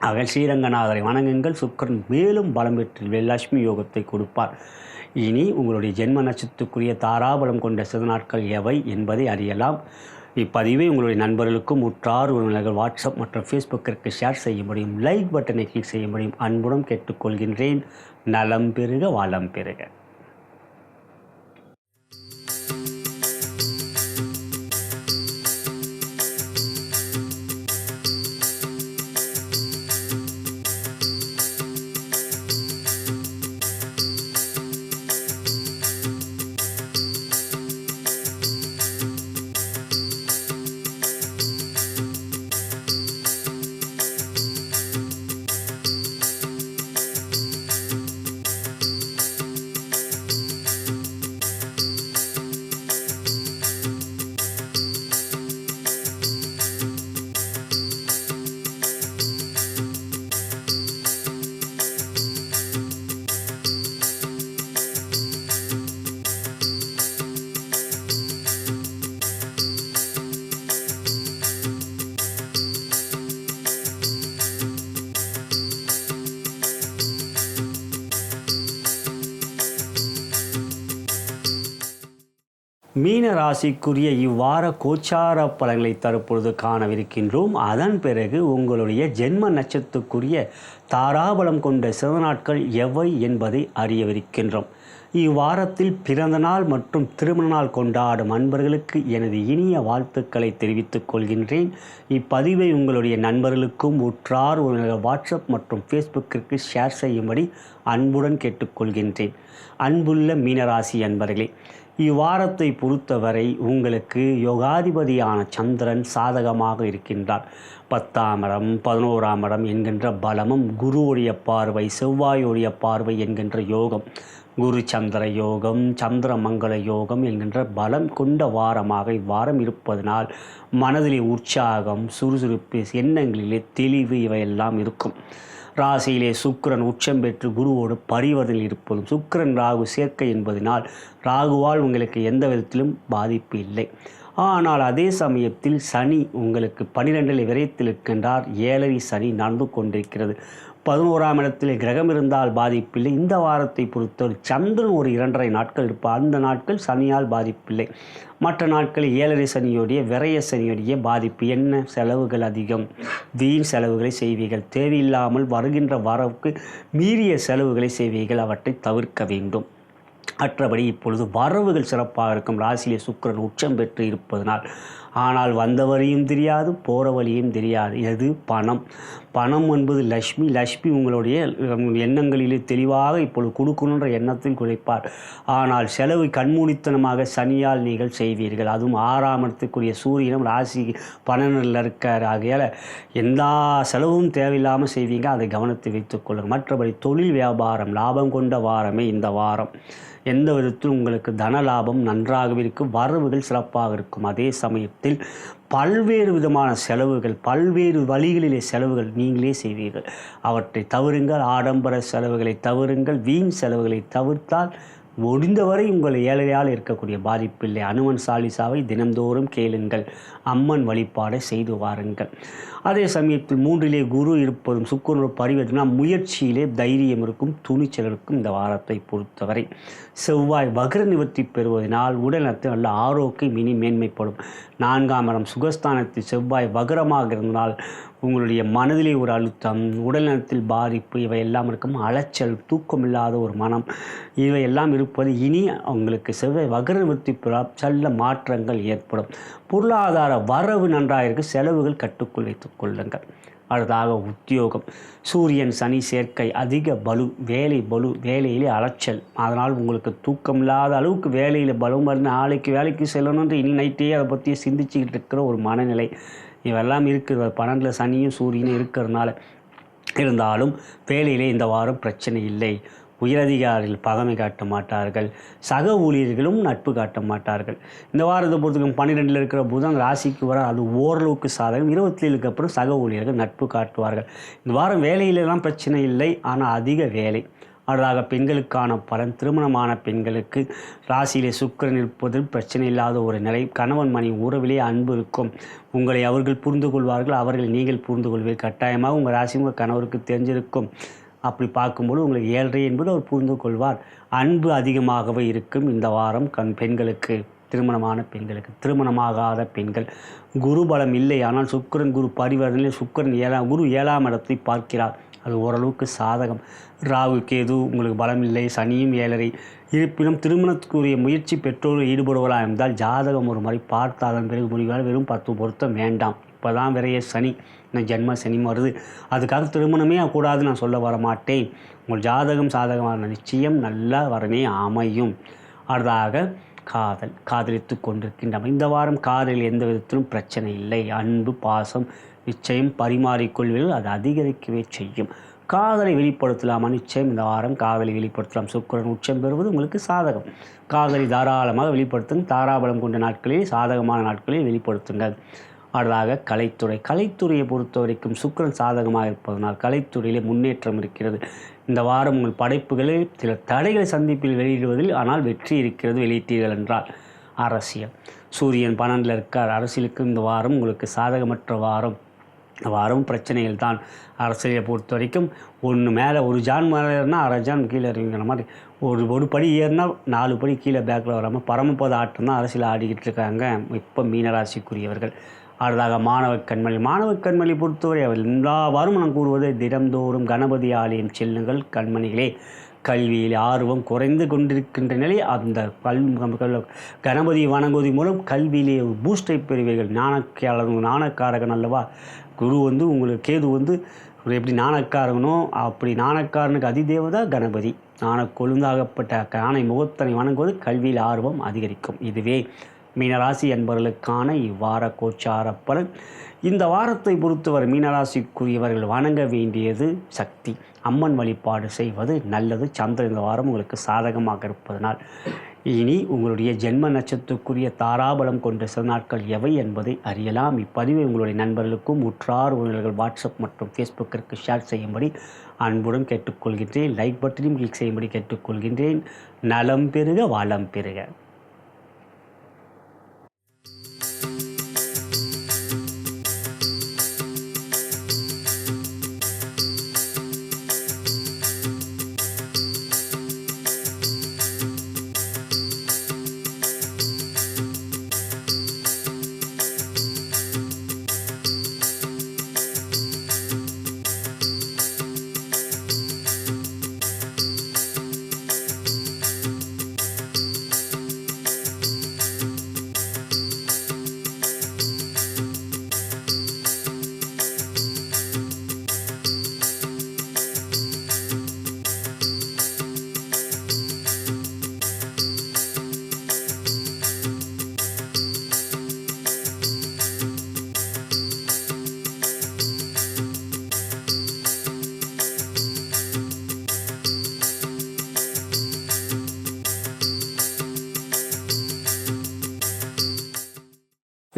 A: ஆக ஸ்ரீரங்கநாதரை வணங்குங்கள். சுக்கிரன் மேலும் பலம் பெற்று லட்சுமி யோகத்தை கொடுப்பார். இனி உங்களுடைய ஜென்ம நட்சத்திரத்துக்குரிய தாராபலம் கொண்ட சில நாட்கள் எவை என்பதை அறியலாம். இப்பதிவை உங்களுடைய நண்பர்களுக்கும் உற்றார் உறவினர்கள் வாட்ஸ்அப் மற்றும் ஃபேஸ்புக்கிற்கு ஷேர் செய்ய முடியும். லைக் பட்டனை கிளிக் செய்ய முடியும். அன்புடன் கேட்டுக்கொள்கின்றேன். நலம் பெறுக, வளம் பெறுக. மீன ராசிக்குரிய இவ்வார கோச்சார பலன்களை தற்பொழுது காணவிருக்கின்றோம். அதன் பிறகு உங்களுடைய ஜென்ம நட்சத்திரத்துக்குரிய தாராபலம் கொண்ட சில நாட்கள் எவை என்பதை அறியவிருக்கின்றோம். இவ்வாரத்தில் பிறந்த நாள் மற்றும் திருமண நாள் கொண்டாடும் அன்பர்களுக்கு எனது இனிய வாழ்த்துக்களை தெரிவித்துக் கொள்கின்றேன். இப்பதிவை உங்களுடைய நண்பர்களுக்கும் உற்றார் உறவினர்கள் வாட்ஸ்அப் மற்றும் ஃபேஸ்புக்கிற்கு ஷேர் செய்யும்படி அன்புடன் கேட்டுக்கொள்கின்றேன். அன்புள்ள மீனராசி அன்பர்களே, இவ்வாரத்தை பொறுத்தவரை உங்களுக்கு யோகாதிபதியான சந்திரன் சாதகமாக இருக்கின்றார். 10ஆம் இடம் 11ஆம் இடம் என்கின்ற பலமும், குருவுடைய பார்வை, செவ்வாயுடைய பார்வை என்கின்ற யோகம், குரு சந்திர யோகம், சந்திர மங்கள யோகம் என்கின்ற பலம் கொண்ட வாரமாக இவ்வாரம் இருப்பதனால் மனதிலே உற்சாகம், சுறுசுறுப்பு, எண்ணங்களிலே தெளிவு இவையெல்லாம் இருக்கும். ராசியிலே சுக்கிரன் உச்சம் பெற்று குருவோடு பரிவர்த்தனையில் இருப்பதும், சுக்கிரன் ராகு சேர்க்கை என்பதனால் ராகுவால் உங்களுக்கு எந்த விதத்திலும் பாதிப்பு இல்லை. ஆனால் அதே சமயத்தில் சனி உங்களுக்கு 12 விரயத்தில் இருக்கின்றார். 7 சனி நடந்து கொண்டிருக்கிறது. 11ஆம் இடத்தில் கிரகம் இருந்தால் பாதிப்பில்லை. இந்த வாரத்தை பொறுத்தவரை சந்திரன் ஒரு 2.5 நாட்கள் இருப்பார். அந்த நாட்கள் சனியால் பாதிப்பில்லை. மற்ற நாட்களில் 7 சனியோடைய விரய சனியோடைய பாதிப்பு. என்ன செலவுகள் அதிகம், வீண் செலவுகளை செய்வீர்கள். தேவையில்லாமல் வருகின்ற வரவுக்கு மீறிய செலவுகளை செய்வீர்கள். அவற்றை தவிர்க்க வேண்டும். மற்றபடி இப்பொழுது வரவுகள் சிறப்பாக இருக்கும். ராசியிலே சுக்கிரன் உச்சம் பெற்று இருப்பதனால். ஆனால் வந்த வழியும் தெரியாது, போகிற வழியும் தெரியாது. எது? பணம் என்பது லக்ஷ்மி உங்களுடைய எண்ணங்களிலே தெளிவாக இப்பொழுது கொடுக்கணுன்ற எண்ணத்தில் குறைப்பார். ஆனால் செலவு கண்மூடித்தனமாக சனியால் நீங்கள் செய்வீர்கள். அதுவும் 6ஆம் இடத்துக்குரிய சூரியனும் ராசி 12 இருக்கார். ஆகையால் எந்த செலவும் தேவையில்லாமல் செய்வீங்க. அதை கவனத்தை வைத்துக்கொள்ளுங்கள். மற்றபடி தொழில் வியாபாரம் லாபம் கொண்ட வாரமே இந்த வாரம். எந்த விதத்தில் உங்களுக்கு தன லாபம் நன்றாகவே இருக்கும். வரவுகள் சிறப்பாக இருக்கும். அதே சமயத்தில் பல்வேறு விதமான செலவுகள், பல்வேறு வழிகளிலே செலவுகள் நீங்களே செய்வீர்கள். அவற்றை தவிருங்கள். ஆடம்பர செலவுகளை தவிருங்கள். வீண் செலவுகளை தவிர்த்தால் முடிந்தவரை உங்கள் ஏழையால் இருக்கக்கூடிய பாதிப்பில்லை. அனுமன் சாலிசாவை தினந்தோறும் கேளுங்கள். அம்மன் வழிபாடை செய்து வாருங்கள். அதே சமயத்தில் 3லே குரு இருப்பதும் சுக்கிரனோட பரிவர்த்தனை முயற்சியிலே தைரியம் இருக்கும், துணிச்சல் இருக்கும். இந்த வாரத்தை பொறுத்தவரை செவ்வாய் வக்ர நிவர்த்தி பெறுவதனால் உடல்நலத்தில் நல்ல ஆரோக்கியம் இனி மேன்மைப்படும். 4ஆம் இடம் சுகஸ்தானத்தில் செவ்வாய் வக்ரமாக இருந்தால் உங்களுடைய மனதிலே ஒரு அழுத்தம், உடல்நலத்தில் பாதிப்பு இவையெல்லாம் இருக்கும். அலைச்சல், தூக்கமில்லாத ஒரு மனம் இவையெல்லாம் இருப்பது இனி உங்களுக்கு செவ்வாய் வக்ர நிவர்த்தி செல்ல மாற்றங்கள் ஏற்படும். பொருளாதார வரவு நன்றாக இருக்கு. செலவுகள் கட்டுக்குள் வைத்துக் கொள்ளுங்கள். அடுத்ததாக உத்தியோகம். சூரியன் சனி சேர்க்கை, அதிக பலு, வேலை பலு, வேலையிலே அலைச்சல். அதனால் உங்களுக்கு தூக்கமில்லாத அளவுக்கு வேலையில் பலம் வந்து நாளைக்கு வேலைக்கு செல்லணுன்ற இனி நைட்டே அதை பற்றி சிந்திச்சுக்கிட்டு இருக்கிற ஒரு மனநிலை இவெல்லாம் இருக்குது. 12 சனியும் சூரியனும் இருக்கிறதுனால இருந்தாலும் வேலையிலே இந்த வாரம் பிரச்சனை இல்லை. உயரதிகாரிகள் பகமை காட்ட மாட்டார்கள். சக ஊழியர்களும் நட்பு காட்ட மாட்டார்கள். இந்த வாரத்தை பொறுத்தவரைக்கும் 12ல் இருக்கிற புதன் ராசிக்கு வர அது ஓரளவுக்கு சாதகம். 27க்கு அப்புறம் சக ஊழியர்கள் நட்பு காட்டுவார்கள். இந்த வாரம் வேலையிலெல்லாம் பிரச்சனை இல்லை, ஆனால் அதிக வேலை. அடுத்ததாக பெண்களுக்கான பலன். திருமணமான பெண்களுக்கு ராசியிலே சுக்கிரன் இருப்பதில் பிரச்சனை இல்லாத ஒரு நிலை. கணவன் மனைவி உறவிலே அன்பு இருக்கும். உங்களை அவர்கள் புரிந்து கொள்வார்கள், அவர்கள் நீங்கள் புரிந்து கொள்வீர்கள். கட்டாயமாக உங்கள் ராசி உங்கள் கணவருக்கு தெரிஞ்சிருக்கும். அப்படி பார்க்கும்போது உங்களுக்கு 7.5 என்பது அவர் புரிந்து கொள்வார். அன்பு அதிகமாகவே இருக்கும் இந்த வாரம் பெண்களுக்கு. திருமணமான பெண்களுக்கு, திருமணமாகாத பெண்கள். குரு பலம் இல்லை, ஆனால் சுக்கிரன் குரு பரிவர்த்தனையில் சுக்கிரன் குரு 7ஆம் இடத்தை பார்க்கிறார். அது ஓரளவுக்கு சாதகம். ராகு கேது உங்களுக்கு பலம் இல்லை. சனியும் 7.5. இருப்பினும் திருமணத்துக்குரிய முயற்சி பெற்றோர்கள் ஈடுபடுவதாக இருந்தால் ஜாதகம் ஒரு முறை பார்த்து அதன் பிறகு முடிவால் வெறும் 10 பொருத்தம் வேண்டாம். இப்போ தான் விரைய சனி, ஜென்ம சனி வருது. அதுக்காக திருமணமே கூடாது நான் சொல்ல வர மாட்டேன். உங்கள் ஜாதகம் சாதகமான நிச்சயம் நல்ல வரனே அமையும். அடுத்ததாக காதல். காதலித்து கொண்டிருக்கின்றன. இந்த வாரம் காதலில் எந்த விதத்திலும் பிரச்சனை இல்லை. அன்பு பாசம் நிச்சயம் பரிமாறிக்கொள்வீர்கள். அது அதிகரிக்கவே செய்யும். காதலை வெளிப்படுத்தலாமா? நிச்சயம் இந்த வாரம் காதலை வெளிப்படுத்தலாம். சுக்கிரன் உச்சம் பெறுவது உங்களுக்கு சாதகம். காதலை தாராளமாக வெளிப்படுத்துங்க. தாராபலம் கொண்ட நாட்களில், சாதகமான நாட்களில் வெளிப்படுத்துங்கள். அடுத்ததாக கலைத்துறை. கலைத்துறையை பொறுத்த வரைக்கும் சுக்கிரன் சாதகமாக இருப்பதனால் கலைத்துறையிலே முன்னேற்றம் இருக்கிறது. இந்த வாரம் உங்கள் படைப்புகளில் சில தடைகளை சந்திப்பில் வெளியிடுவதில் ஆனால் வெற்றி இருக்கிறது வெளியிட்டீர்கள் என்றால். அரசியல். சூரியன் 12ல் இருக்கார். அரசியலுக்கு இந்த வாரம் உங்களுக்கு சாதகமற்ற வாரம். வாரம் பிரச்சனைகள் தான். அரசியலை பொறுத்த வரைக்கும் ஒன்று மேலே ஒரு ஜான் மேலே ஏறினா அரை ஜான் கீழே இறங்கிற மாதிரி, ஒரு படி ஏறினா 4 படி கீழே பேக்கில் வராமல் பரமபத ஆட்டம் தான் அரசியல் ஆடிக்கிட்டு இருக்காங்க இப்போ மீனராசிக்குரியவர்கள். அடுத்ததாக மாணவ கண்மணி. மாணவ கண்மணி பொறுத்தவரை அவர் எல்லா வாரம் நான் கூறுவது தினந்தோறும் கணபதி ஆலயம் செல்லுங்கள் கண்மணிகளே. கல்வியில் ஆர்வம் குறைந்து கொண்டிருக்கின்ற நிலை அந்த கணபதி வணங்குவதி மூலம் கல்வியிலே பூஸ்டை பெறுவீர்கள். ஞானக்காரகன் அல்லவா குரு உங்களுக்கு கேது எப்படி ஞானக்காரகனோ அப்படி ஞானக்காரனுக்கு அதிதேவதா கணபதி. கொழுந்தாகப்பட்ட யானை முகத்தனை வணங்குவது கல்வியில் ஆர்வம் அதிகரிக்கும். இதுவே மீனராசி என்பவர்களுக்கான இவ்வார கோச்சார பலன். இந்த வாரத்தை பொறுத்தவரை மீனராசிக்குரியவர்கள் வணங்க வேண்டியது சக்தி. அம்மன் வழிபாடு செய்வது நல்லது. சந்திரன் இந்த வாரம் உங்களுக்கு சாதகமாக இருப்பதனால் இனி உங்களுடைய ஜென்ம நட்சத்திரத்துக்குரிய தாராபலம் கொண்ட சில நாட்கள் எவை என்பதை அறியலாம். இப்பதிவை உங்களுடைய நண்பர்களுக்கும் உற்றார் உறவினர்கள் வாட்ஸ்அப் மற்றும் ஃபேஸ்புக்கிற்கு ஷேர் செய்யும்படி அன்புடன் கேட்டுக்கொள்கின்றேன். லைக் பட்டனையும் கிளிக் செய்யும்படி கேட்டுக்கொள்கின்றேன். நலம் பெறுக, வளம் பெறுக.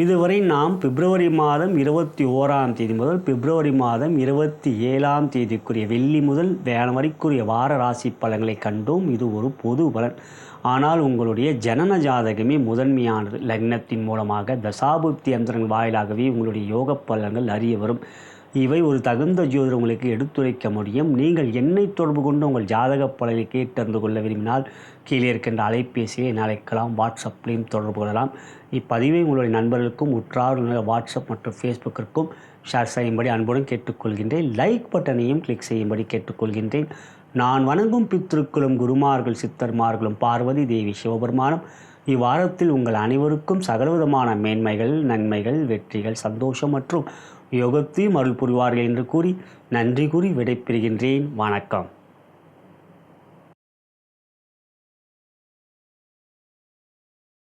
A: இதுவரை நாம் பிப்ரவரி மாதம் 21ஆம் தேதி முதல் பிப்ரவரி மாதம் 27ஆம் தேதிக்குரிய வெள்ளி முதல் வியாழன் வரைக்குரிய வார ராசி பலன்களை கண்டோம். இது ஒரு பொது பலன். ஆனால் உங்களுடைய ஜனன ஜாதகமே முதன்மையானது. லக்னத்தின் மூலமாக தசாபுக்தி அந்தரங்கள் வாயிலாகவே உங்களுடைய யோக பலன்கள் அறிய வரும். இவை ஒரு தகுந்த ஜோதிடர் உங்களுக்கு எடுத்துரைக்க முடியும். நீங்கள் என்னை தொடர்பு கொண்டு உங்கள் ஜாதக பலனை கேட்டறிந்து கொள்ள விரும்பினால் கீழே இருக்கின்ற அலைபேசியை அழைக்கலாம், வாட்ஸ்அப்லேயும் தொடர்பு கொள்ளலாம். இப்பதிவை உங்களுடைய நண்பர்களுக்கும் உற்றார் வாட்ஸ்அப் மற்றும் ஃபேஸ்புக்கிற்கும் ஷேர் செய்யும்படி அன்புடன் கேட்டுக்கொள்கின்றேன். லைக் பட்டனையும் கிளிக் செய்யும்படி கேட்டுக்கொள்கின்றேன். நான் வணங்கும் பித்திருக்களும் குருமார்கள் சித்தர்மார்களும் பார்வதி தேவி சிவபெருமானும் இவ்வாரத்தில் உங்கள் அனைவருக்கும் சகலவிதமான மேன்மைகள், நன்மைகள், வெற்றிகள், சந்தோஷம் மற்றும் யோகத்தையும் அருள் புரிவார்கள் என்று கூறி நன்றி கூறி விடைபெறுகின்றேன். வணக்கம்.